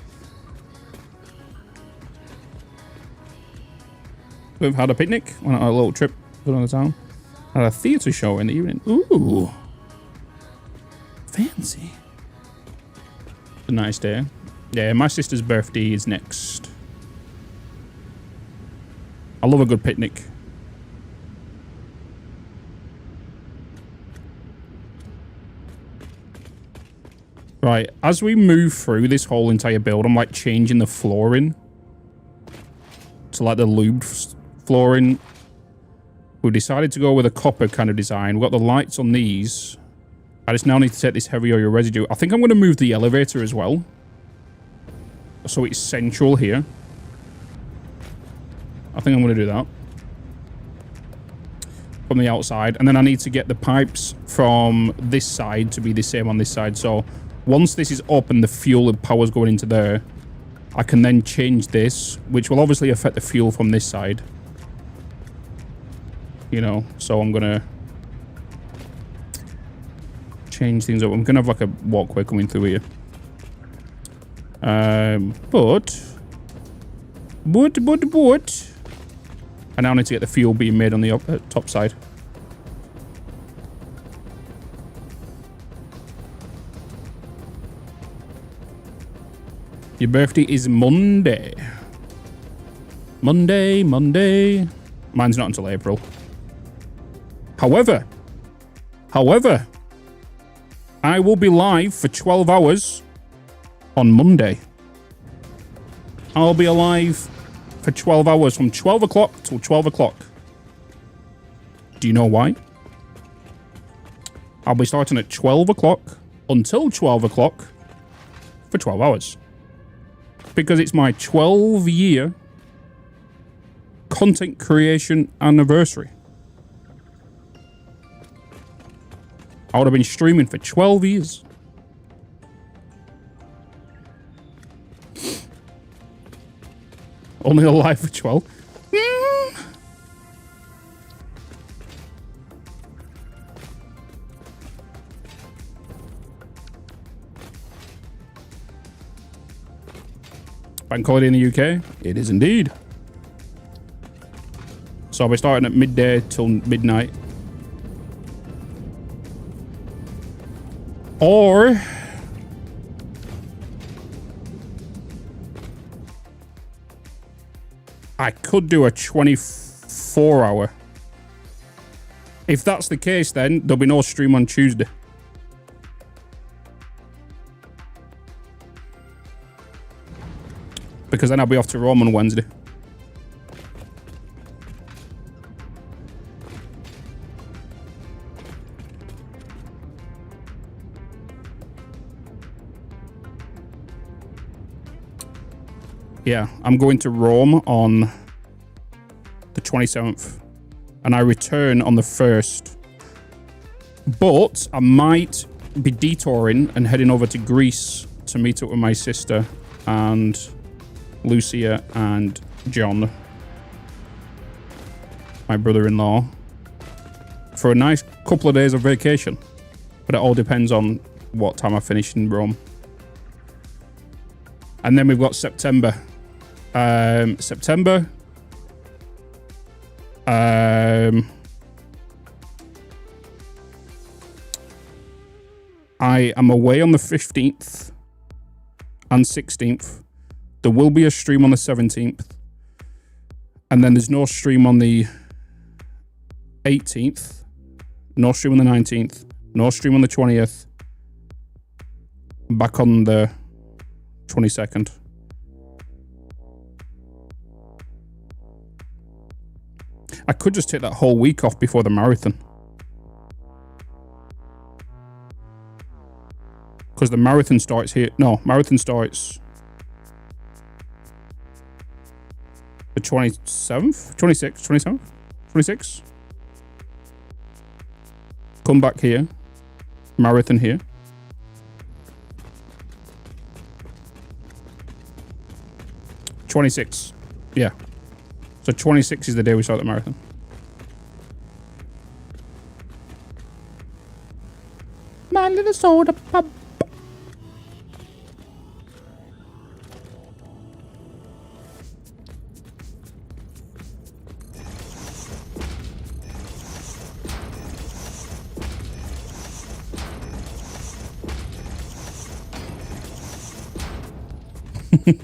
We've had a picnic, went on a little trip around the town. Had a theatre show in the evening. Ooh. Fancy. It's a nice day. Yeah, my sister's birthday is next. I love a good picnic. Right, as we move through this whole entire build, I'm like changing the flooring to like the lubed flooring. We decided to go with a copper kind of design. We've got the lights on these. I just now need to take this heavy oil residue. I think I'm going to move the elevator as well, so it's central here. I think I'm going to do that from the outside. And then I need to get the pipes from this side to be the same on this side. So once this is up and the fuel and power's going into there, I can then change this, which will obviously affect the fuel from this side. You know, so I'm going to change things up. I'm going to have like a walkway coming through here. But I now need to get the fuel being made on the top side. Your birthday is Monday. Monday. Mine's not until April. However, I will be live for 12 hours on Monday. I'll be alive for 12 hours from 12 o'clock till 12 o'clock. Do you know why? I'll be starting at 12 o'clock until 12 o'clock for 12 hours. Because it's my 12-year content creation anniversary. I would have been streaming for 12 years. Only alive for 12. Bank holiday in the UK? It is indeed. So I'll be starting at midday till midnight. Or I could do a 24-hour. If that's the case, then there'll be no stream on Tuesday. Because then I'll be off to Rome on Wednesday. Yeah, I'm going to Rome on the 27th. And I return on the 1st. But I might be detouring and heading over to Greece to meet up with my sister and Lucia and John, my brother-in-law, for a nice couple of days of vacation. But it all depends on what time I finish in Rome. And then we've got September. I am away on the 15th and 16th. There will be a stream on the 17th. And then there's no stream on the 18th. No stream on the 19th. No stream on the 20th. Back on the 22nd. I could just take that whole week off before the marathon. Because the marathon starts here. No, marathon starts the 27th, 26th, 27th, 26th. Come back here. Marathon here. '26. Yeah. So 26 is the day we start the marathon. My little soda pop. Do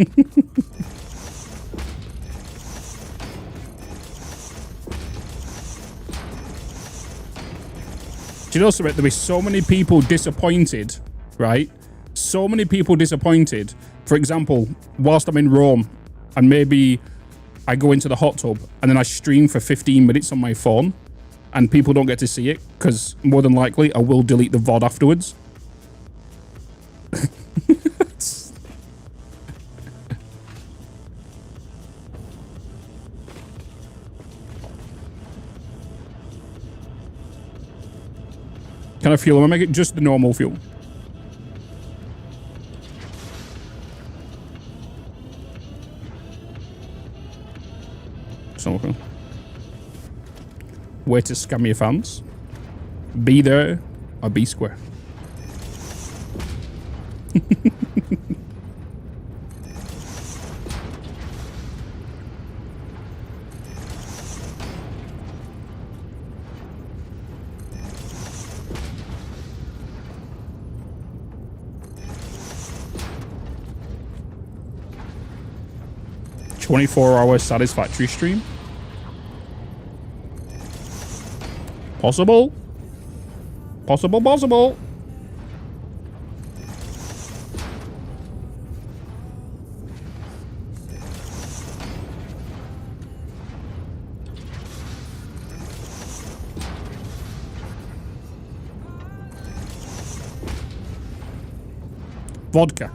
you know something? There were so many people disappointed, right? So many people disappointed. For example, whilst I'm in Rome and maybe I go into the hot tub and then I stream for 15 minutes on my phone and people don't get to see it because more than likely I will delete the VOD afterwards. Can I fuel? I'm gonna make it just the normal fuel. So, way to scam your fans. Be there or be square. 24-hour Satisfactory stream? Possible. Possible, possible. Vodka.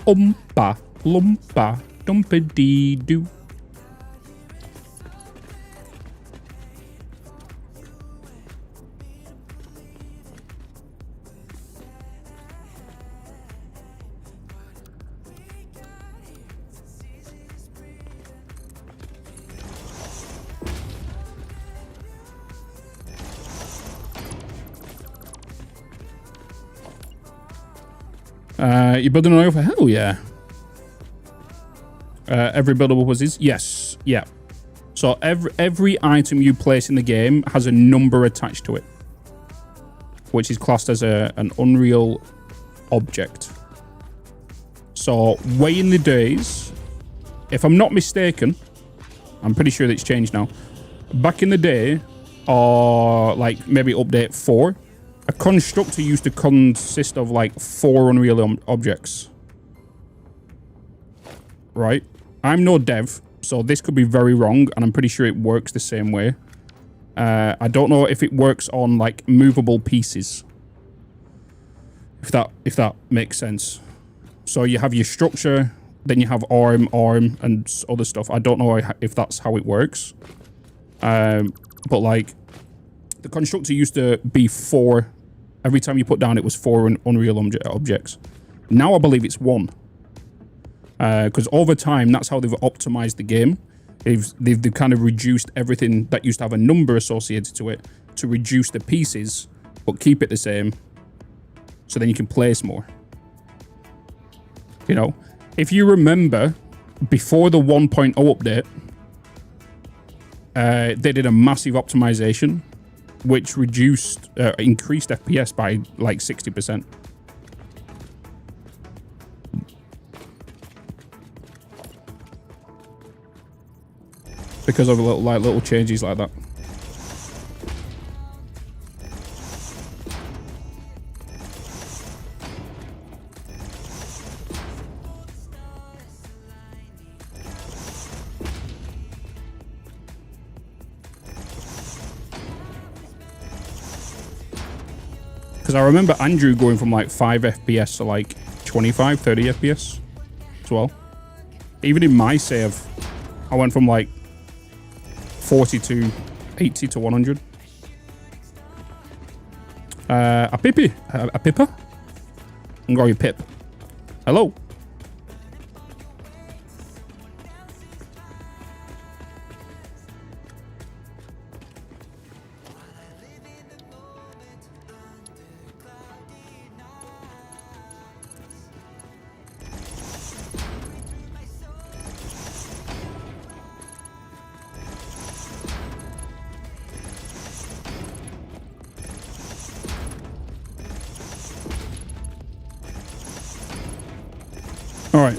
Oompa, loompa, dumpity-doo. You're building an oil for hell, yeah. Every buildable was his. Yes, yeah. So every item you place in the game has a number attached to it, which is classed as an Unreal object. So way in the days, if I'm not mistaken, I'm pretty sure that it's changed now. Back in the day, or like maybe update 4, a constructor used to consist of like 4 Unreal objects. Right? I'm no dev, so this could be very wrong, and I'm pretty sure it works the same way. I don't know if it works on like movable pieces. If that makes sense. So you have your structure, then you have arm, and other stuff. I don't know if that's how it works. But like, the constructor used to be 4. Every time you put down, it was 4 Unreal objects. Now I believe it's 1. Because over time, that's how they've optimized the game. They've kind of reduced everything that used to have a number associated to it to reduce the pieces, but keep it the same. So then you can place more. You know, if you remember, before the 1.0 update, they did a massive optimization, which increased FPS by like 60%. Because of little changes like that. Because I remember Andrew going from like 5 FPS to like 25, 30 FPS as well. Even in my save, I went from like 40 to 80 to 100. A Pippa? I'm going Pip. Hello. All right.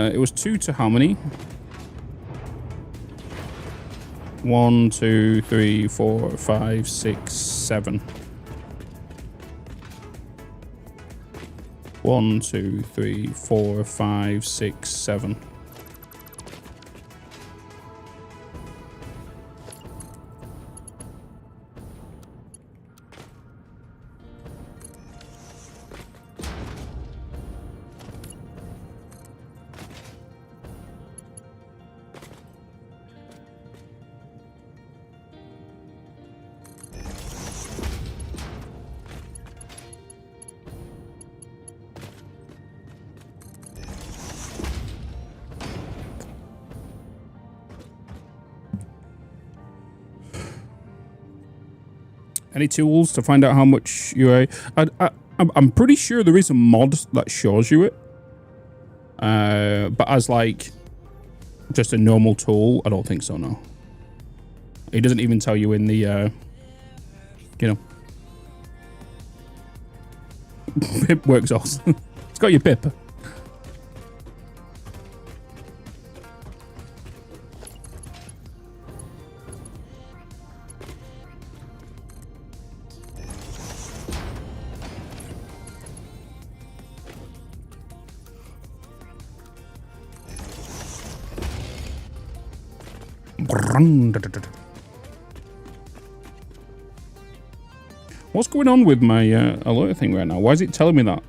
It was 2 to how many? 1, 2, 3, 4, 5, 6, 7. 1, 2, 3, 4, 5, 6, 7. Any tools to find out how much you I'm pretty sure there is a mod that shows you it. But as like just a normal tool, I don't think so, no. It doesn't even tell you in the, you know. Pip works awesome. It's got your Pip. What's going on with my alert thing right now? Why is it telling me that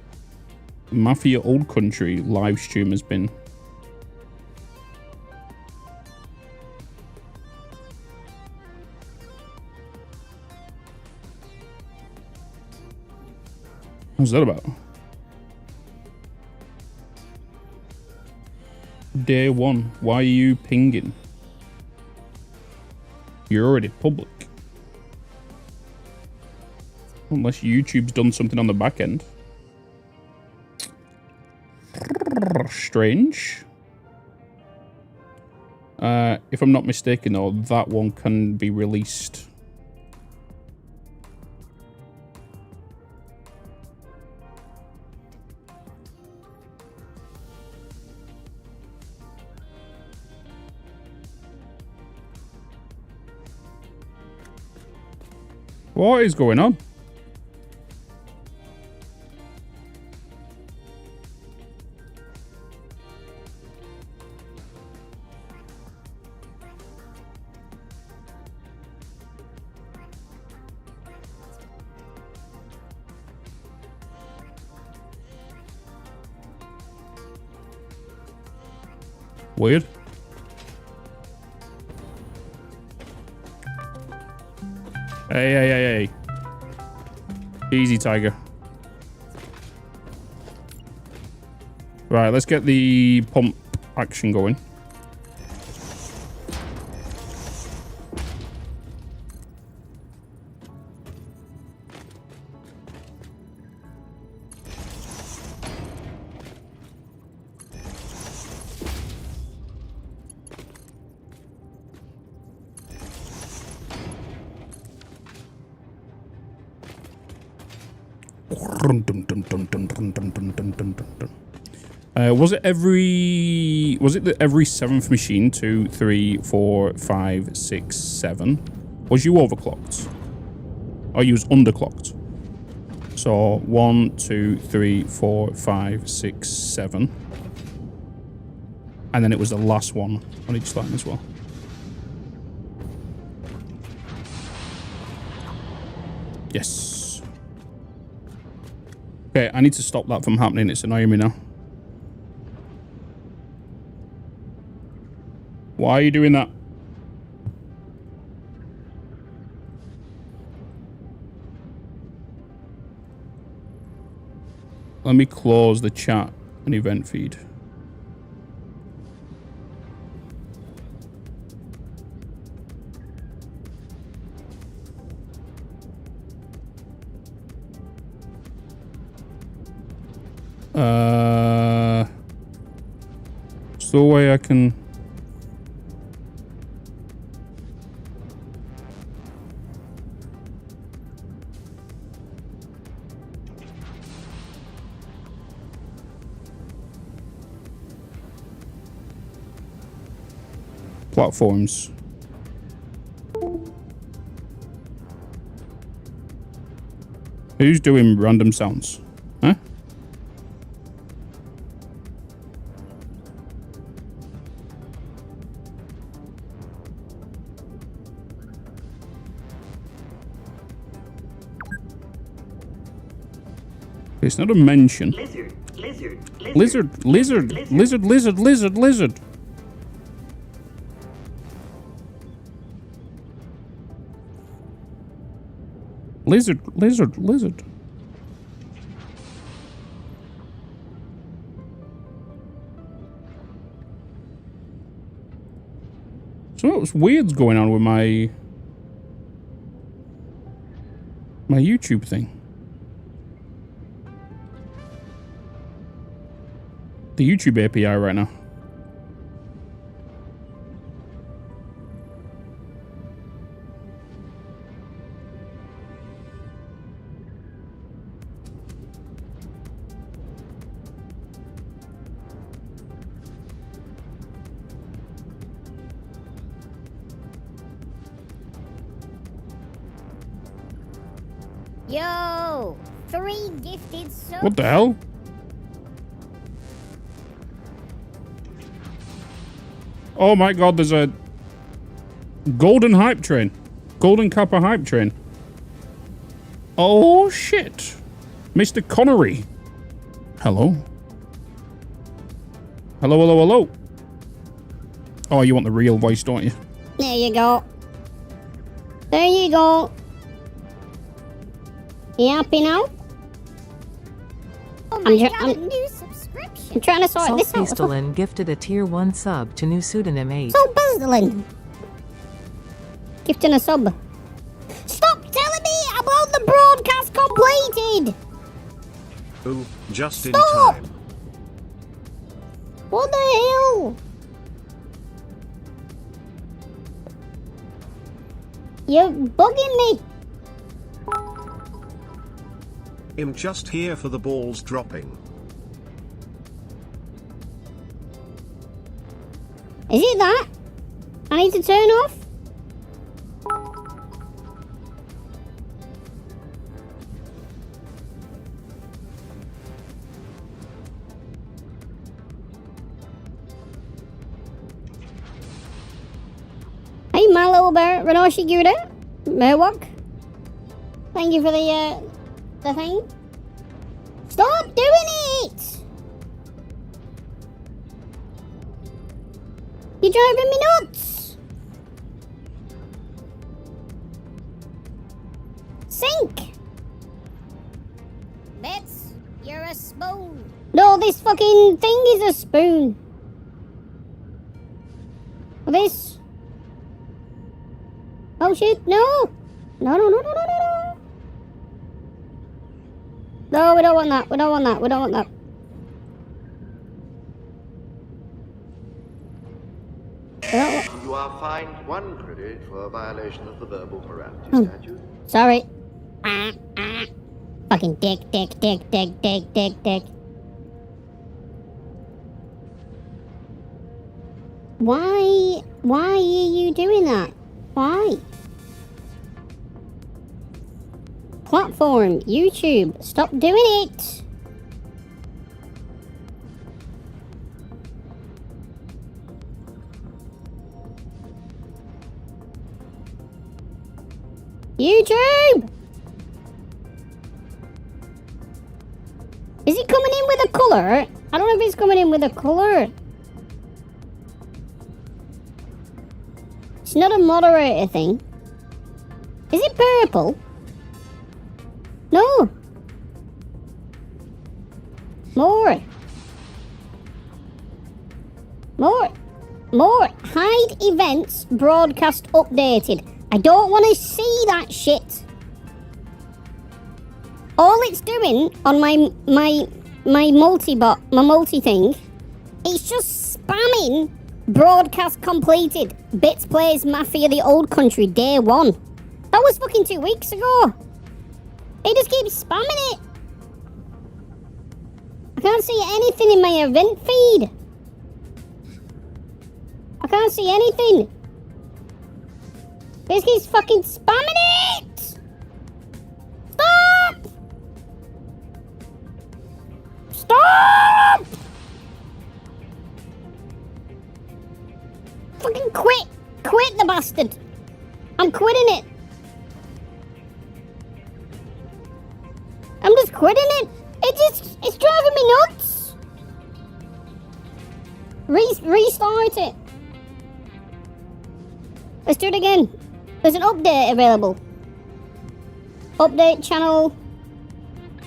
Mafia Old Country live stream has been? What's that about? Day 1. Why are you pinging? You're already public. Unless YouTube's done something on the back end. Strange. If I'm not mistaken though, that one can be released. What is going on? Weird. Hey. Easy, Tiger. Right, let's get the pump action going. Was it that every 7th machine, 2, 3, 4, 5, 6, 7, was you overclocked? Or you was underclocked? So 1, 2, 3, 4, 5, 6, 7. And then it was the last one on each line as well. Yes. Okay, I need to stop that from happening. It's annoying me now. Why are you doing that? Let me close the chat and event feed. So the way I can... platforms. Who's doing random sounds? Huh? It's not a mention. Lizard. Lizard. Something weird's going on with my YouTube thing. The YouTube API right now. Yo, 3 gifted subs. What the hell? Oh my god, there's a golden hype train. Golden Kappa hype train. Oh shit. Mr. Connery. Hello. Hello. Oh, you want the real voice, don't you? There you go. You happy now? Oh my god, a new subscription. I'm trying to sort this out. Saltpistolin gifted a tier 1 sub to new pseudonym 8. Saltpistolin gifting a sub. Stop telling me about the broadcast completed. Oh, just in Stop. time. What the hell? You're bugging me. I'm just here for the balls dropping. Is it that? I need to turn off? Hey, my little bear, Renoshi Gouda, Merwalk. Thank you for the thing. Stop doing it! You're driving me nuts! Sink! Bitz, you're a spoon. No, this fucking thing is a spoon. This. Oh shit, no! No, no, no, no, no, no, no! No, we don't want that, we don't want that, we don't want that. You are fined 1 credit for a violation of the verbal morality statute. Sorry. Fucking dick. Why are you doing that? Why? Platform, YouTube, stop doing it! YouTube! Is it coming in with a colour? I don't know if it's coming in with a colour. It's not a moderator thing. Is it purple? No. More. Hide events broadcast updated. I don't want to see that shit. All it's doing on my multi-bot, my multi thing, it's just spamming broadcast completed. Bitz plays Mafia the Old Country day 1. That was fucking 2 weeks ago. It just keeps spamming it. I can't see anything in my event feed. I can't see anything. This keeps fucking spamming it! Stop! Stop! Fucking quit! Quit the bastard! I'm quitting it! I'm just quitting it! It's driving me nuts! Restart it! Let's do it again. There's an update available. Update channel.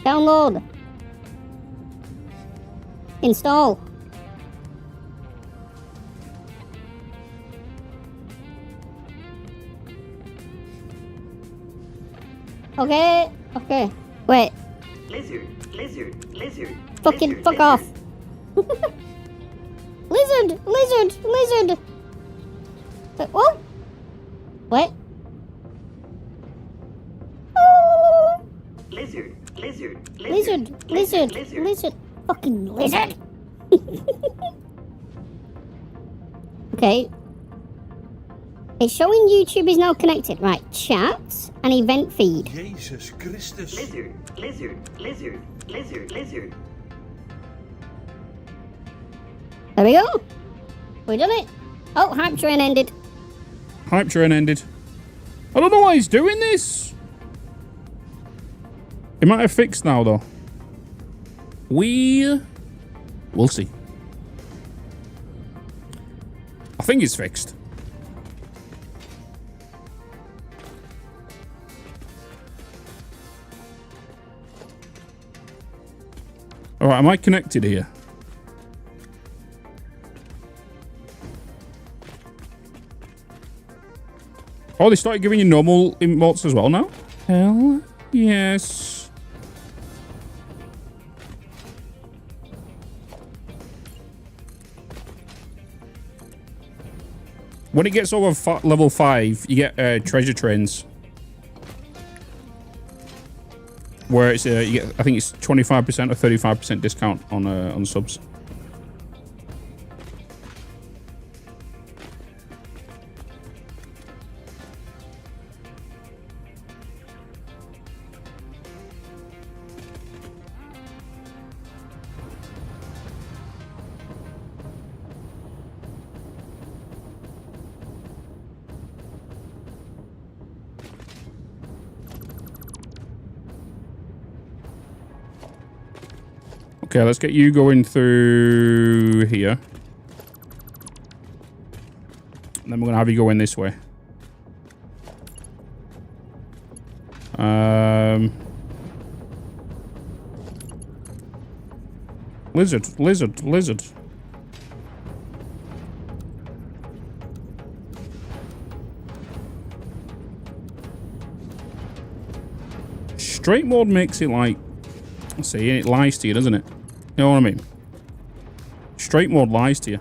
Download. Install. Okay. Wait. Lizard. Fucking fuck off. Lizard. Wait, what? What? Oh. Lizard. Fucking lizard. Okay. It's showing YouTube is now connected. Right, chat and event feed. Jesus Christus. Lizard. There we go. We done it. Oh, hype train ended. Hype train ended. I don't know why he's doing this. It might have fixed now, though. We'll see. I think it's fixed. All right, am I connected here? Oh, they started giving you normal emotes as well now? Hell yes. When it gets over level 5, you get treasure trains. Where it's you get, I think it's 25% or 35% discount on subs. Okay, let's get you going through here. And then we're gonna have you go in this way. Lizard, lizard, lizard. Straight mode makes it like, see, it lies to you, doesn't it? You know what I mean? Straight mode lies to you.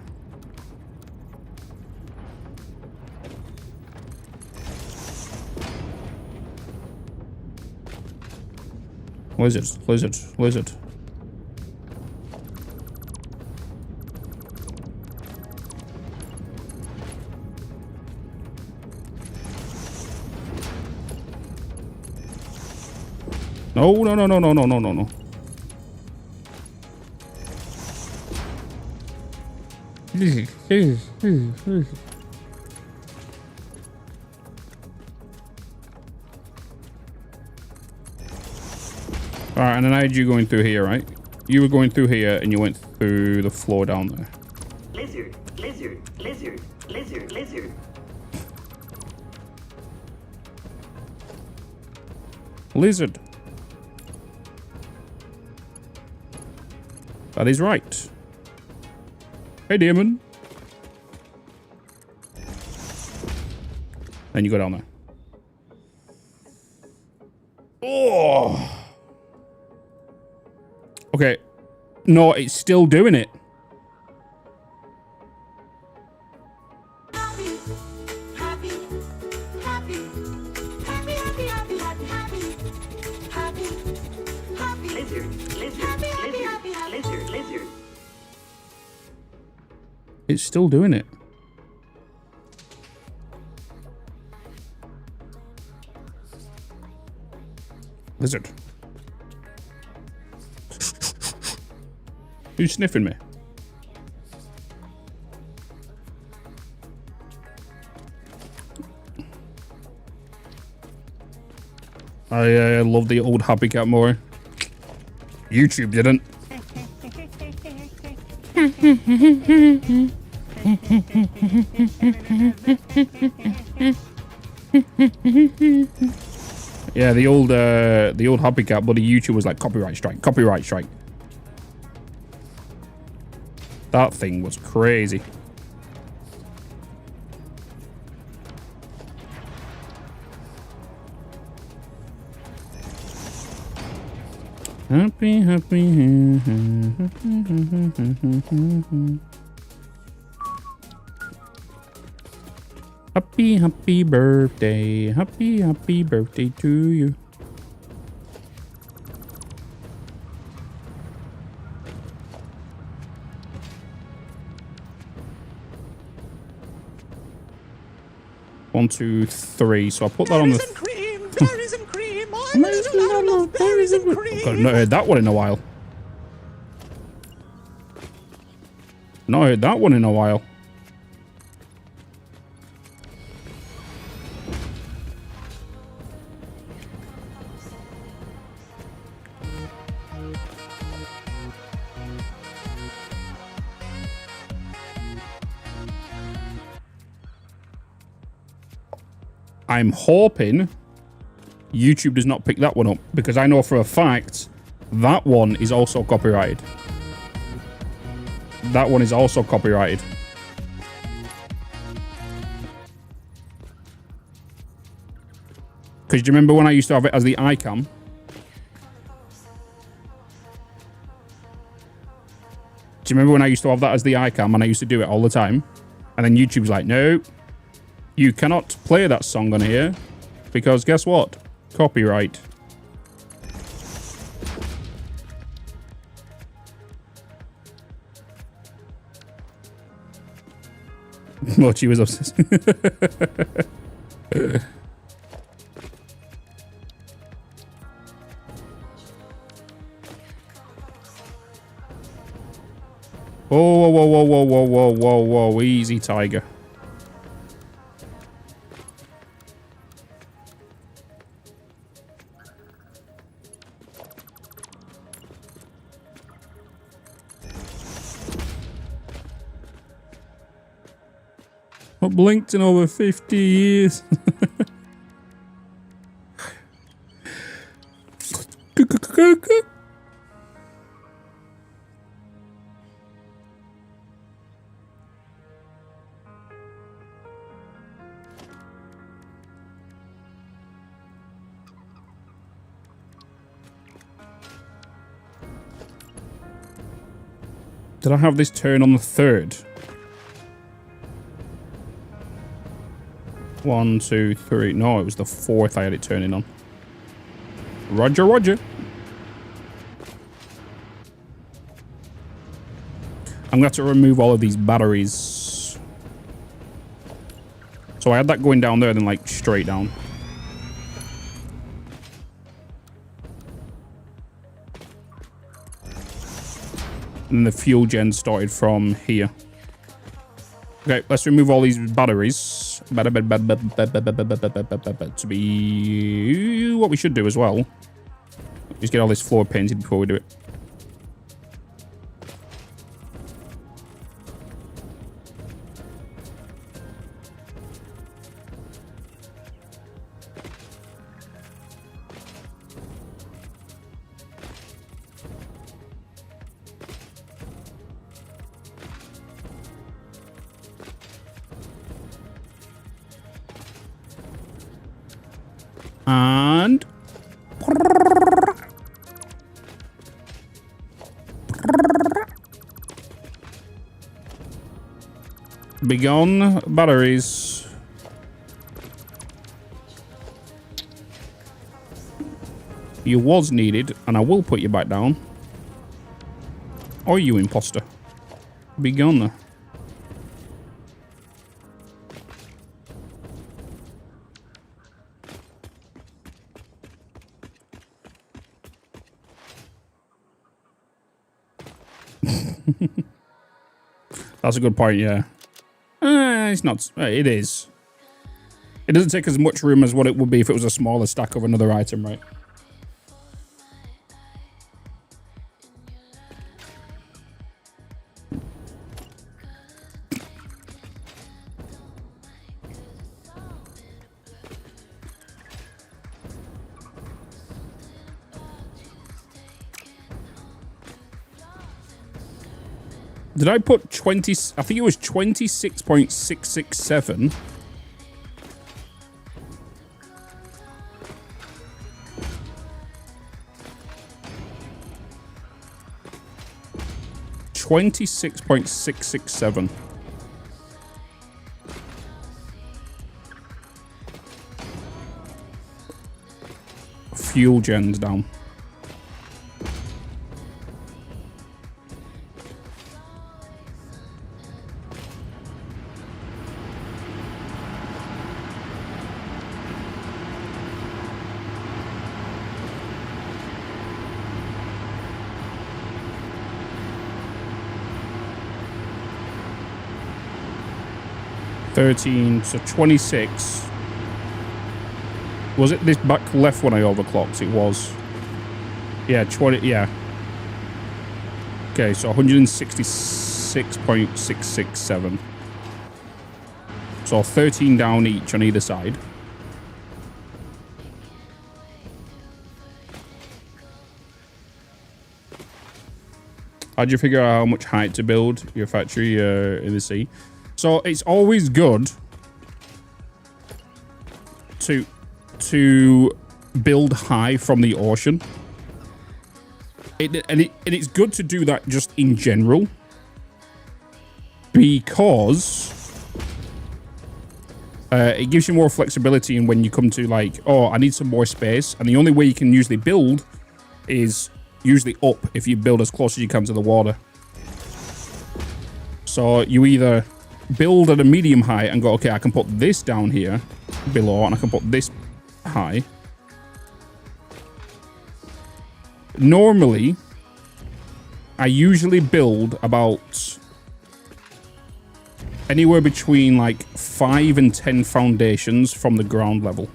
Lizard, lizard, lizard. No, no, no, no, no, no, no, no, no. Alright, and then I had you going through here, right? You were going through here and you went through the floor down there. Lizard, lizard, lizard, lizard, lizard. Lizard. That is right. Hey, demon. Then you go down there. Oh. Okay. No, it's still doing it. It's still doing it. Lizard. Who's sniffing me? I love the old Happy Cat more. YouTube didn't. Yeah, the old Happy Cat, but the YouTube was like copyright strike, copyright strike. That thing was crazy. Happy, happy. Happy, happy birthday. Happy, happy birthday to you. One, two, three. So I put that on the... Berries and cream. I love berries and cream. I've not heard that one in a while. Not heard that one in a while. I'm hoping YouTube does not pick that one up, because I know for a fact that one is also copyrighted. That one is also copyrighted. Because do you remember when I used to have it as the iCam? Do you remember when I used to have that as the iCam and I used to do it all the time? And then YouTube's like, no, you cannot play that song on here because guess what? Copyright. What she was obsessed. Whoa, whoa, whoa, whoa, whoa, whoa, whoa, whoa, easy, tiger. Not blinked in over 50 years. Did I have this turn on the 3rd? 1, 2, 3. No, it was the 4th I had it turning on. Roger, roger. I'm going to have to remove all of these batteries. So I had that going down there, then like straight down. And the fuel gen started from here. Okay, let's remove all these batteries. To be what we should do as well. Just get all this floor painted before we do it. And be gone, batteries. You was needed, and I will put you back down. Or you imposter. Be gone. That's a good point, yeah. It's not. It is. It doesn't take as much room as what it would be if it was a smaller stack of another item, right? Did I put 20? I think it was 26.667. $26.667. Fuel gens down. So 26. Was it this back left when I overclocked? It was. Yeah, 20. Yeah. Okay, so 166.667. So 13 down each on either side. How'd you figure out how much height to build your factory in the sea? So it's always good to build high from the ocean. And it's good to do that just in general, because it gives you more flexibility in when you come to like, oh, I need some more space. And the only way you can usually build is usually up if you build as close as you can to the water. So you either build at a medium height and go, okay, I can put this down here below and I can put this high. Normally, I usually build about anywhere between like 5 and 10 foundations from the ground level.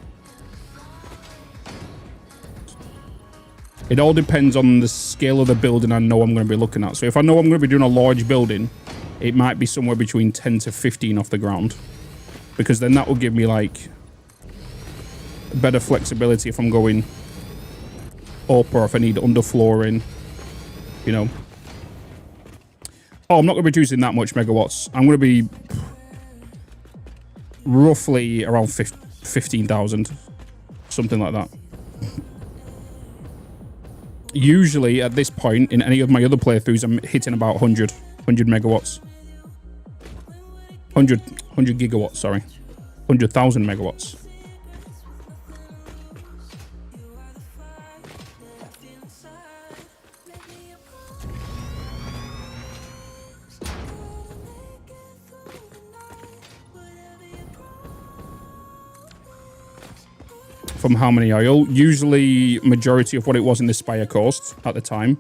It all depends on the scale of the building I know I'm going to be looking at. So if I know I'm going to be doing a large building, it might be somewhere between 10 to 15 off the ground. because then that will give me like better flexibility if I'm going up or if I need underflooring, you know. Oh, I'm not going to be producing that much megawatts. I'm going to be roughly around 15,000, something like that. Usually at this point in any of my other playthroughs, I'm hitting about 100 megawatts. 100 gigawatts, sorry. 100,000 megawatts. From how many IO? Usually majority of what it was in the Spire course at the time.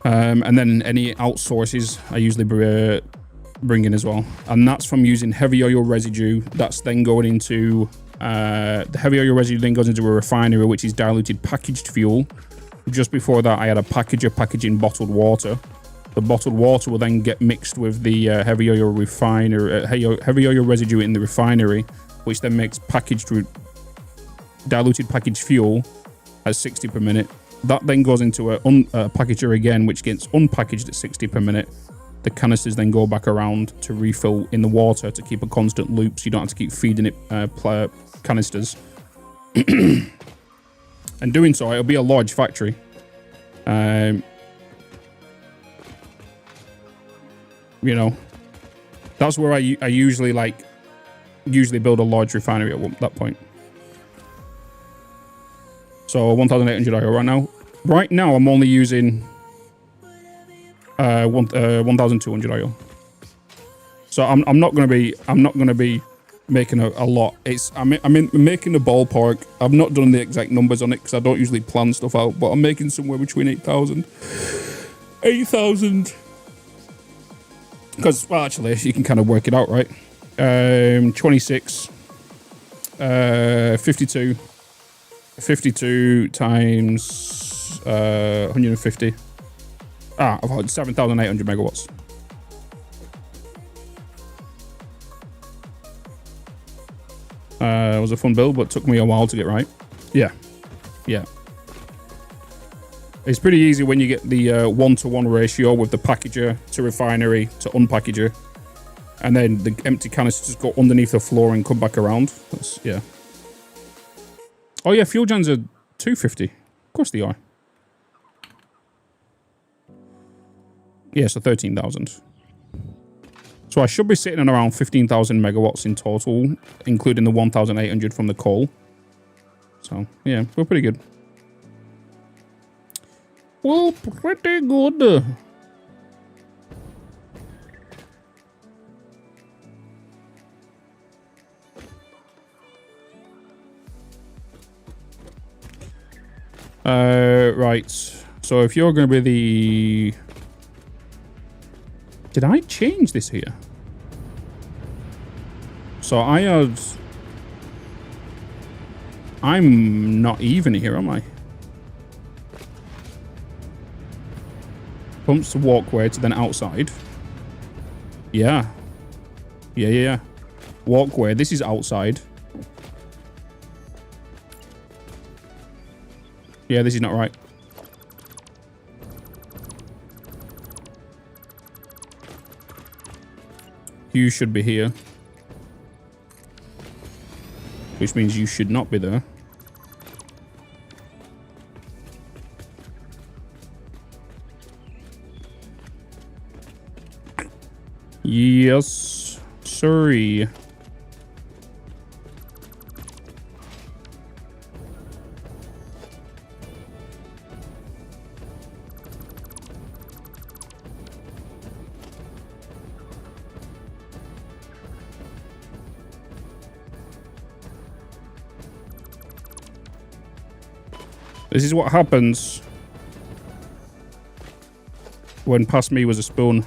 And then any outsources I usually bring in as well. And that's from using heavy oil residue. That's then going into, the heavy oil residue then goes into a refinery, which is diluted packaged fuel. Just before that, I had a packager packaging bottled water. The bottled water will then get mixed with the heavy oil residue in the refinery, which then makes diluted packaged fuel at 60 per minute. That then goes into a packager again, which gets unpackaged at 60 per minute. The canisters then go back around to refill in the water to keep a constant loop, so you don't have to keep feeding it canisters. And doing so, it'll be a large factory. You know, that's where I usually build a large refinery at that point. So 1,800 IO right now. Right now, I'm only using 1,200 IO. So I'm not gonna be making a lot. I'm making a ballpark. I've not done the exact numbers on it because I don't usually plan stuff out. But I'm making somewhere between 8,000. Because, well, actually, you can kind of work it out, right? 26, 52. 52 times 150. I've got 7,800 megawatts. It was a fun build, but took me a while to get right. Yeah. It's pretty easy when you get the 1-to-1 ratio with the packager to refinery to unpackager. And then the empty canisters go underneath the floor and come back around. Yeah. Oh yeah, fuel gens are 250. Of course they are. Yeah, so 13,000. So I should be sitting at around 15,000 megawatts in total, including the 1,800 from the coal. So yeah, we're pretty good. Well, pretty good. Right. So if you're going to be the... Did I change this here? So I had... I'm not even here, am I? Pumps to walkway to then outside. Yeah. Yeah. Walkway. This is outside. Yeah, this is not right. You should be here. Which means you should not be there. Yes, sorry. This is what happens when past me was a spoon.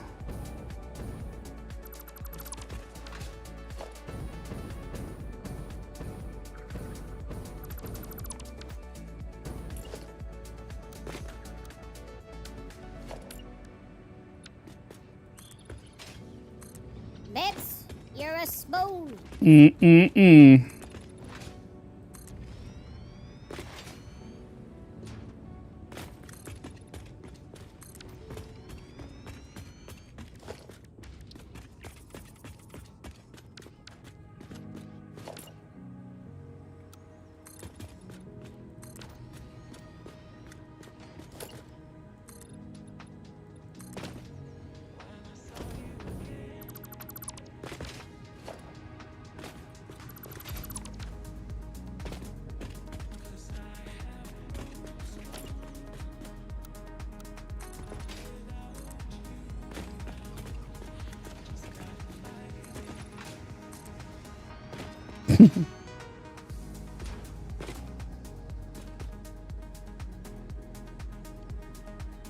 Bitz, you're a spoon.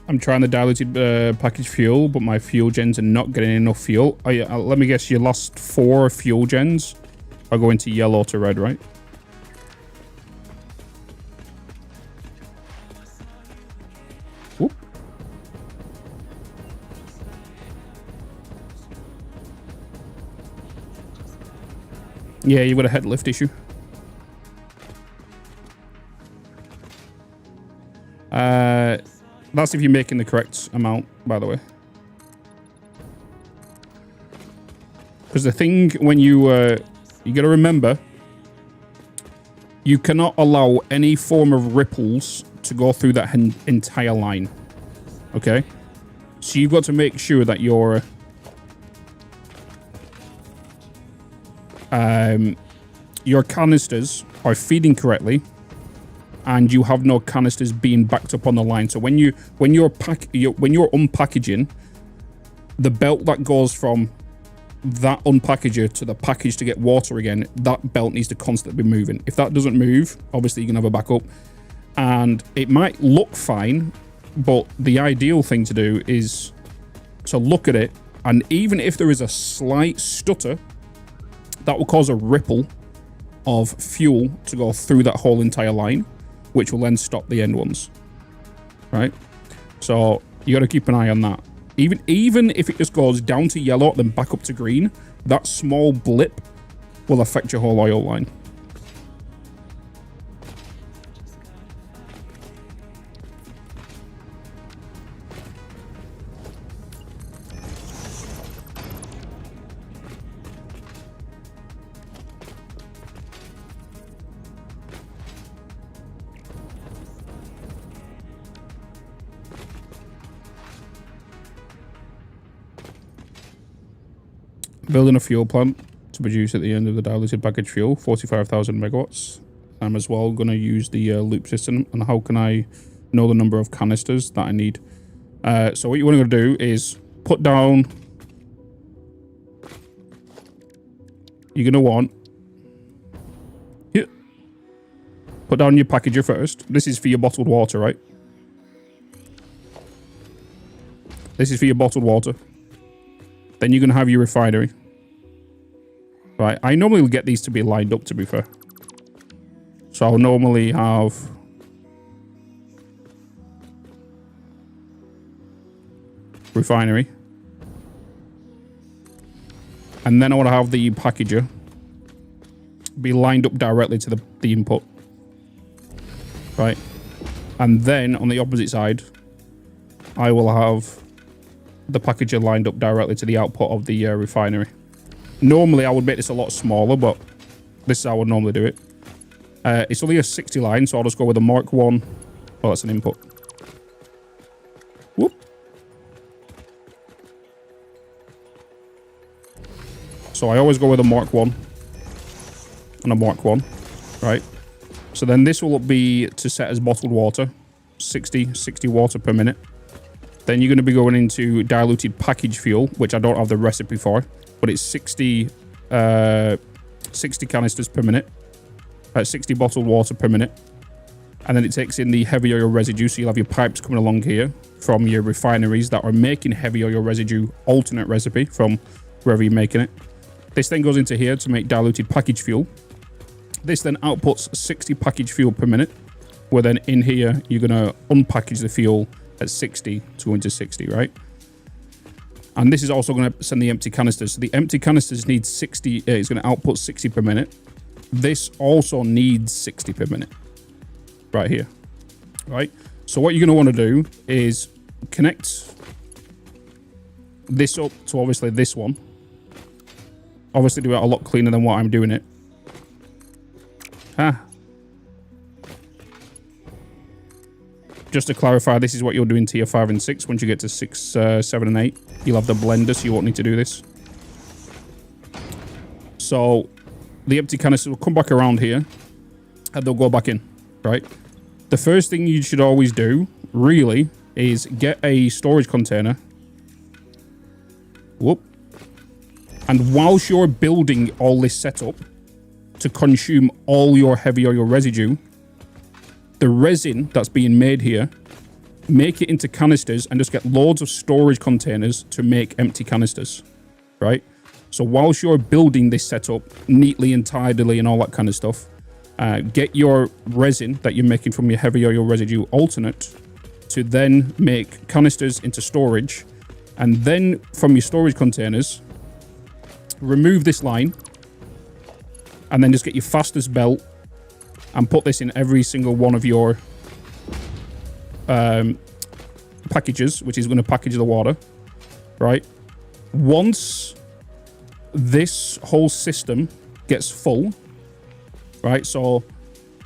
I'm trying the diluted package fuel, but my fuel gens are not getting enough fuel. Let me guess, your last 4 fuel gens are going to yellow to red, right? Whoop. Yeah, you've got a head lift issue. That's if you're making the correct amount, by the way. Because the thing when you got to remember, you cannot allow any form of ripples to go through that entire line. Okay? So you've got to make sure that your canisters are feeding correctly, and you have no canisters being backed up on the line. So when you're unpackaging, the belt that goes from that unpackager to the package to get water again, that belt needs to constantly be moving. If that doesn't move, obviously you can have a backup. And it might look fine, but the ideal thing to do is to look at it, and even if there is a slight stutter, that will cause a ripple of fuel to go through that whole entire line, which will then stop the end ones, right? So you got to keep an eye on that. Even if it just goes down to yellow, then back up to green, that small blip will affect your whole oil line. Building a fuel plant to produce at the end of the diluted package fuel, 45,000 megawatts. I'm as well going to use the loop system. And how can I know the number of canisters that I need? So what you want to do is put down... You're going to want... Yeah, put down your packager first. This is for your bottled water, right? This is for your bottled water. Then you're going to have your refinery. Right, I normally get these to be lined up, to be fair. So I'll normally have... refinery. And then I want to have the packager be lined up directly to the input. Right. And then on the opposite side, I will have the packager lined up directly to the output of the refinery. Normally, I would make this a lot smaller, but this is how I would normally do it. It's only a 60 line, so I'll just go with a Mark 1. Oh, that's an input. Whoop. So I always go with a Mark 1 and a Mark 1, right? So then this will be to set as bottled water, 60 water per minute. Then you're going to be going into diluted package fuel, which I don't have the recipe for, but it's 60 canisters per minute, 60 bottled water per minute. And then it takes in the heavy oil residue, so you'll have your pipes coming along here from your refineries that are making heavy oil residue alternate recipe from wherever you're making it. This then goes into here to make diluted package fuel. This then outputs 60 package fuel per minute, where then in here, you're going to unpackage the fuel at 60 to go into 60, right? And this is also going to send the empty canisters. So the empty canisters need 60, it's going to output 60 per minute. This also needs 60 per minute. Right here. Right? So what you're going to want to do is connect this up to obviously this one. Obviously do it a lot cleaner than what I'm doing it. Just to clarify, this is what you'll do in tier 5 and 6. Once you get to 6, 7 and 8, you'll have the blender, so you won't need to do this. So the empty canisters will come back around here and they'll go back in, right? The first thing you should always do, really, is get a storage container. Whoop. And whilst you're building all this setup to consume all your heavy oil residue, the resin that's being made here, make it into canisters and just get loads of storage containers to make empty canisters, right? So whilst you're building this setup neatly and tidily and all that kind of stuff, get your resin that you're making from your heavy oil residue alternate to then make canisters into storage. And then from your storage containers, remove this line and then just get your fastest belt and put this in every single one of your packages, which is going to package the water, right? Once this whole system gets full, right? So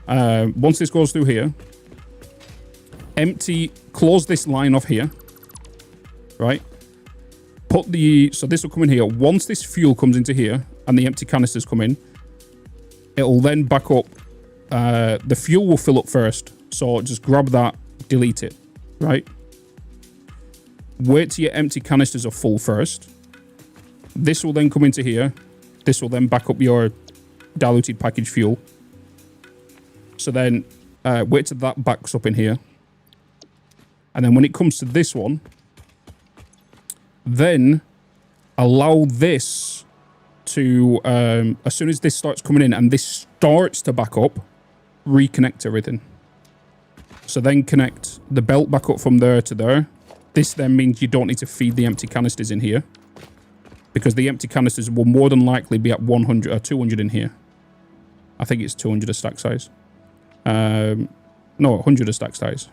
once this goes through here, close this line off here, right? So this will come in here. Once this fuel comes into here and the empty canisters come in, it'll then back up. The fuel will fill up first. So just grab that, delete it, right? Wait till your empty canisters are full first. This will then come into here. This will then back up your diluted packaged fuel. So then wait till that backs up in here. And then when it comes to this one, then allow this to, as soon as this starts coming in and this starts to back up, reconnect everything. So then connect the belt back up from there to there. This then means you don't need to feed the empty canisters in here, because the empty canisters will more than likely be at 100 or 200 in here. I think it's 200 a stack size. No, 100 a stack size.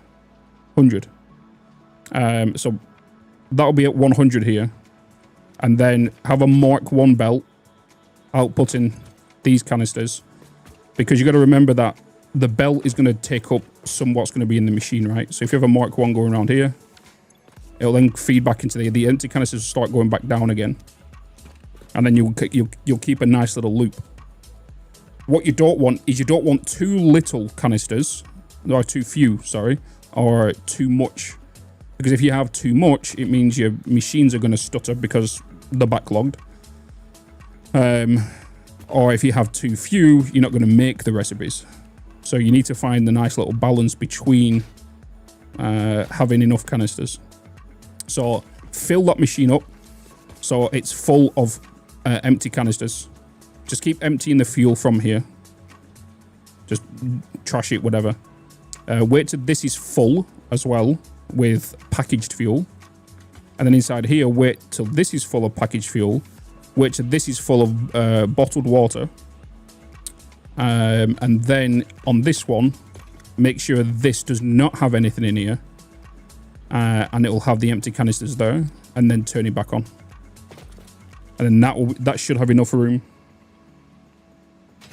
100. So that'll be at 100 here. And then have a Mark 1 belt outputting these canisters, because you got to remember that the belt is going to take up some what's going to be in the machine, right? So if you have a Mark 1 going around here, it'll then feed back into the empty canisters will start going back down again. And then you'll keep a nice little loop. What you don't want is you don't want too little canisters, or too few, sorry, or too much. Because if you have too much, it means your machines are going to stutter because they're backlogged. Or if you have too few, you're not going to make the recipes. So you need to find the nice little balance between having enough canisters. So fill that machine up so it's full of empty canisters. Just keep emptying the fuel from here. Just trash it, whatever. Wait till this is full as well with packaged fuel. And then inside here, wait till this is full of packaged fuel. Wait till this is full of bottled water. And then on this one, make sure this does not have anything in here. And it will have the empty canisters there. And then turn it back on. And then that should have enough room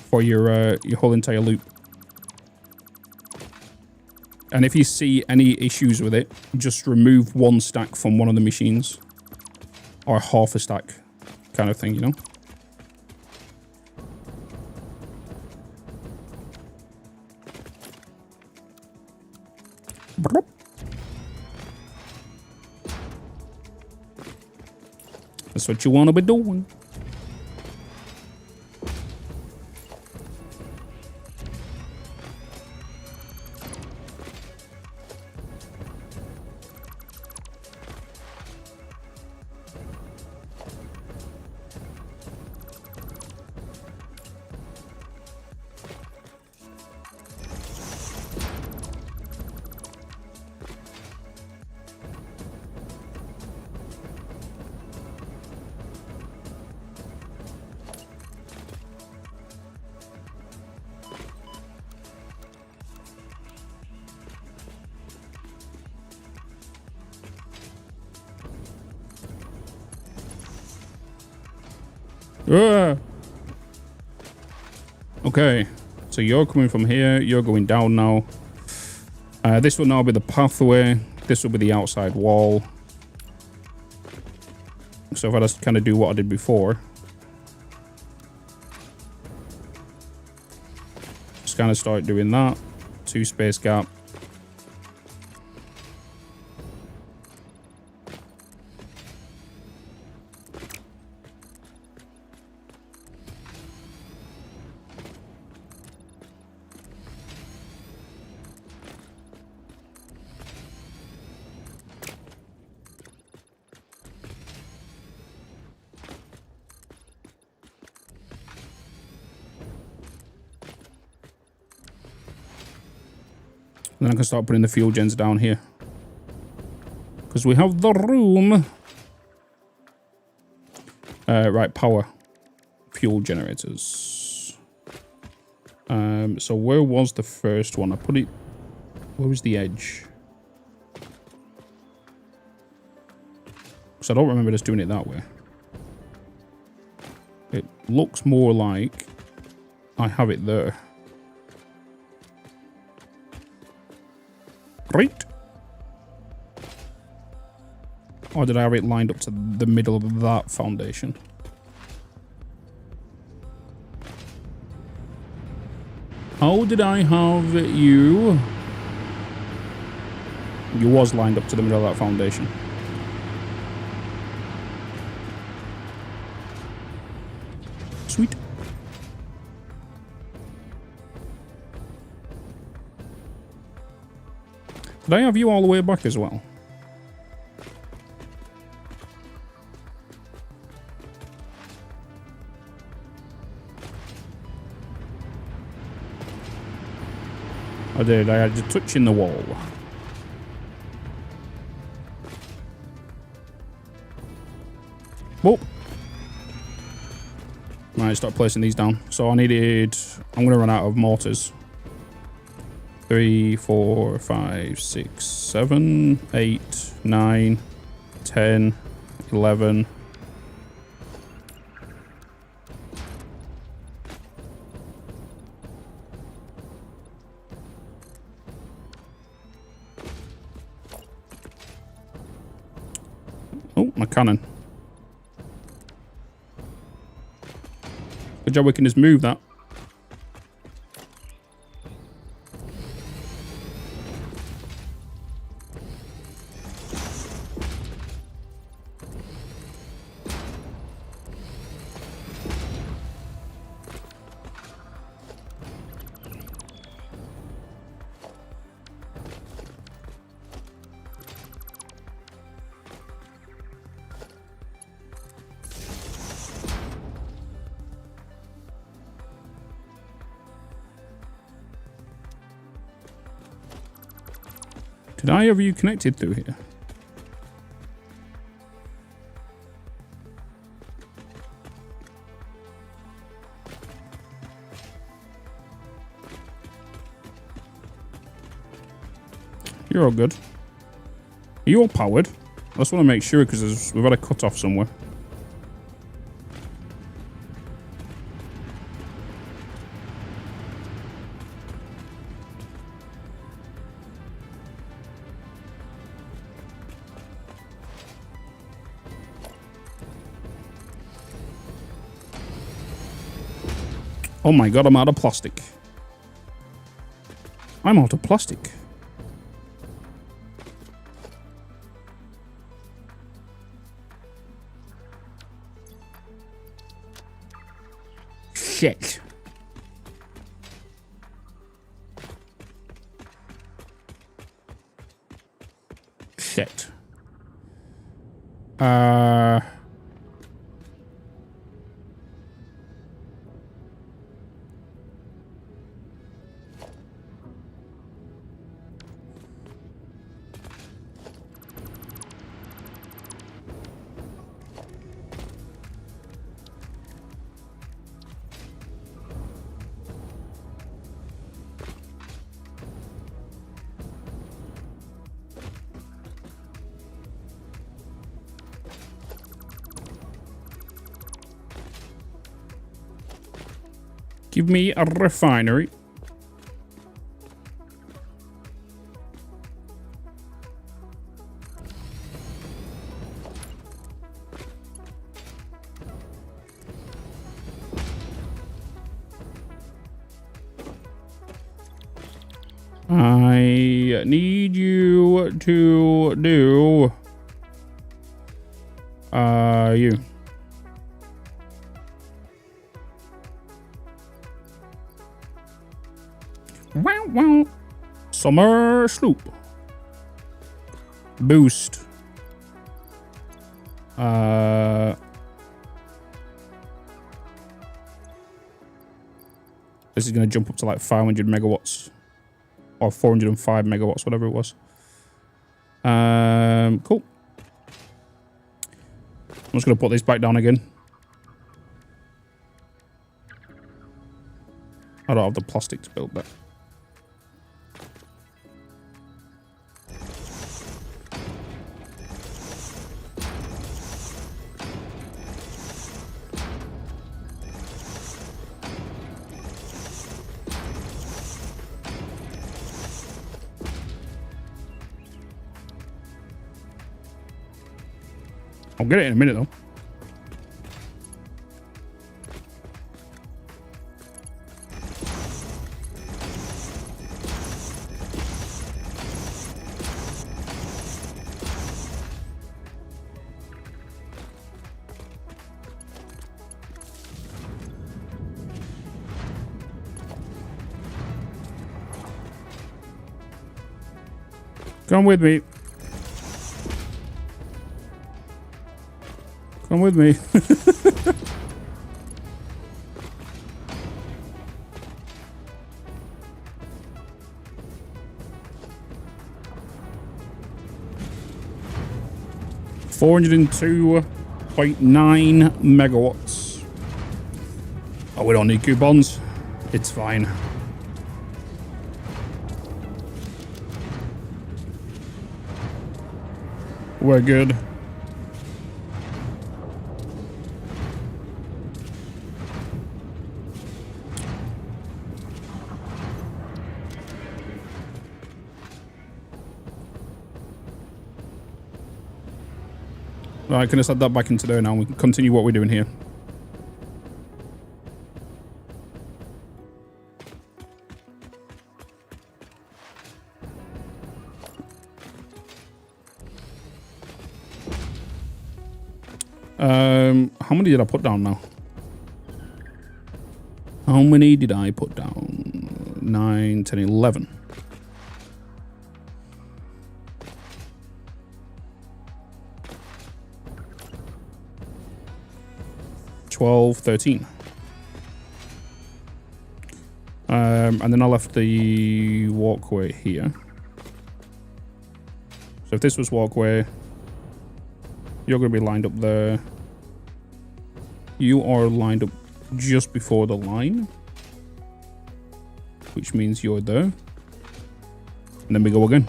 for your whole entire loop. And if you see any issues with it, just remove one stack from one of the machines, or half a stack kind of thing, you know? That's what you want to be doing. Okay, so you're coming from here. You're going down now. This will now be the pathway. This will be the outside wall. So if I just kind of do what I did before. Just kind of start doing that. 2 space gap. Then I can start putting the fuel gens down here. Because we have the room. Right, power. Fuel generators. So where was the first one? I put it... Where was the edge? Because I don't remember just doing it that way. It looks more like I have it there. Right. Or did I have it lined up to the middle of that foundation? How did I have you? You was lined up to the middle of that foundation. Sweet. Did I have you all the way back as well? I did. I had you touching the wall. Whoop. Right, start placing these down. So I needed... I'm going to run out of mortars. 3, 4, 5, 6, 7, 8, 9, 10, 11. Oh, my cannon. Good job we can just move that. Did I have you connected through here? You're all good. Are you all powered? I just want to make sure because we've had a cut off somewhere. Oh my god, I'm out of plastic. I'm out of plastic. Shit. Shit. Give me a refinery. I need you to do you. Wow, wow. Summer sloop. Boost. This is going to jump up to like 500 megawatts. Or 405 megawatts, whatever it was. Cool. I'm just going to put this back down again. I don't have the plastic to build that. I'll get it in a minute though. Come with me. Come with me. $402.9 megawatts. Oh, we don't need coupons. It's fine. We're good. Right, can I set that back into there now? We can continue what we're doing here. How many did I put down now? How many did I put down? 9, 10, 11. 12, 13. And then I left the walkway here. So if this was walkway, you're going to be lined up there. You are lined up just before the line, which means you're there. And then we go again.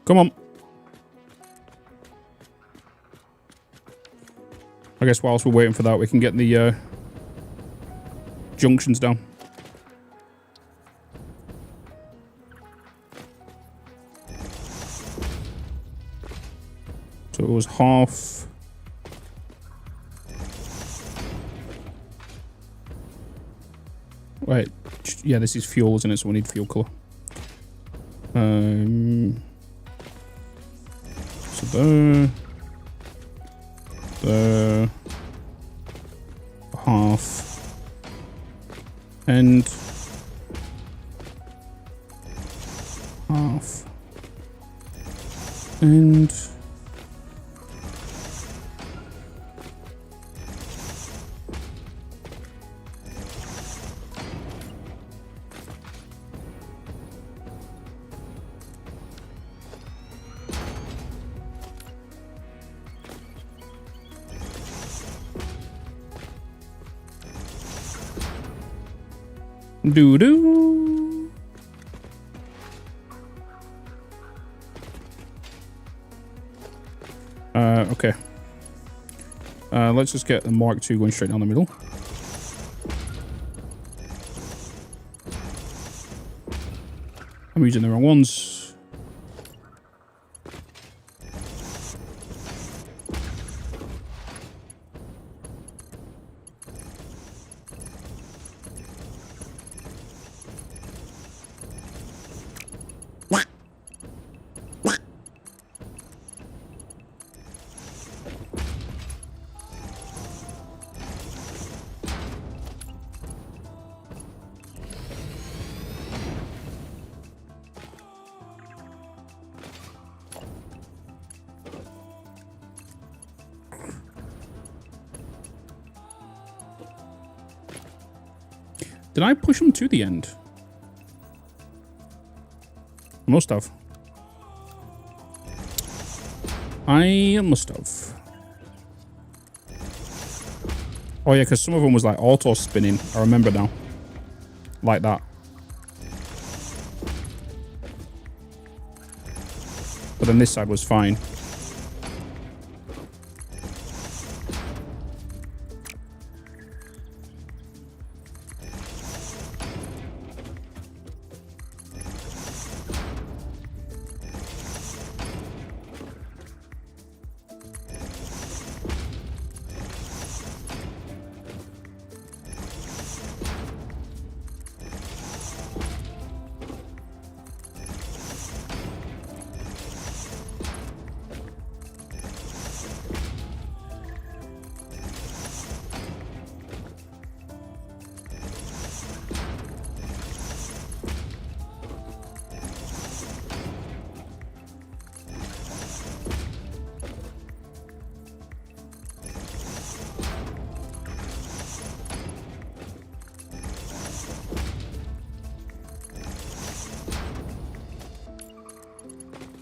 Come on. I guess whilst we're waiting for that, we can get the junctions down. So it was half. Wait, yeah, this is fuel, isn't it? So we need fuel color. So there, half, and half, and Doo-doo. Okay. Let's just get the Mark II going straight down the middle. I'm using the wrong ones. Did I push him to the end? I must have. I must have. Oh yeah, because some of them was like auto spinning. I remember now. Like that. But then this side was fine.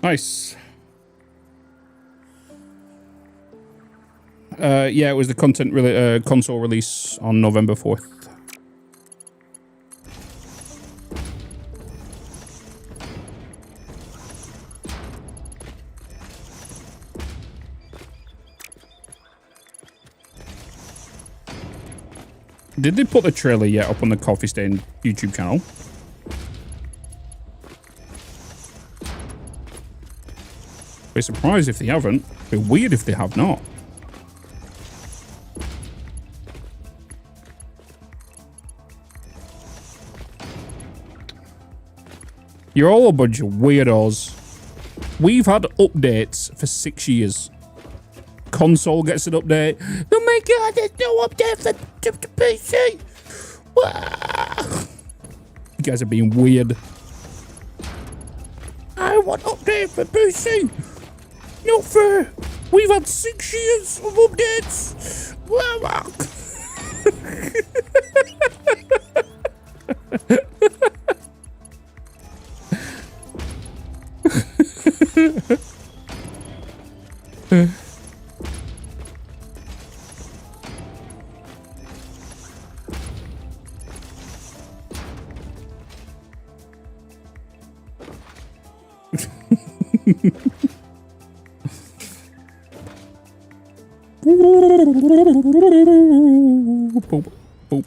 Nice. Yeah, it was the console release on November 4th. Did they put the trailer yet up on the Coffee Stain YouTube channel? Be surprised if they haven't. Be weird if they have not. You're all a bunch of weirdos. We've had updates for 6 years. Console gets an update. Oh my god, there's no update for the PC. You guys are being weird. I want update for PC. No fair. We've had 6 years of updates. Boop, boop.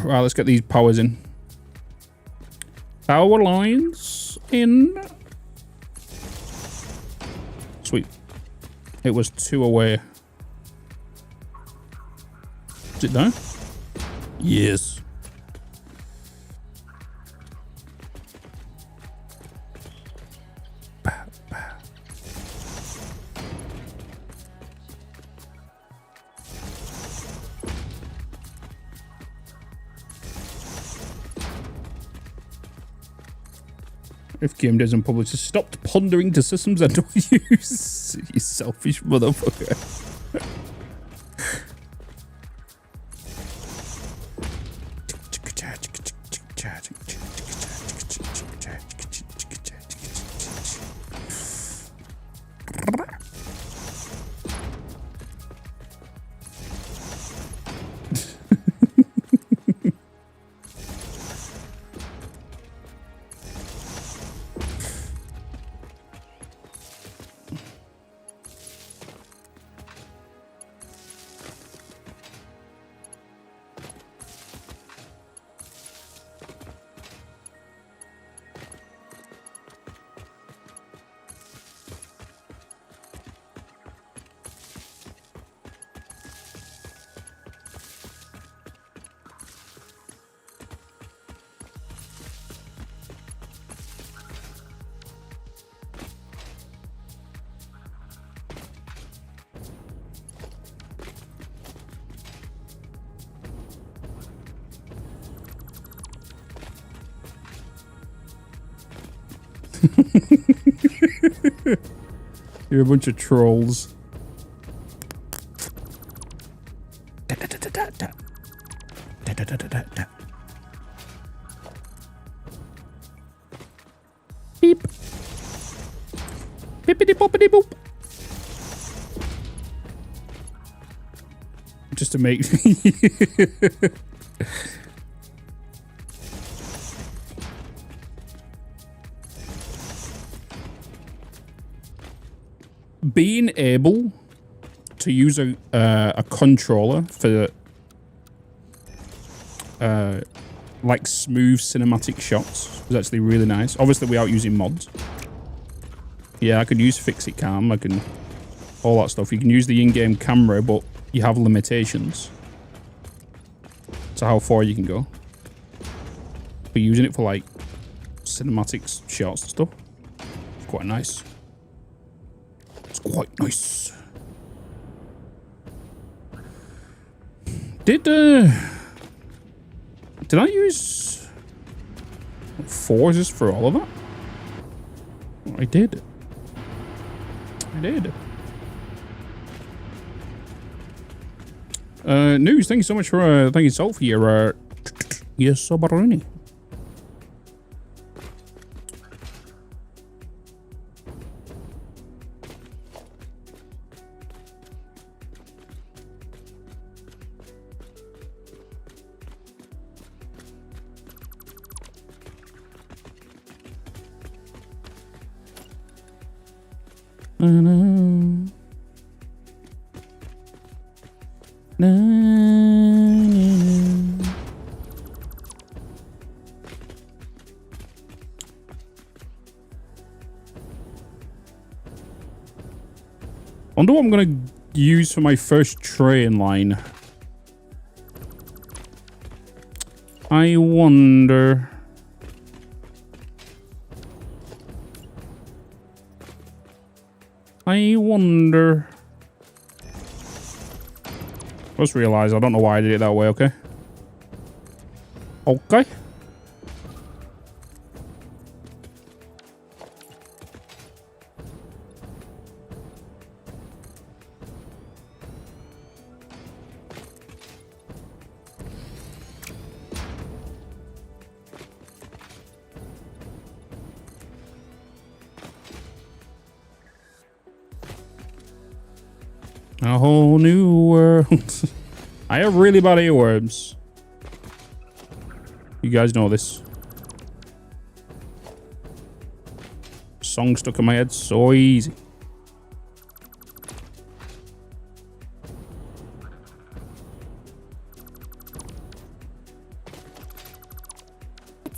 Right, let's get these powers in. Power lines in. Sweet. It was 2 away. Is it done? Yes. If game devs and publishers stopped pondering to systems and use, you selfish motherfucker. You're a bunch of trolls. Beep. Bippity boppity boop. Just to make being able to use a controller for like smooth cinematic shots is actually really nice. Obviously without using mods. Yeah, I could use Fix-It Cam, I can all that stuff. You can use the in-game camera, but you have limitations to how far you can go. But using it for like cinematics shots and stuff, it's quite nice. It's quite nice. Did I use forces for all of that? I did. I did. News, thank you so much for thank you Salt for your sobaroni. I wonder what I'm going to use for my first train line. I wonder. Just realized I don't know why I did it that way, okay? Okay. A whole new world. I have really bad earworms. You guys know this. Song stuck in my head so easy.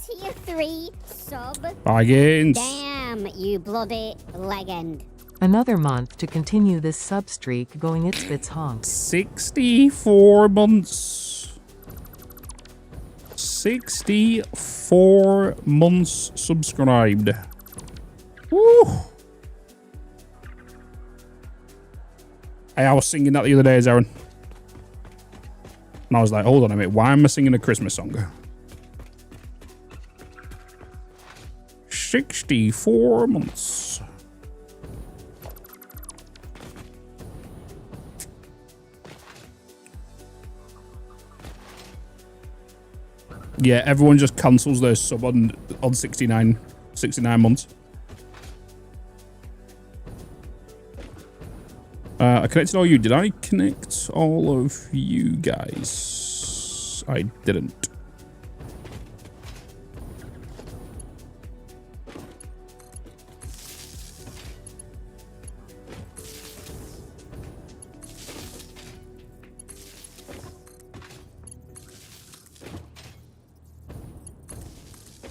Tier 3 sub. Bargains. Damn, you bloody legend. Another month to continue this sub streak going its bits honk. 64 months. 64 months subscribed. Woo! Hey, I was singing that the other day, Aaron. And I was like, hold on a minute, why am I singing a Christmas song? 64 months. Yeah, everyone just cancels their sub on 69 months. I connected all you. Did I connect all of you guys? I didn't.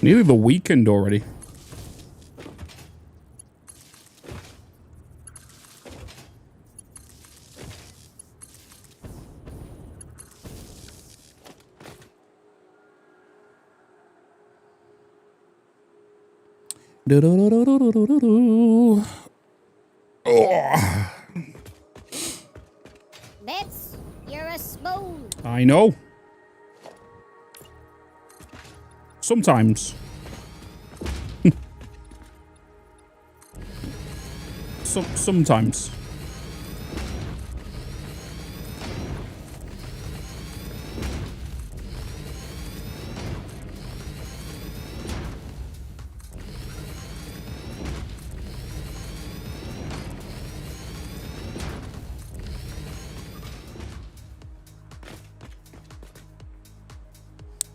Nearly the weekend already. Bitz, you're a spoon. I know. Sometimes. Sometimes.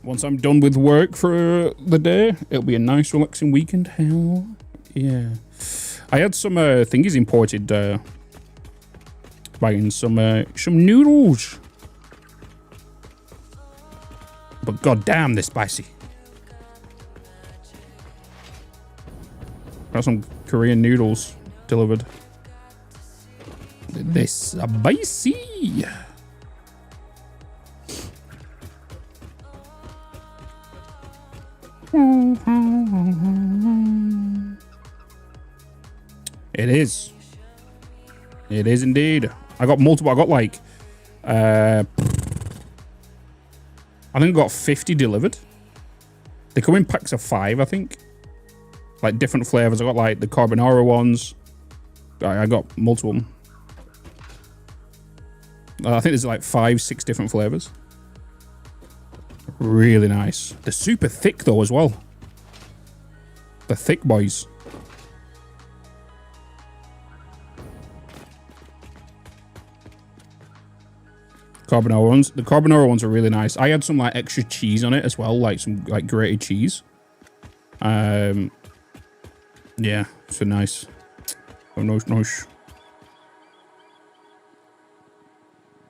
Once I'm done with work for the day, it'll be a nice relaxing weekend. Hell yeah. I had some thingies imported, buying some noodles. But goddamn, they're spicy. Got some Korean noodles delivered. They're spicy. It is. It is indeed. I got multiple. I got like, I think I got 50 delivered. They come in packs of 5, I think. Like different flavors. I got like the carbonara ones. I got multiple. I think there's like 5, 6 different flavors. Really nice. They're super thick though as well. The thick boys. Carbonara ones. The carbonara ones are really nice. I had some like extra cheese on it as well, like some like grated cheese. Yeah, so nice. Oh, nice.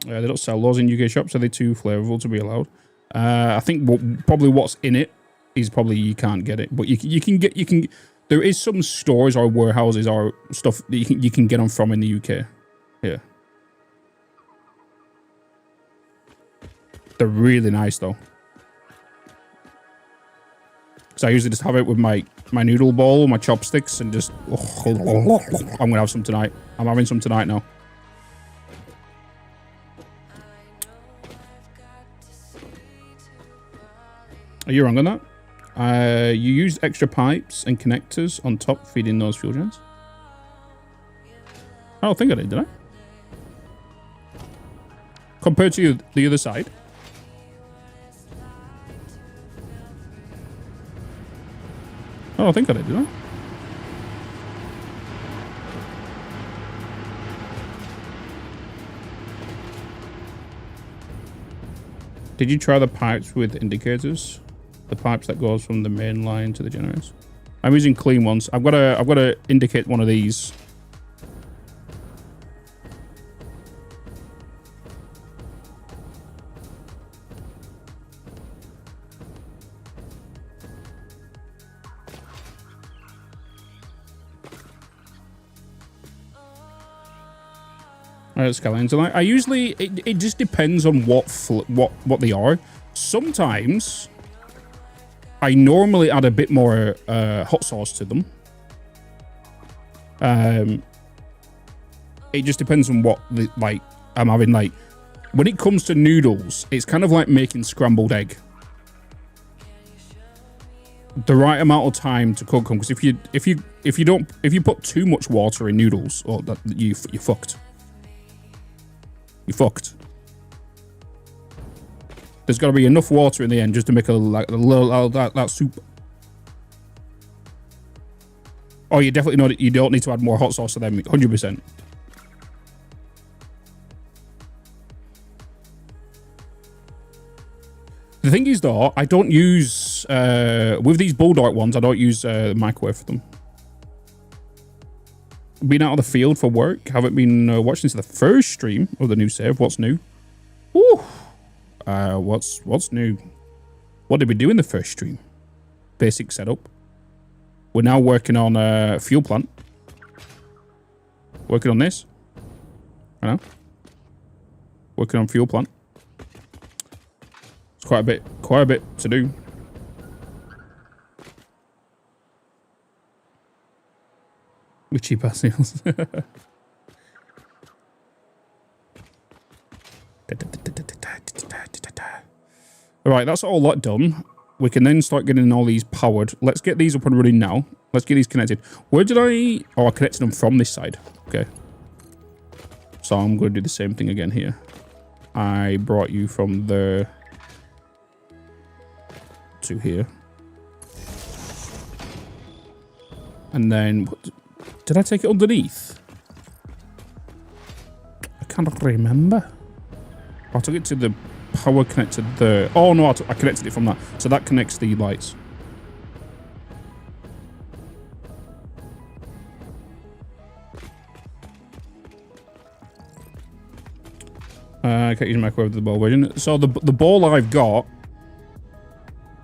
They don't sell those in UK shops. Are they too flavorful to be allowed? I think probably what's in it is probably you can't get it, but you can get there is some stores or warehouses or stuff that you can get them from in the UK. Yeah, they're really nice though. So I usually just have it with my noodle bowl, my chopsticks, and just I'm gonna have some tonight. I'm having some tonight now. Are you wrong on that? You used extra pipes and connectors on top feeding those fuel gens? I don't think I did I? Compared to the other side? I don't think I did I? Did you try the pipes with indicators? The pipes that goes from the main line to the generators. I'm using clean ones. I've got to indicate one of these. Scallions are like. I usually it just depends on what they are. Sometimes I normally add a bit more hot sauce to them. It just depends on what I'm having. Like when it comes to noodles, it's kind of like making scrambled egg. the right amount of time to cook them. Because if you put too much water in noodles, or that you're fucked. You're fucked. There's got to be enough water in the end just to make a little that soup. Oh, you definitely know that you don't need to add more hot sauce to them. 100%. The thing is, though, I don't use with these bulldog ones. I don't use the microwave for them. Been out of the field for work. Haven't been watching the first stream of the new save. What's new? Woo. What's new? What did we do in the first stream? Basic setup. We're now working on a fuel plant. Working on this. I know. Working on fuel plant. It's quite a bit to do. With cheap ass nails. Alright, that's all that done. We can then start getting all these powered. Let's get these up and running now. Let's get these connected. Where did I... Oh, I connected them from this side. Okay. So I'm going to do the same thing again here. I brought you from there to here. And then... Did I take it underneath? I can't remember. I took it to the power connector there. Oh no, I connected it from that. So that connects the lights. I can't use microwave with the bowl version. So the bowl I've got,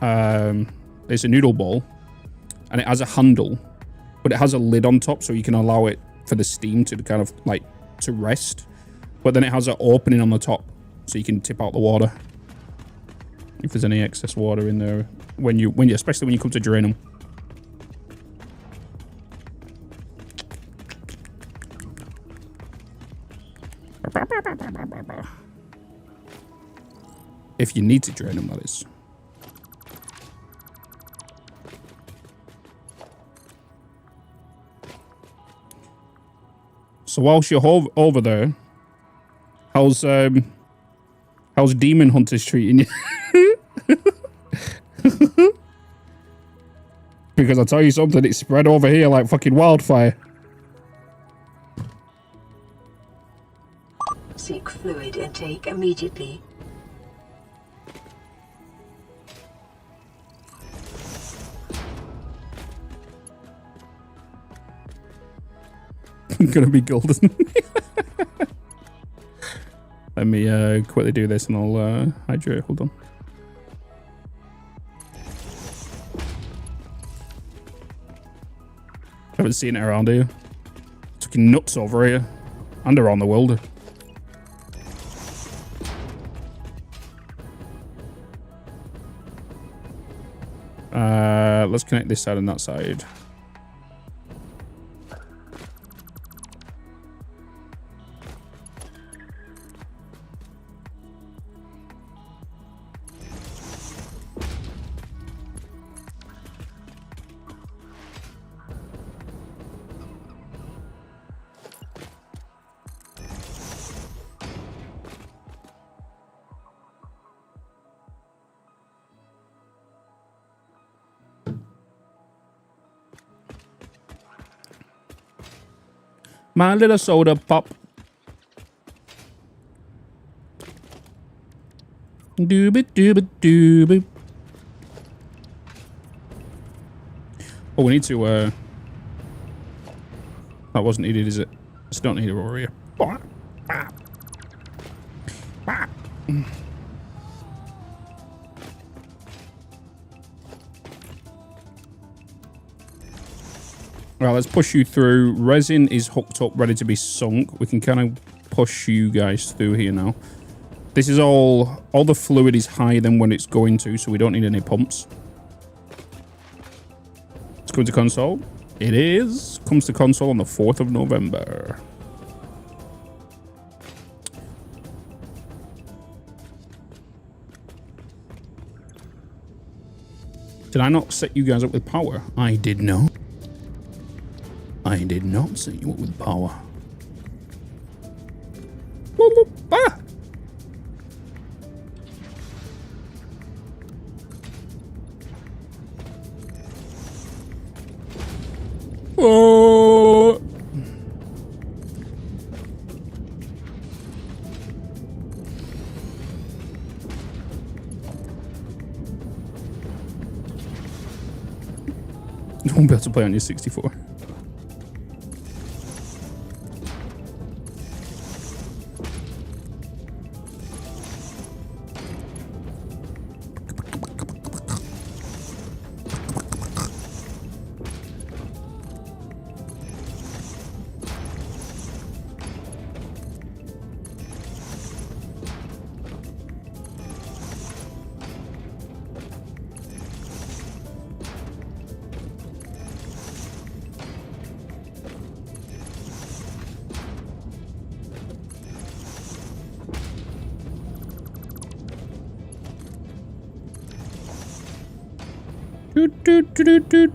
it's a noodle bowl, and it has a handle, but it has a lid on top, so you can allow it for the steam to kind of like to rest. But then it has an opening on the top, so you can tip out the water if there's any excess water in there when you especially when you come to drain them. If you need to drain them, that is. So whilst you're over there, how's Demon Hunters treating you? Because I'll tell you something, it's spread over here like fucking wildfire. Seek fluid intake immediately. Gonna be golden. Let me quickly do this and I'll hydrate. Hold on. Haven't seen it around here. It's fucking nuts over here and around the world. Let's connect this side and that side. My little soda pop. Doobie doobie doobie. Oh, we need to that wasn't needed, is it? It's not needed over here. Right, let's push you through. Resin is hooked up, ready to be sunk. We can kind of push you guys through here now. This is all the fluid is higher than when it's going to, so we don't need any pumps. It's coming to console. It is. Comes to console on the 4th of November. Did I not set you guys up with power? I did not. I did not set you up with power. Ah! Oh! You won't be able to play on your 64. Doot, doot, doot, doot.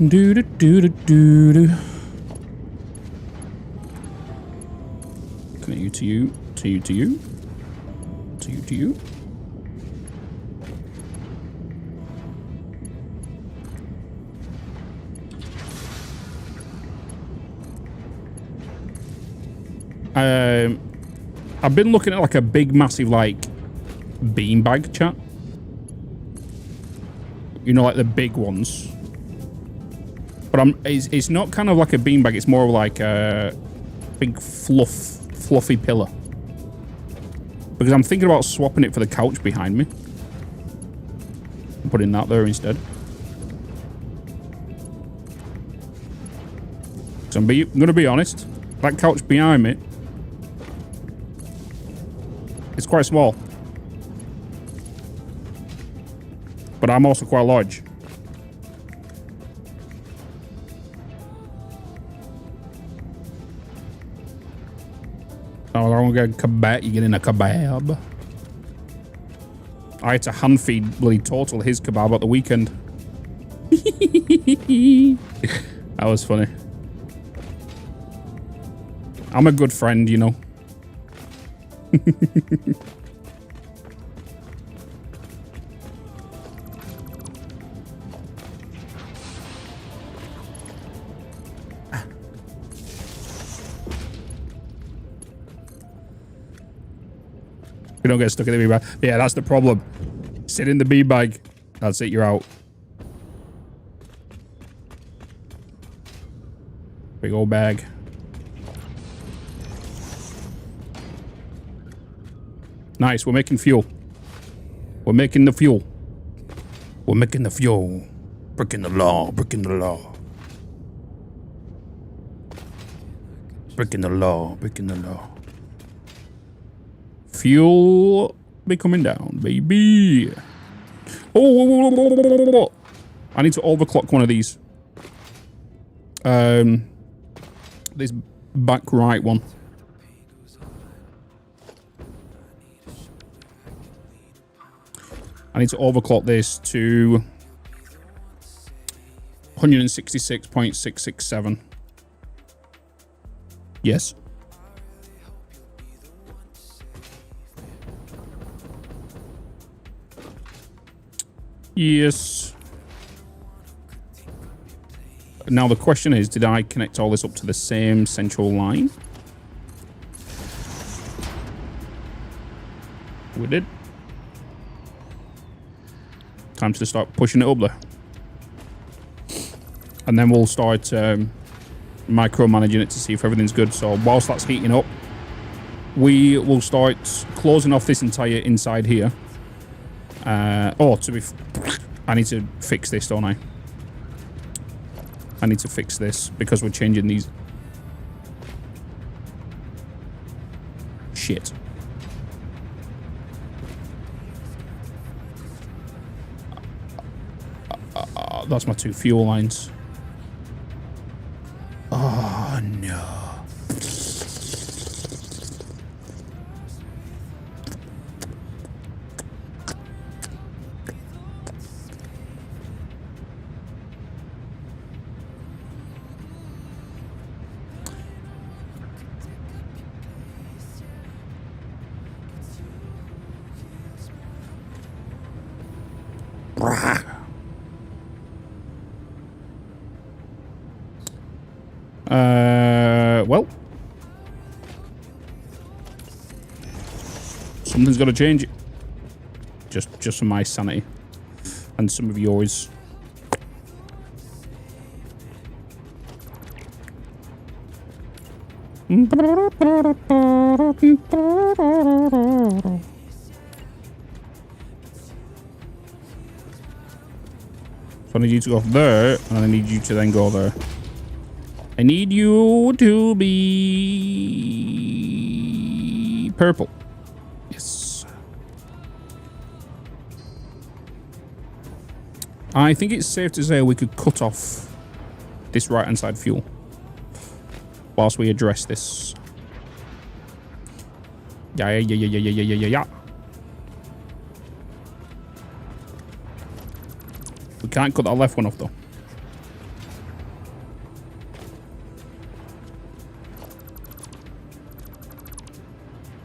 Do do do do do do. Connect you to you, to you to you, to you to you. I've been looking at like a big, massive, like beanbag chat. You know, like the big ones. But it's not kind of like a beanbag. It's more like a big fluffy pillow. Because I'm thinking about swapping it for the couch behind me. Putting that there instead. So I'm gonna be honest. That couch behind me, it's quite small. But I'm also quite large. Oh, I don't get a kebab, you get in a kebab. I had to hand feed bloody Total his kebab at the weekend. That was funny. I'm a good friend, you know. You don't get stuck in the beanbag. Yeah, that's the problem. Sit in the beanbag. That's it, you're out. Big old bag. Nice, we're making fuel. We're making the fuel. We're making the fuel. Breaking the law, breaking the law. Breaking the law, breaking the law. Fuel be coming down, baby. Oh, I need to overclock one of these. This back right one. I need to overclock this to 166.667. Yes. Yes. Now the question is, did I connect all this up to the same central line? We did. Time to start pushing it up there. And then we'll start micromanaging it to see if everything's good. So whilst that's heating up, we will start closing off this entire inside here. I need to fix this, don't I? I need to fix this because we're changing these. Shit. That's my two fuel lines. Oh, no. Something's got to change it. Just for my sanity. And some of yours. So I need you to go there, and I need you to then go there. I need you to be purple. Yes. I think it's safe to say we could cut off this right-hand side fuel whilst we address this. Yeah. We can't cut that left one off, though.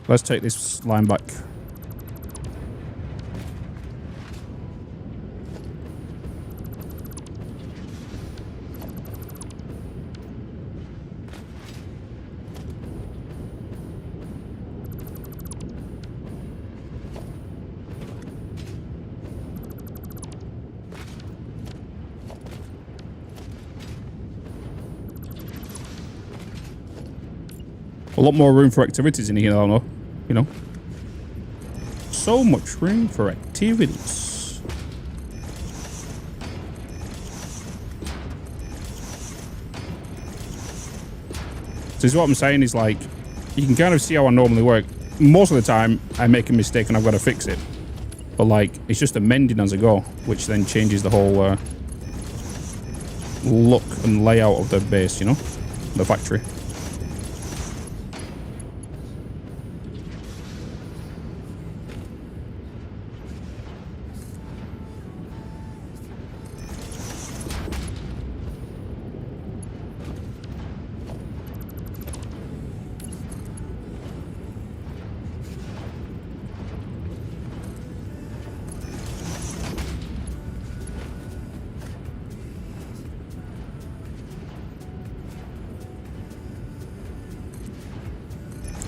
Let's take this line back. A lot more room for activities in here, I don't know. You know, so much room for activities. So this is what I'm saying is, like, you can kind of see how I normally work. Most of the time I make a mistake and I've got to fix it, but like it's just amending as I go, which then changes the whole look and layout of the base, you know, the factory.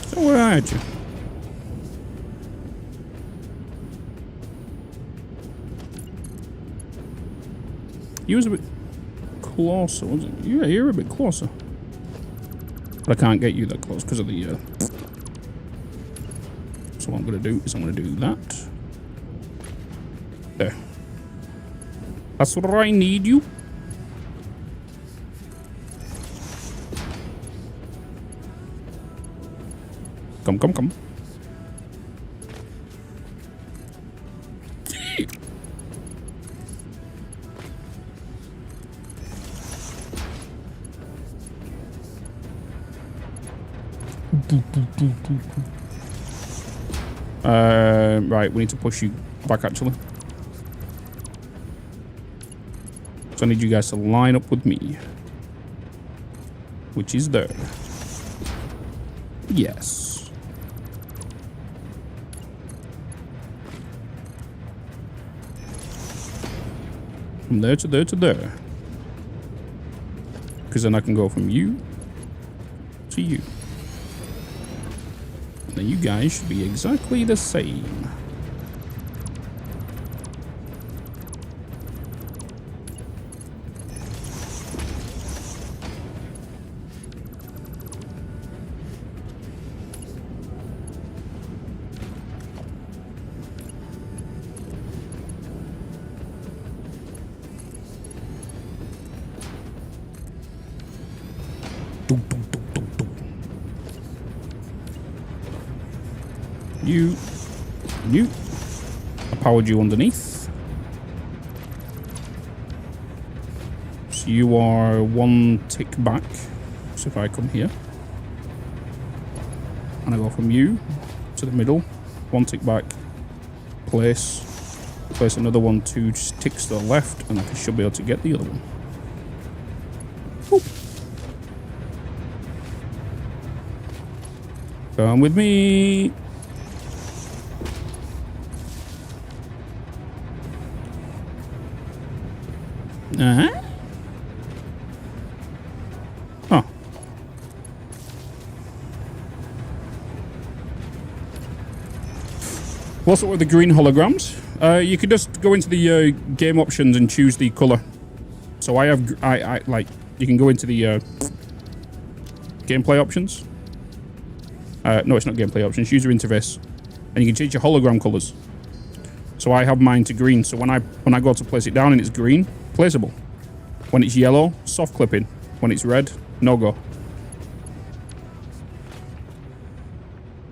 So where are you? You was a bit closer, wasn't you? Yeah, you're a bit closer. But I can't get you that close because of the... So what I'm going to do is I'm going to do that. There. That's what I need you. Come. Right, we need to push you back, actually. So I need you guys to line up with me. Which is there. Yes. From there to there to there. Because then I can go from you to you. And then you guys should be exactly the same. You. I powered you underneath. So you are one tick back. So if I come here and I go from you to the middle, one tick back, place another one, 2 ticks to the left, and I should be able to get the other one. Whoop. Come with me. Oh. What's up with the green holograms? You could just go into the game options and choose the color. So I have, I like, you can go into the gameplay options. No, it's not gameplay options. User interface, and you can change your hologram colors. So I have mine to green. So when I go to place it down and it's green, placeable. When it's yellow, soft clipping. When it's red, no go.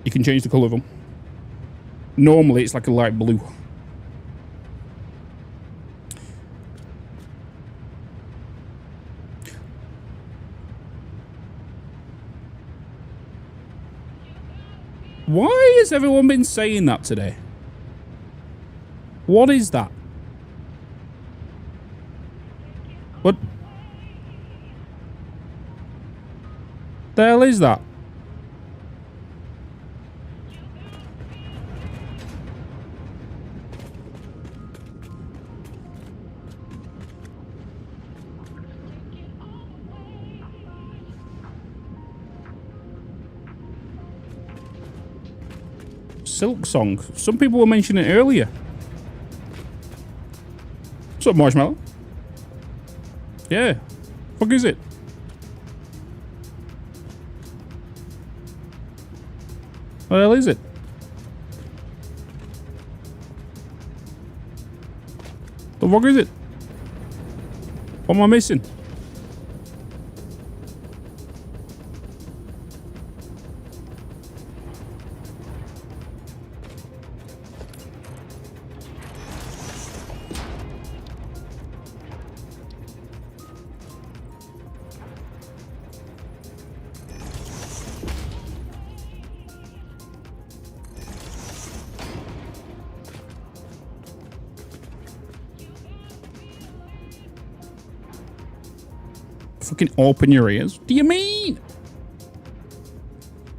You can change the color of them. Normally, it's like a light blue. Why has everyone been saying that today? What is that? What the hell is that? Silk Song. Some people were mentioning it earlier. What's up, Marshmallow? Yeah. Fuck is it? What the hell is it? The fuck is it? What am I missing? Fucking open your ears. Do you mean?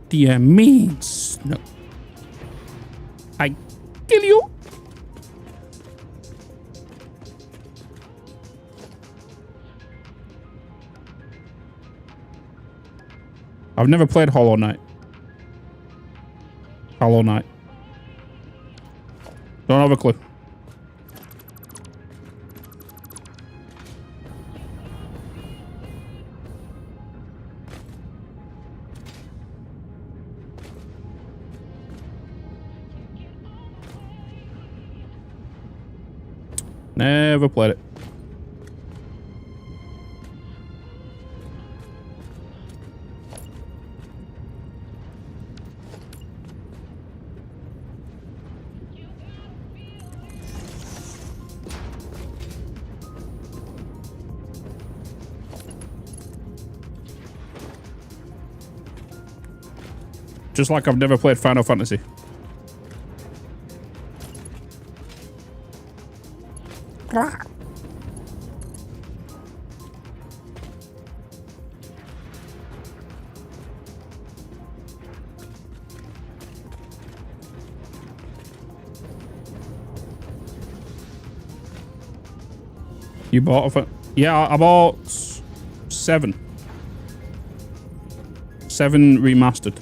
Do you mean? No. I kill you. I've never played Hollow Knight. Hollow Knight. Don't have a clue. Never played it. Just like I've never played Final Fantasy. You bought it? Yeah, I bought 7. 7 remastered.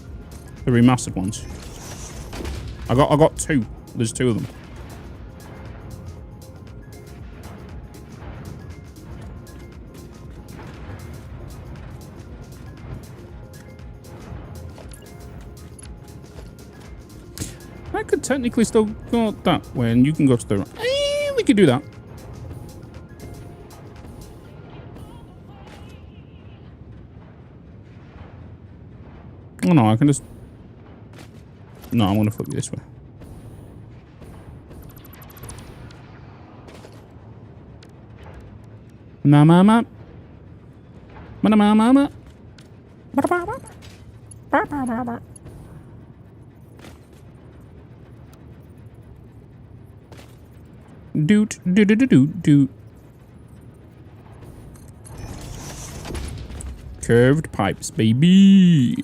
The remastered ones. I got 2. There's 2 of them. I could technically still go that way, and you can go to the right. We could do that. Oh no, I can just... No, I'm gonna flip you this way. Mama. Doot. Curved pipes, baby.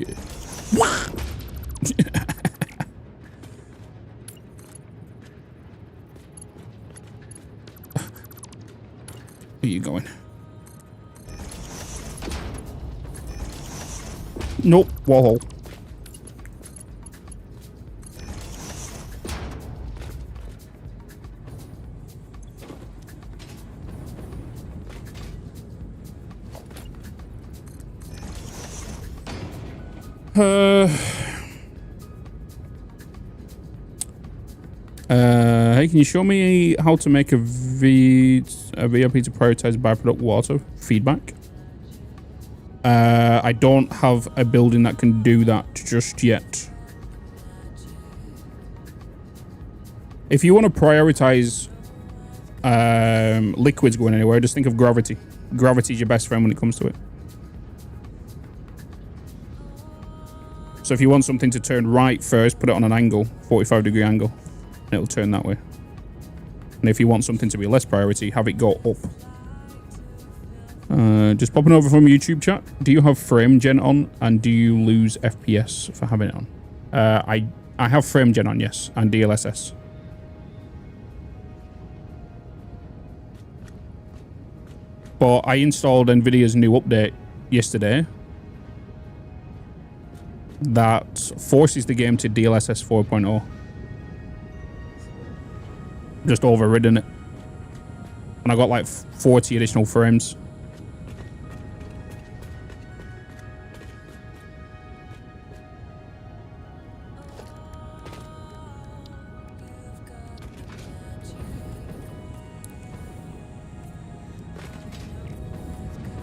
Where are you going? Nope, wall hole. Hey, can you show me how to make a VIP to prioritize byproduct water feedback? I don't have a building that can do that just yet. If you want to prioritize liquids going anywhere, just think of gravity. Gravity is your best friend when it comes to it. So if you want something to turn right first, put it on an angle, 45-degree angle, and it'll turn that way. And if you want something to be less priority, have it go up. Just popping over from YouTube chat. Do you have frame gen on, and do you lose FPS for having it on? I have frame gen on, yes, and DLSS. But I installed NVIDIA's new update yesterday that forces the game to DLSS 4.0. Just overridden it. And I got like 40 additional frames.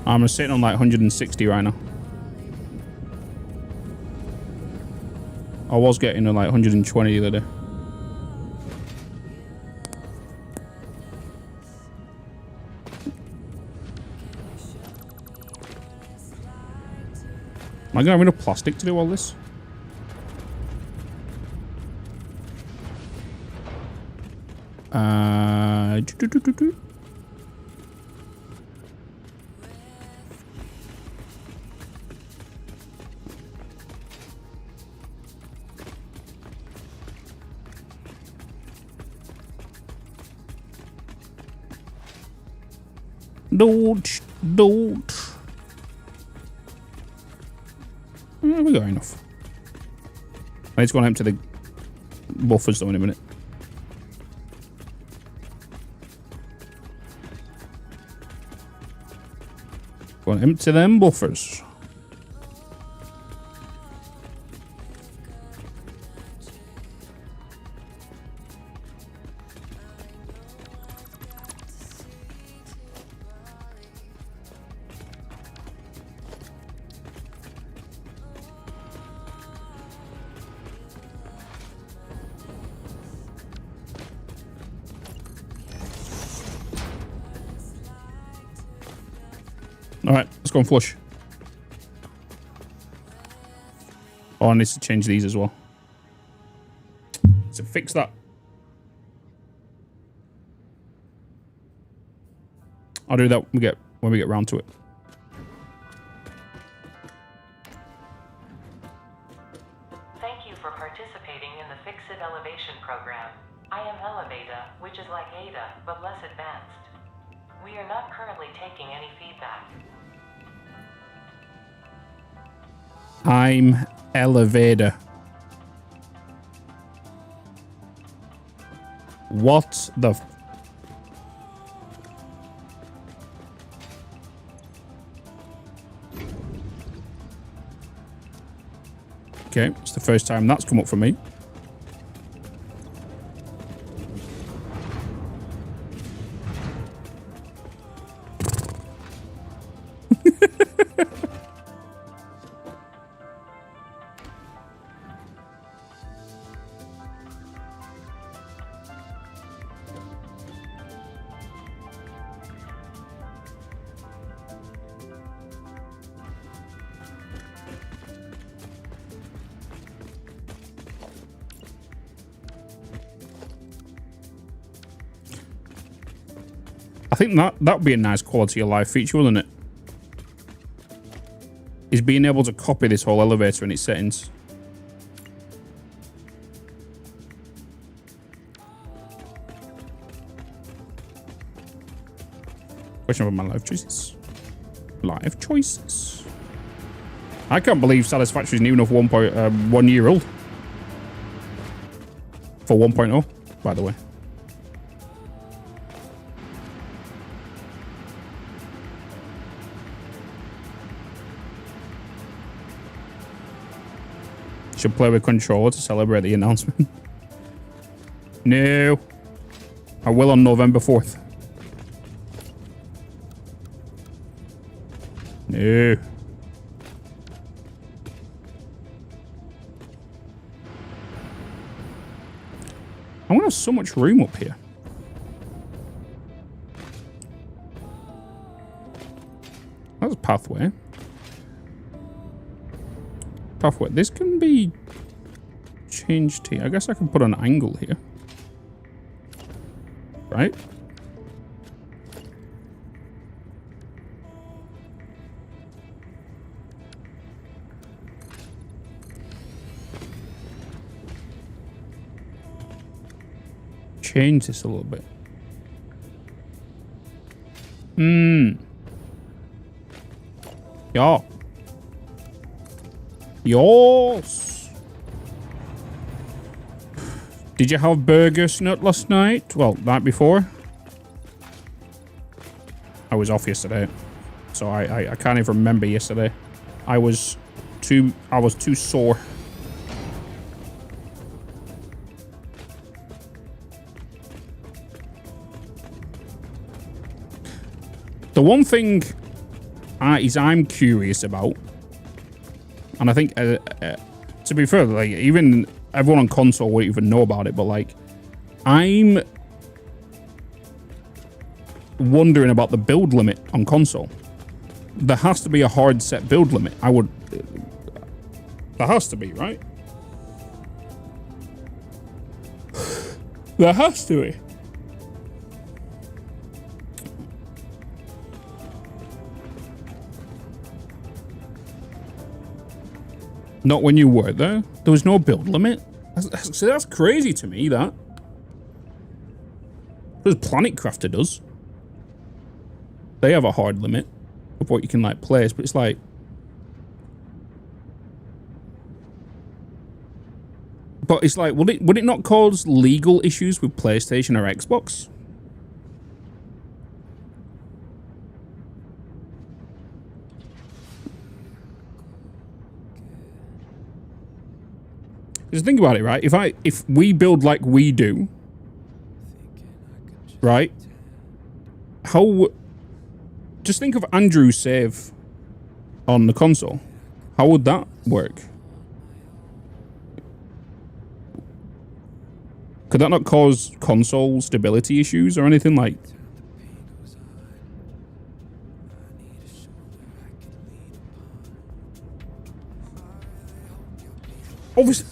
I'm sitting on like 160 right now. I was getting to like 120 the other day. Am I gonna have enough plastic to do all this? Don't. We got enough. I need to go and empty the buffers though in a minute. Go and empty them buffers. Alright, let's go and flush. Oh, I need to change these as well. So fix that. I'll do that when we get round to it. Thank you for participating in the Fix-It Elevation program. I am Elevata, which is like Ada, but less advanced. We are not currently taking any feedback. I'm Elevator. What the f— Okay, it's the first time that's come up for me. I think that'd be a nice quality of life feature, wouldn't it? Is being able to copy this whole elevator and its settings. Question about my life choices. Life choices. I can't believe Satisfactory isn't even enough 1 year old. For 1.0, by the way. Should play with controller to celebrate the announcement. No. I will on November 4th. No. I want to have so much room up here. That's a pathway. Pathway. This can be changed here. I guess I can put an angle here. Right? Change this a little bit. Yeah. Yes. Did you have burger snut last night? Well, night before. I was off yesterday, so I can't even remember yesterday. I was too sore. The one thing I'm curious about, and I think to be fair, like even everyone on console won't even know about it, but like I'm wondering about the build limit on console. There has to be a hard set build limit. There has to be, right? There has to be. Not when you were there. There was no build limit. So that's crazy to me, that. Because Planet Crafter does. They have a hard limit of what you can like place, but it's like... But it's like, would it not cause legal issues with PlayStation or Xbox? Just think about it, right? If we build like we do, right? Just think of Andrew's save on the console. How would that work? Could that not cause console stability issues or anything like?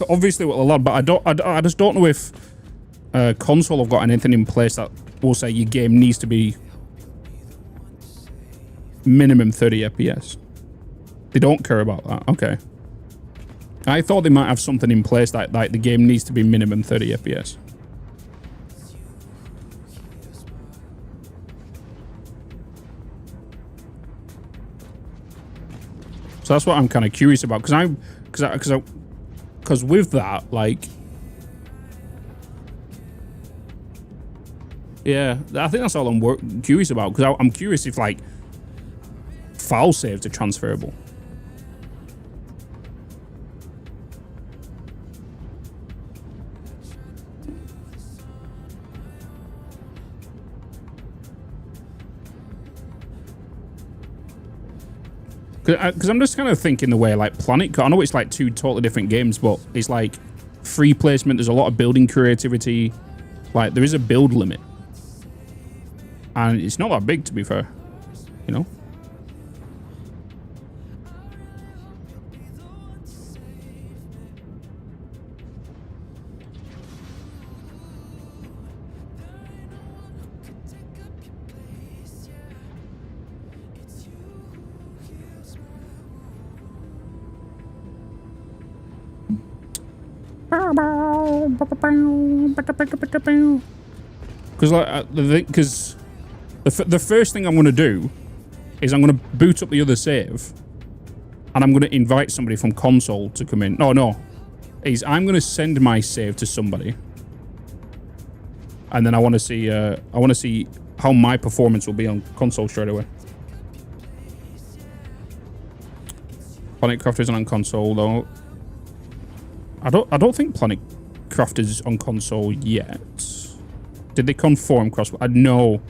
Obviously, well, a lot, but I just don't know if console have got anything in place that will say your game needs to be minimum 30 FPS. They don't care about that. Okay. I thought they might have something in place that like the game needs to be minimum 30 FPS. So that's what I'm kind of curious about, because with that, like, yeah, I think that's all I'm curious about, because I'm curious if like file saves are transferable. Because I'm just kind of thinking the way like Planet, I know it's like two totally different games, but it's like free placement. There's a lot of building creativity. Like there is a build limit, and it's not that big, to be fair. You know. Because like the first thing I'm going to do is I'm going to boot up the other save, and I'm going to invite somebody from console to come in. No, I'm going to send my save to somebody, and then I want to see how my performance will be on console straight away. Planet Crafter isn't on console though. I don't think Planet Craft is on console yet. Did they confirm cross? No.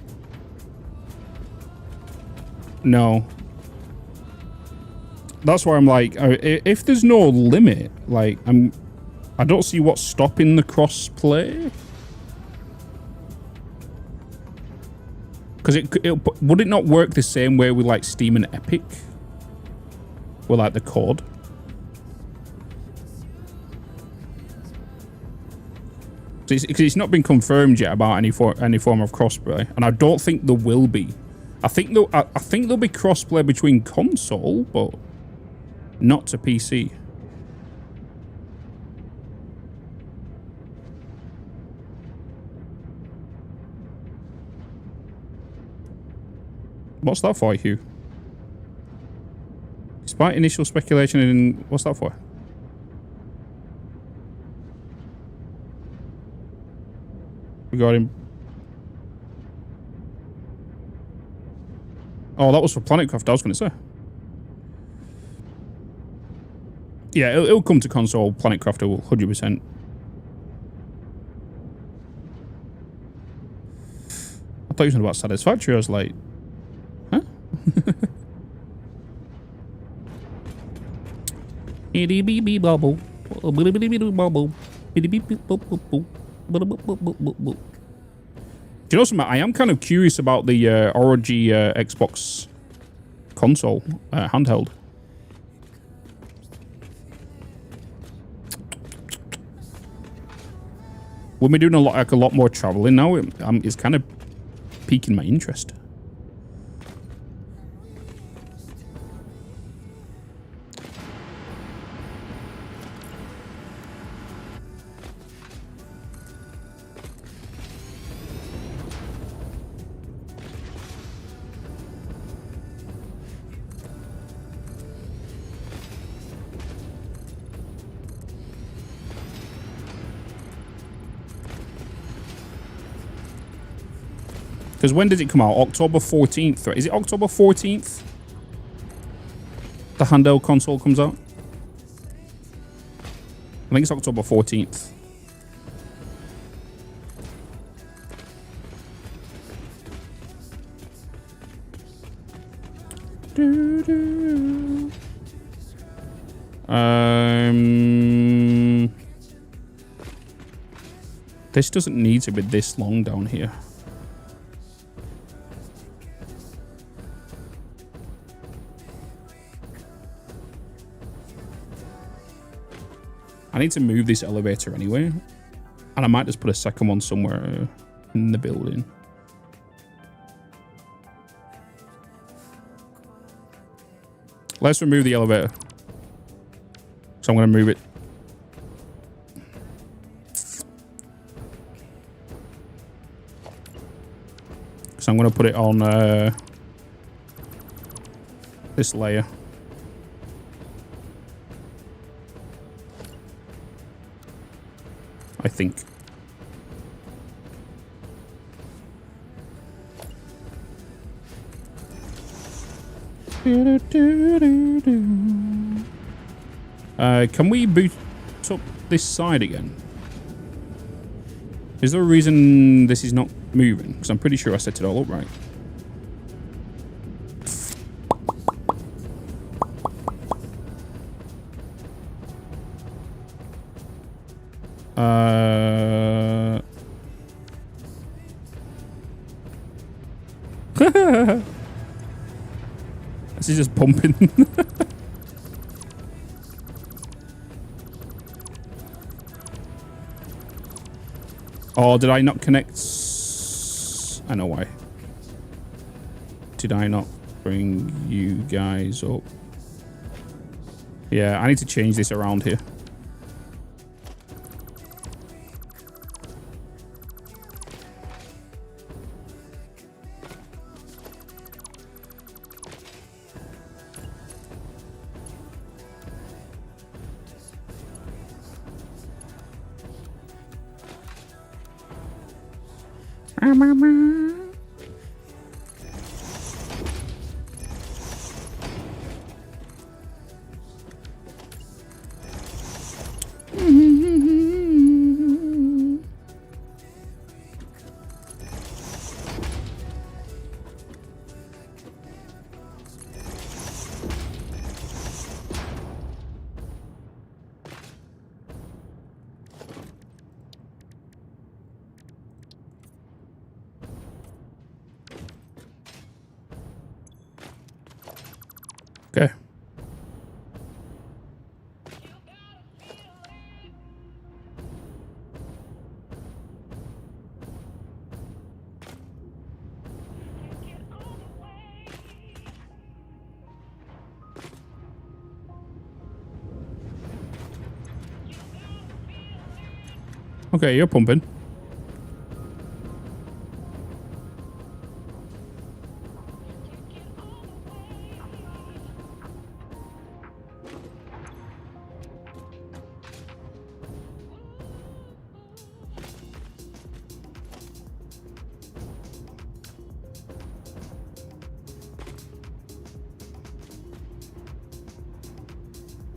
No. That's why I'm like, if there's no limit, like I don't see what's stopping the cross-play. Because would it not work the same way with like Steam and Epic? With like the code? Because it's not been confirmed yet about any form of crossplay, and I don't think there will be. I think there'll be crossplay between console, but not to PC. What's that for, Hugh? Despite initial speculation in... What's that for? Regarding... Oh, that was for PlanetCraft, I was going to say. Yeah, it'll come to console. PlanetCraft will 100%. I thought you were talking about Satisfactory. I was like, huh? Itty bitty bubble. Bubble. Itty bitty bubble. Do you know something? I am kind of curious about the ROG Xbox console handheld. When we're doing a lot more traveling now, it's kind of piquing my interest. Because when did it come out? October 14th. Is it October 14th? The handheld console comes out? I think it's October 14th. This doesn't need to be this long down here. I need to move this elevator anyway, and I might just put a second one somewhere in the building. Let's remove the elevator. So I'm going to move it. So I'm going to put it on this layer. I think. Can we boot up this side again? Is there a reason this is not moving? Because I'm pretty sure I set it all up right. This is just pumping. Oh, did I not connect? I know why. Did I not bring you guys up? Yeah, I need to change this around here. Okay. Okay, you're pumping.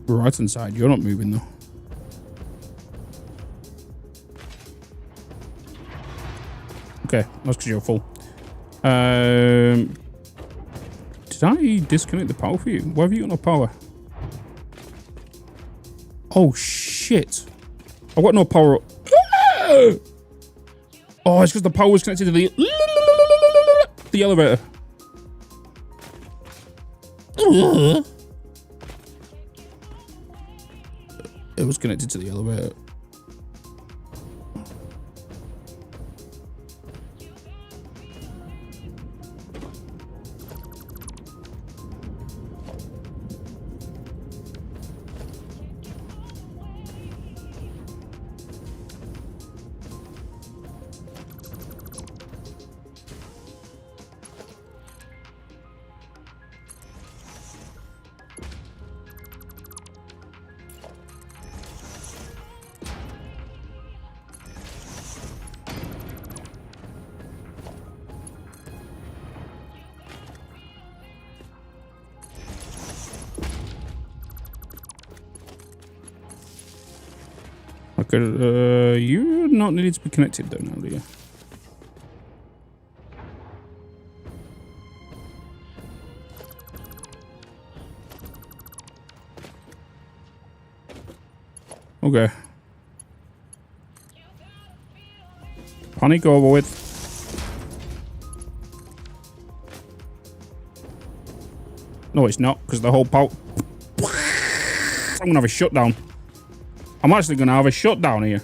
Right inside, you're not moving though. Okay, that's because you're full. Did I disconnect the power for you? Why have you got no power? Oh shit! I've got no power. Oh, it's because the power was connected to the elevator. It was connected to the elevator. Okay, you're not needed to be connected though now, do you? Okay. Panic over with. No, it's not, because the whole power... I'm gonna have a shutdown. I'm actually gonna have a shutdown here.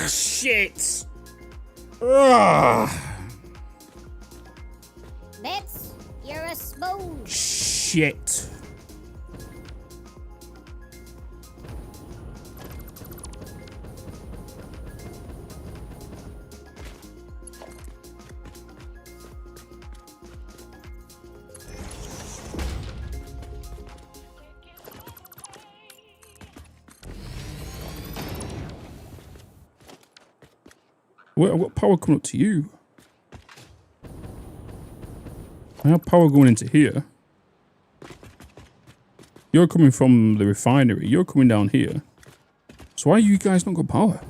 Shit. Ugh. Bitz, you're a spoon. Shit. Wait, I've got power coming up to you. I have power going into here. You're coming from the refinery. You're coming down here. So why are you guys not got power?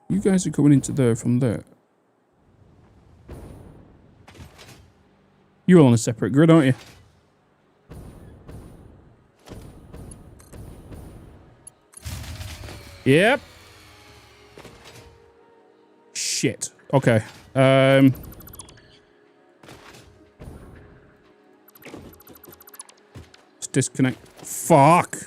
You guys are coming into there from there. You're on a separate grid, aren't you? Yep. Shit. Okay. Let's disconnect. Fuck.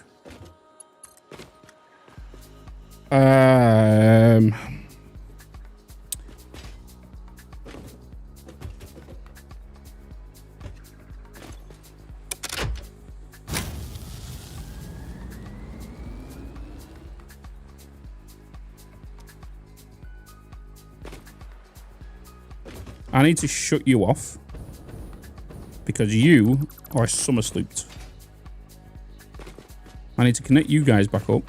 I need to shut you off because you are summer slooped. I need to connect you guys back up.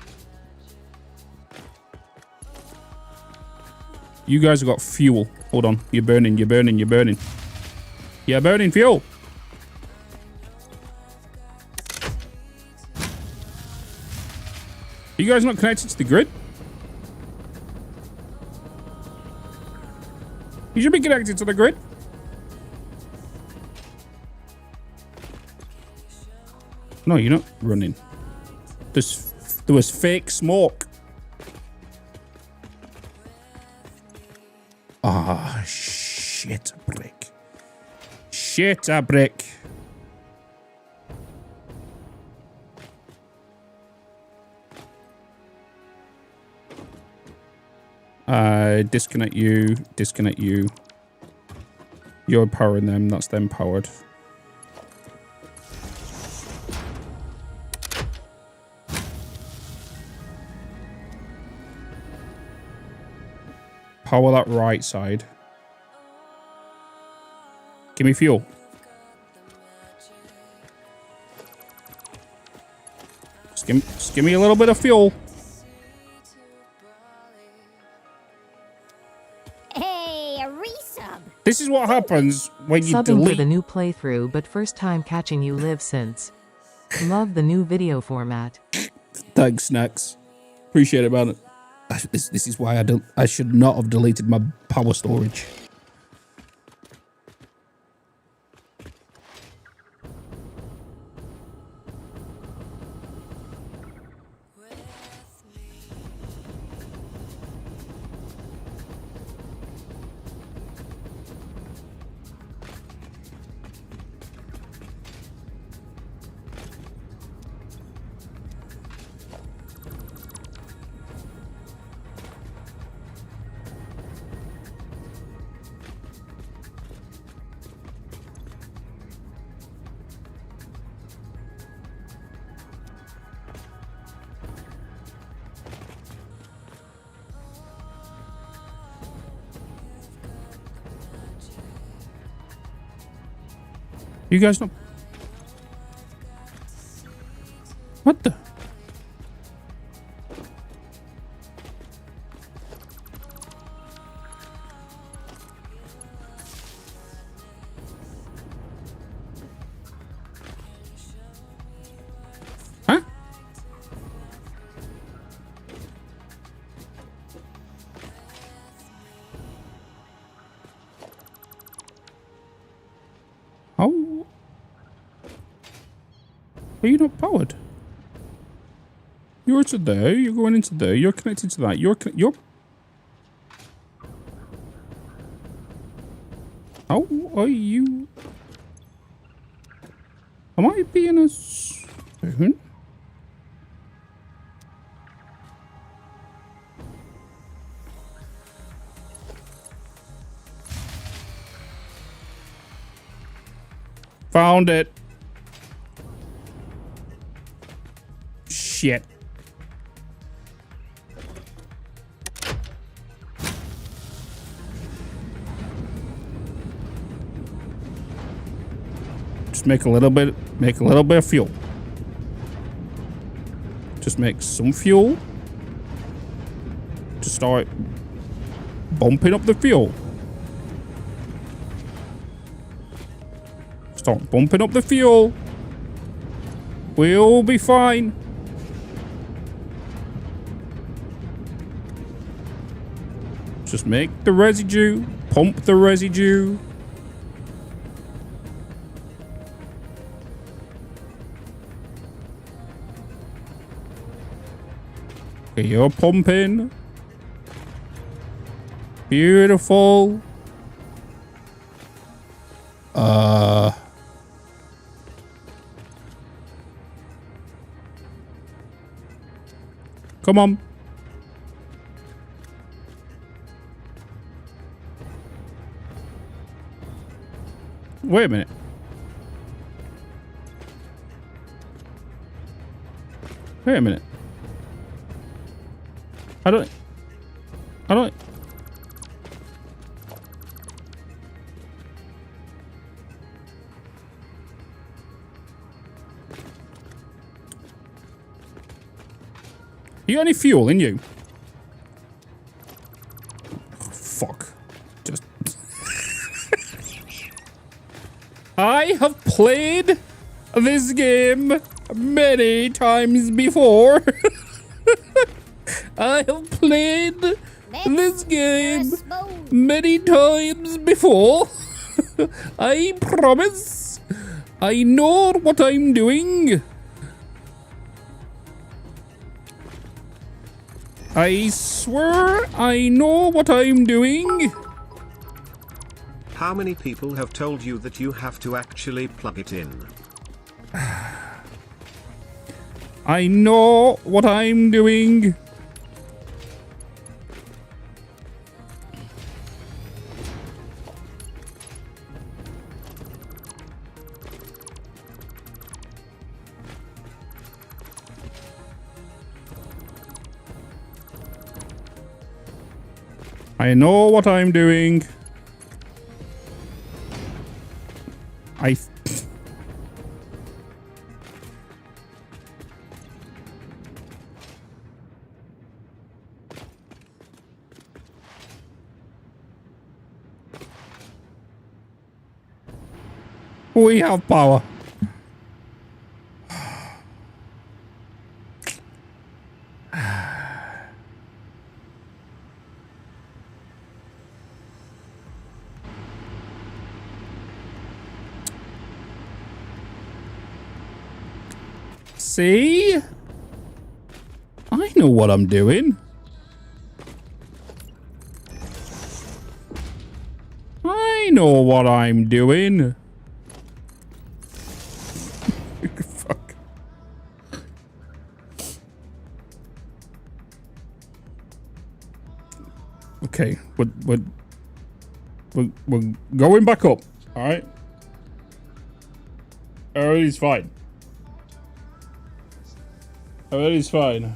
You guys have got fuel. Hold on. You're burning, you're burning, you're burning. You're burning fuel. Are you guys not connected to the grid? You should be connected to the grid. No, you're not running. There was fake smoke. Ah, shit a brick. Shit a brick. Disconnect you, disconnect you. You're powering them, that's them powered. Power that right side. Give me fuel. Just give me a little bit of fuel. Hey, a resub. This is what happens when you Subbing delete. for the new playthrough, but first time catching you live since. Love the new video format. Thanks, Snacks. Appreciate it, man. This is why I should not have deleted my power storage. You guys know what the? Huh? Oh. Are you not powered? You're to there, you're going into there, you're connected to that, you're... How are you... Am I being a spoon? Found it. Shit. Just make a little bit of fuel. Just make some fuel to start bumping up the fuel. Start bumping up the fuel. We'll be fine. Just make the residue. Pump the residue. Okay, you're pumping. Beautiful. Come on. Wait a minute. Wait a minute. I don't... You got any fuel in you? Oh, fuck. Just... I have played this game many times before. I have played this game many times before. I promise. I know what I'm doing. I swear I know what I'm doing. How many people have told you that you have to actually plug it in? I know what I'm doing. I know what I'm doing. We have power. See? I know what I'm doing. I know what I'm doing. Fuck. Okay, we're going back up. All right. Everybody's fine. Everybody's fine.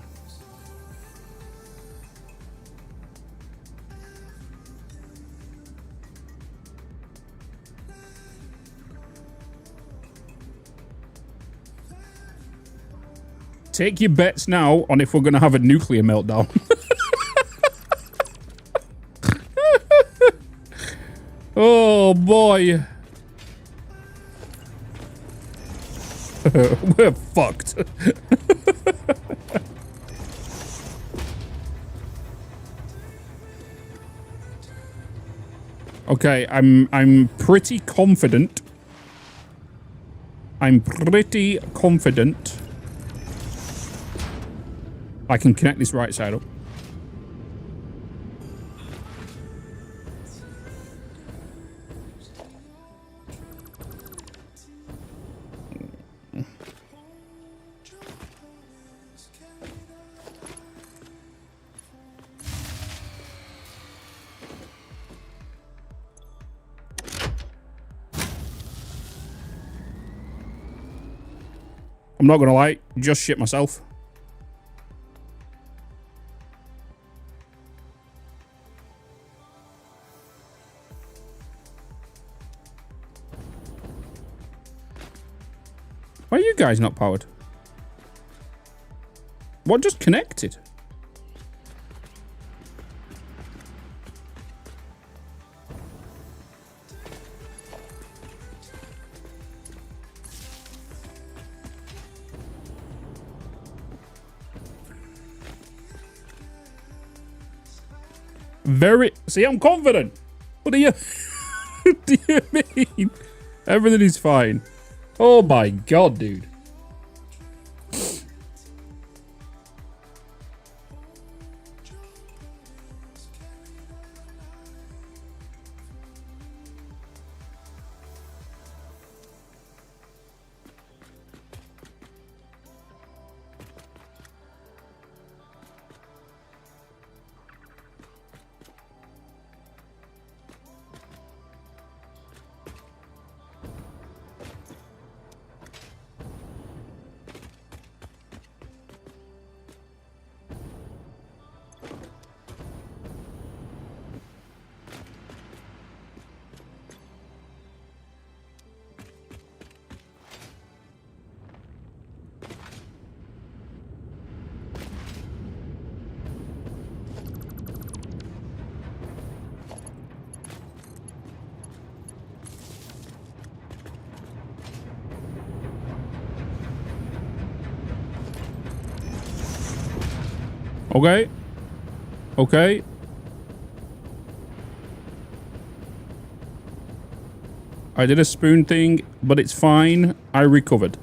Take your bets now on if we're going to have a nuclear meltdown. Oh boy. We're fucked. Okay, I'm pretty confident. I'm pretty confident I can connect this right side up. I'm not gonna lie, just shit myself. Why are you guys not powered? What just connected? See, I'm confident. What do you what do you mean? Everything is fine. Oh my god, dude. Okay. Okay. I did a spoon thing, but it's fine. I recovered.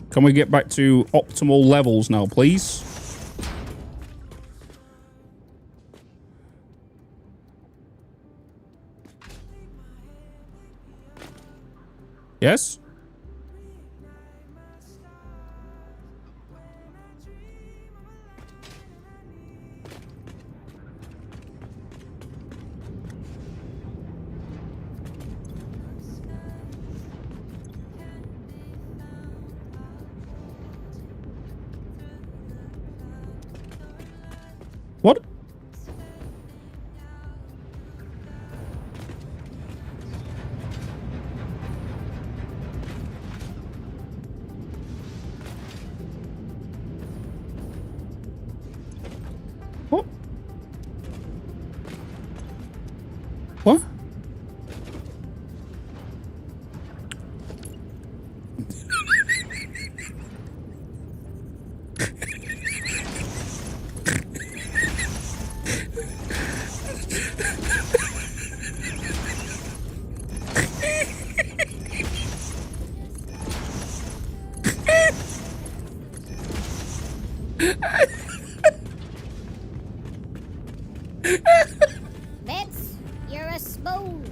Can we get back to optimal levels now, please? Yes? What? What? What? Bitz, you're a spoon.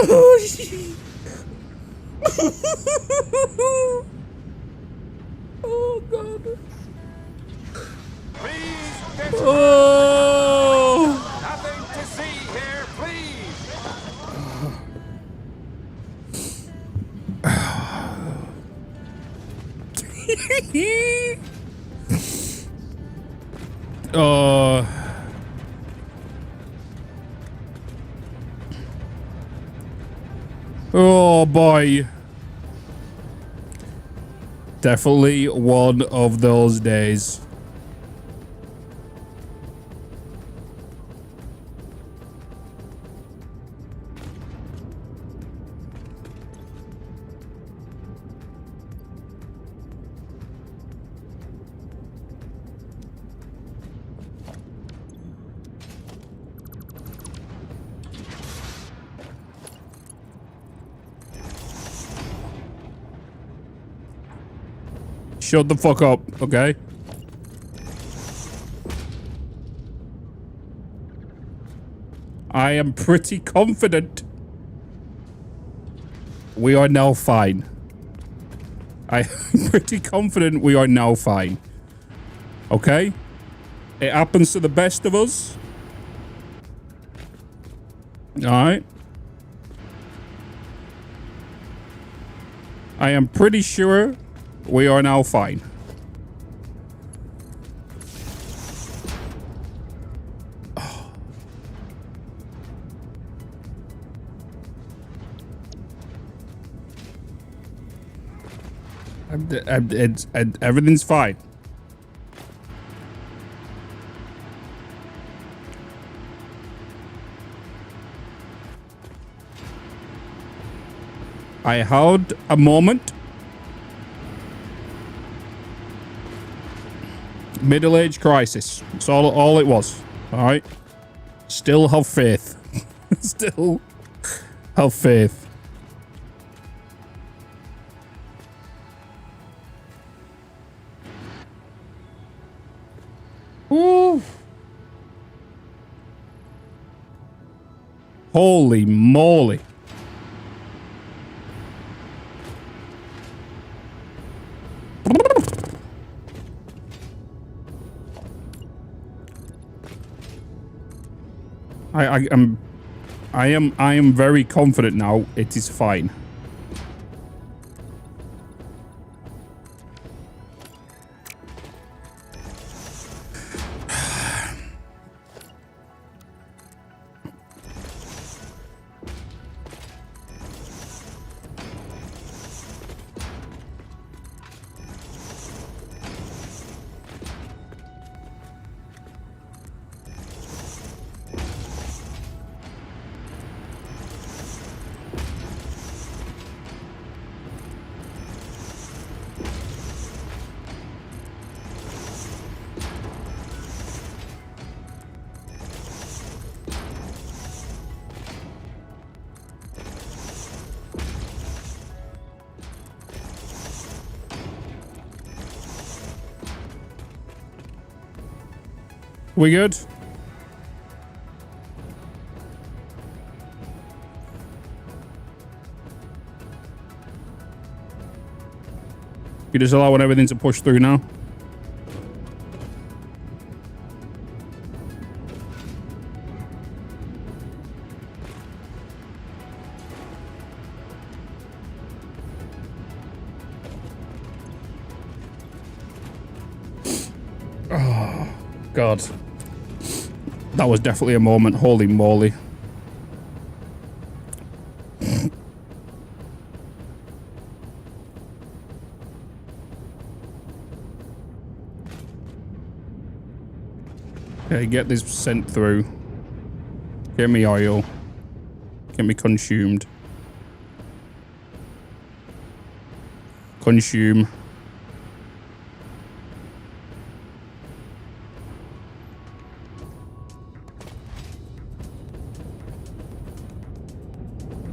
Oh, shit. Oh, God. Oh. Nothing to see here, please. Oh boy. Definitely one of those days. Shut the fuck up, okay? I am pretty confident we are now fine. I am pretty confident we are now fine. Okay? It happens to the best of us. Alright. I am pretty sure we are now fine. Oh. Everything's fine. I had a moment. Middle-age crisis. That's all it was. All right. Still have faith. Still have faith. Ooh. Holy moly. I am very confident now. It is fine. We good? You just allowing everything to push through now? Oh, God. That was definitely a moment. Holy moly. Okay, get this sent through. Get me oil. Get me consumed. Consume.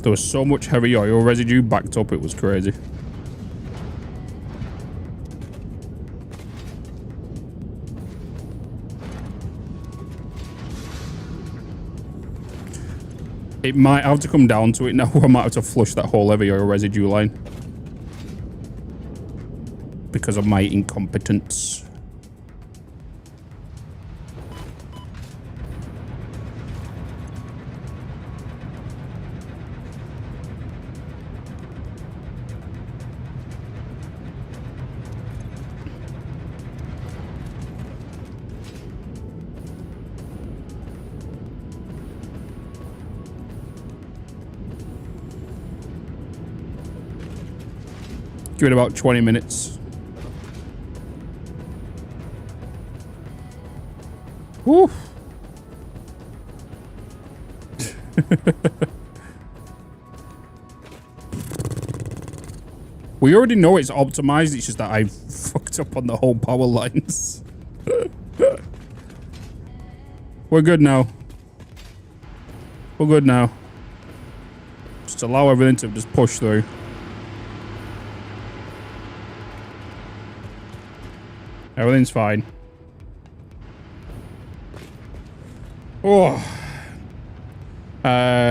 There was so much heavy oil residue backed up, it was crazy. It might have to come down to it now. I might have to flush that whole heavy oil residue line. Because of my incompetence. Give it about 20 minutes. Woo. We already know it's optimized, it's just that I fucked up on the whole power lines. We're good now. We're good now. Just allow everything to just push through. Everything's fine. Oh.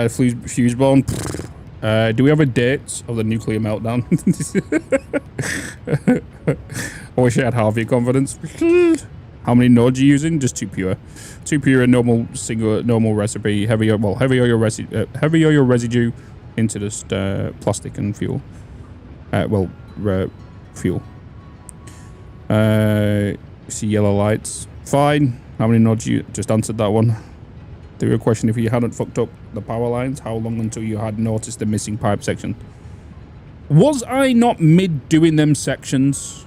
Fuse bomb. Do we have a date of the nuclear meltdown? I wish I had half your confidence. How many nodes are you using? Just 2 pure. 2 pure, normal recipe, heavy oil residue into just plastic and fuel. Fuel. See yellow lights. Fine. How many nodes you just answered that one? The real question, if you hadn't fucked up the power lines, how long until you had noticed the missing pipe section? Was I not mid doing them sections?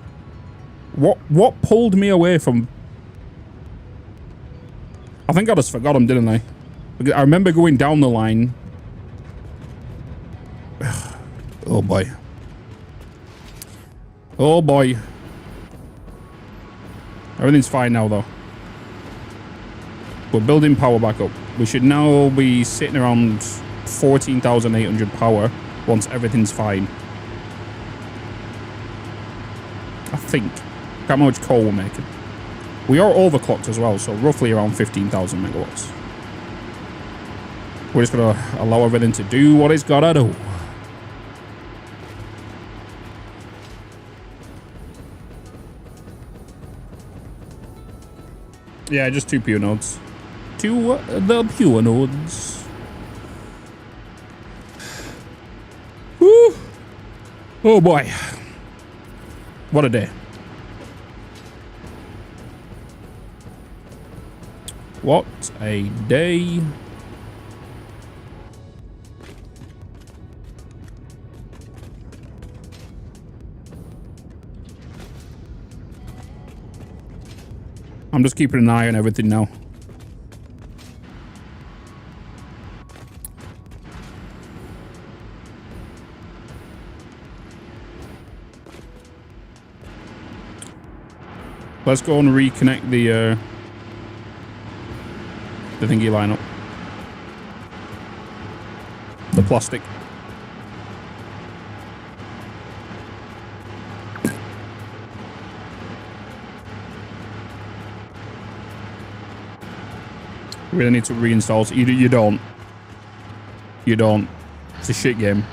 What pulled me away from? I think I just forgot them, didn't I? Because I remember going down the line. Oh boy. Oh boy. Everything's fine now though. We're building power back up. We should now be sitting around 14,800 power once everything's fine. I think. Look how much coal we're making. We are overclocked as well, so roughly around 15,000 megawatts. We're just gonna allow everything to do what it's gotta do. Yeah, just 2 pure nodes. 2 the pure nodes. Woo! Oh boy. What a day. What a day. I'm just keeping an eye on everything now. Let's go and reconnect the thingy lineup. The plastic. Really need to reinstall. You don't. You don't. It's a shit game.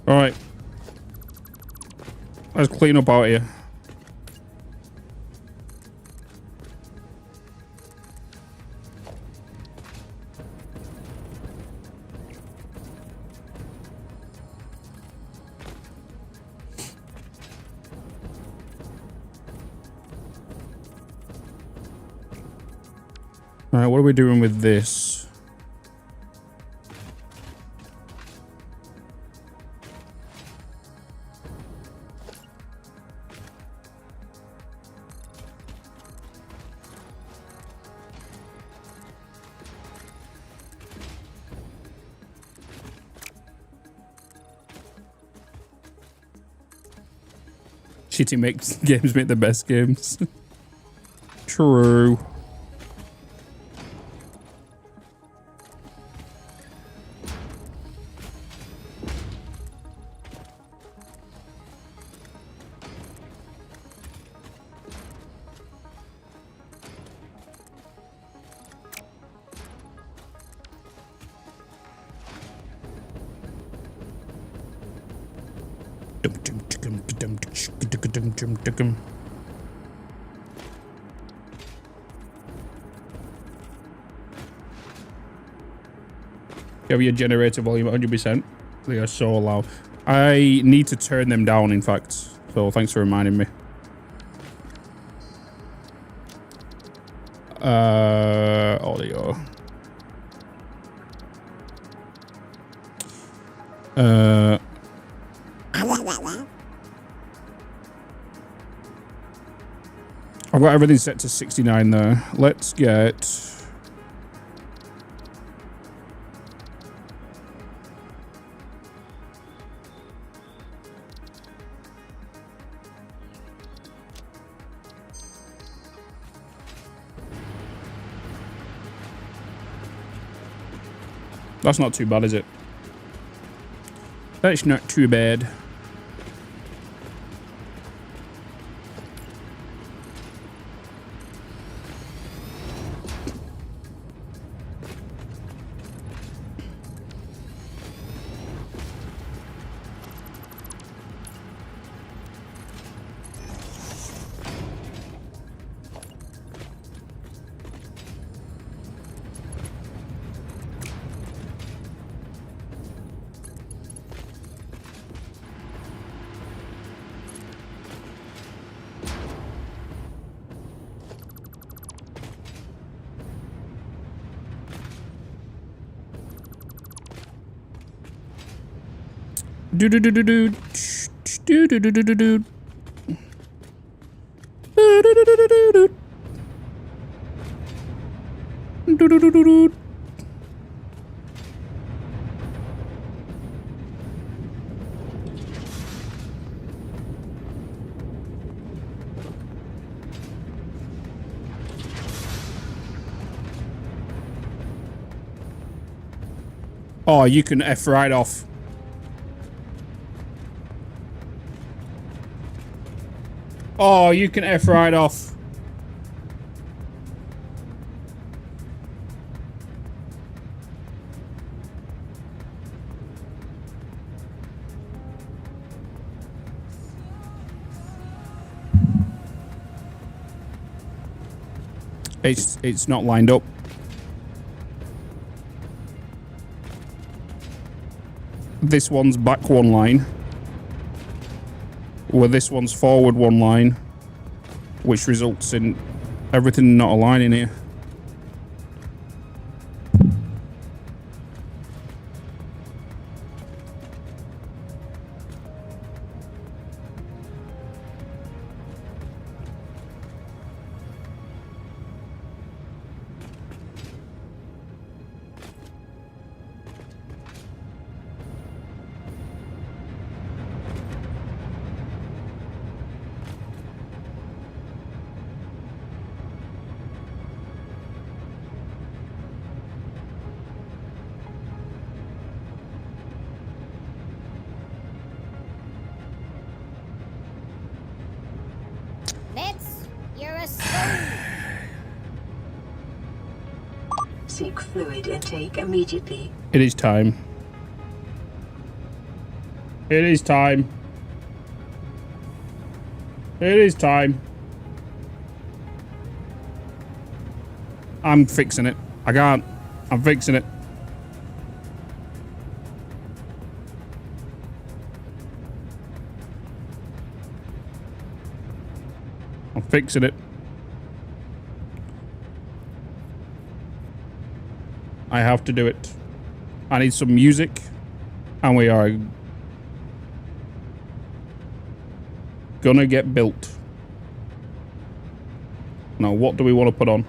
Alright. Let's clean up out here. Alright, what are we doing with this? Shitty makes games make the best games. True. Have your generator volume at 100%. They are so loud. I need to turn them down, in fact. So thanks for reminding me. Audio. I've got everything set to 69 there. Let's get... That's not too bad, is it? That's not too bad. Do do do do do do do do do do do. Do do do do do. Oh, you can F right off. Oh, you can F right off. It's not lined up. This one's back one line. Where this one's forward one line, which results in everything not aligning here. Seek fluid intake immediately. It is time. It is time. It is time. I'm fixing it. I can't. I'm fixing it. I'm fixing it. I have to do it. I need some music. And we are gonna get built. Now, what do we want to put on?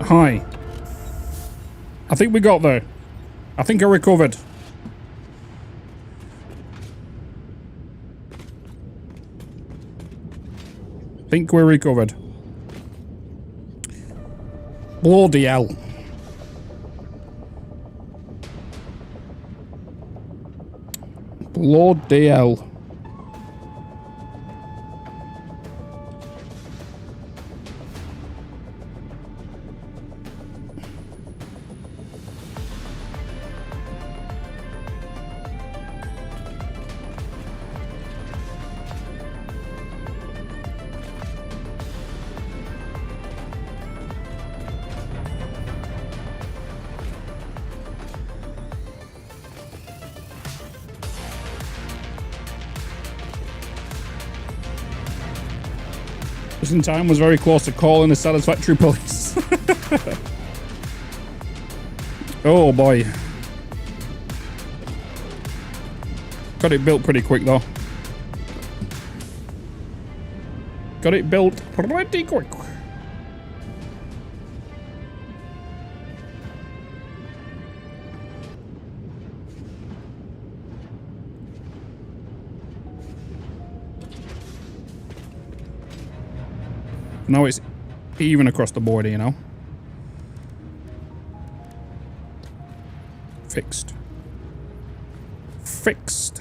Hi. I think we got there. I think I recovered. I think we're recovered. Bloody hell. Bloody hell. Just in time, was very close to calling the Satisfactory police. Oh boy. Got it built pretty quick though. Got it built pretty quick. Now it's even across the board, you know. Fixed. Fixed.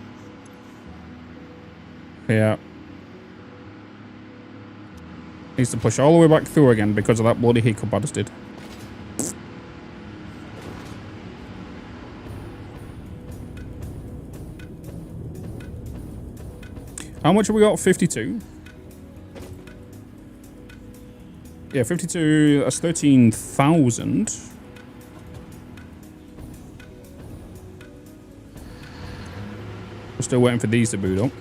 Yeah. Needs to push all the way back through again because of that bloody hiccup I just did. How much have we got? 52. Yeah, 52. That's 13,000. We're still waiting for these to boot up.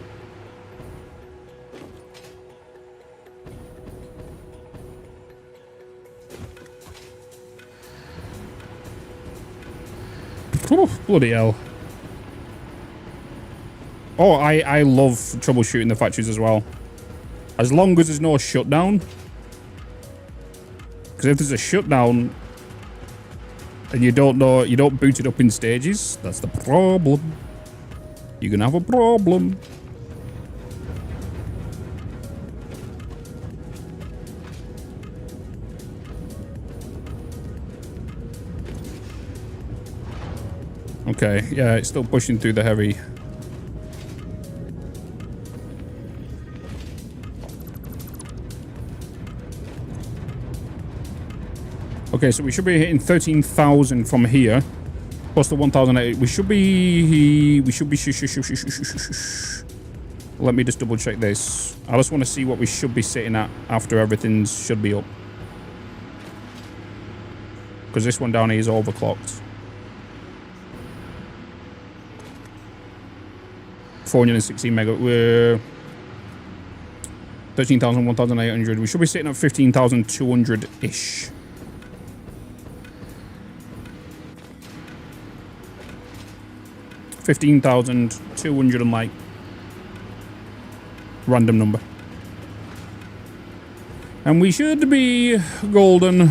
Oh, bloody hell. Oh, I love troubleshooting the factories as well. As long as there's no shutdown. Because if there's a shutdown and you don't boot it up in stages, that's the problem. You're gonna have a problem. Okay, yeah, it's still pushing through the heavy. Okay, so we should be hitting 13,000 from here, plus the 1,008. We should be. Let me just double check this. I just want to see what we should be sitting at after everything should be up, because this one down here is overclocked. 416 mega. We're 13,000, 1,800. We should be sitting at 15,200 ish. 15,200 and like random number. And we should be golden.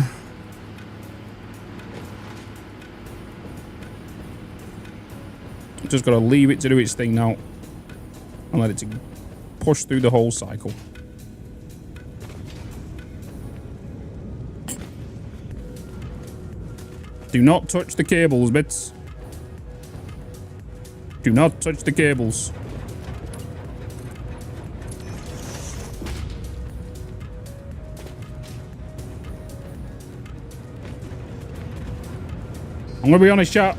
Just gotta leave it to do its thing now and let it to push through the whole cycle. Do not touch the cables, Bitz. Do not touch the cables. I'm gonna be honest, chat.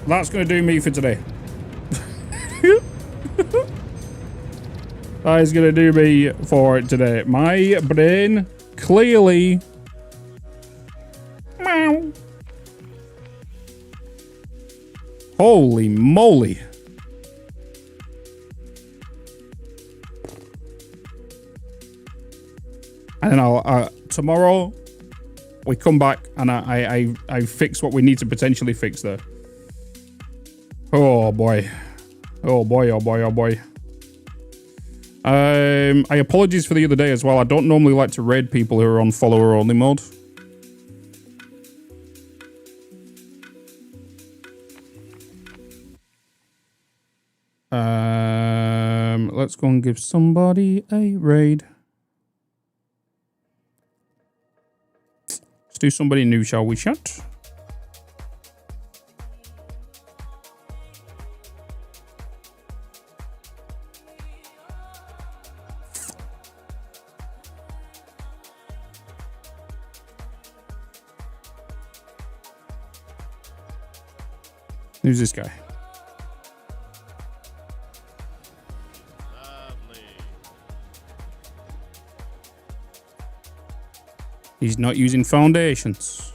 That's gonna do me for today. That is gonna do me for today. My brain clearly. Meow. Holy moly. And then I'll tomorrow we come back and I fix what we need to potentially fix there. Oh boy. Oh boy, oh boy, oh boy. I apologize for the other day as well. I don't normally like to raid people who are on follower only mode. Let's go and give somebody a raid. Let's do somebody new, shall we, chat? Who's this guy? He's not using foundations.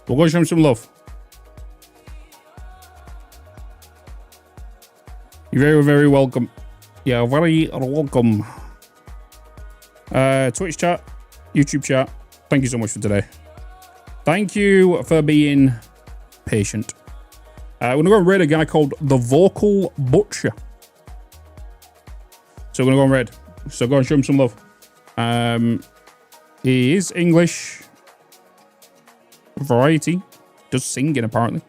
We'll go show him some love. You're very, very welcome. Yeah, very welcome. Twitch chat, YouTube chat, thank you so much for today. Thank you for being patient. We're going to go and raid a guy called the Vocal Butcher. So we're going to go and raid. So go and show him some love. He is English. Variety. Does singing apparently.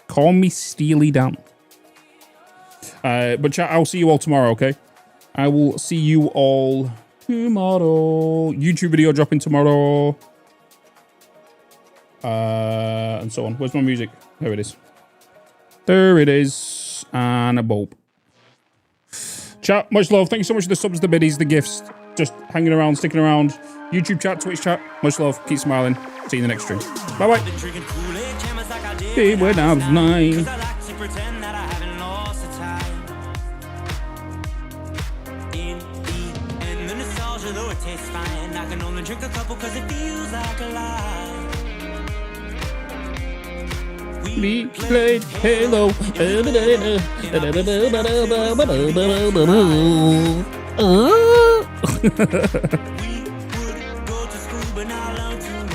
Call me Steely Dan. But chat, I'll see you all tomorrow, okay? I will see you all tomorrow. YouTube video dropping tomorrow. and so on. Where's my music? There it is. There it is. And a bulb. Chat, much love. Thank you so much for the subs, the biddies, the gifts. Just hanging around, sticking around. YouTube chat, Twitch chat. Much love. Keep smiling. See you in the next stream. Bye-bye. Hey, when I was 9. Though it tastes fine, I can only drink a couple cause it feels like a lie. We played Halo. We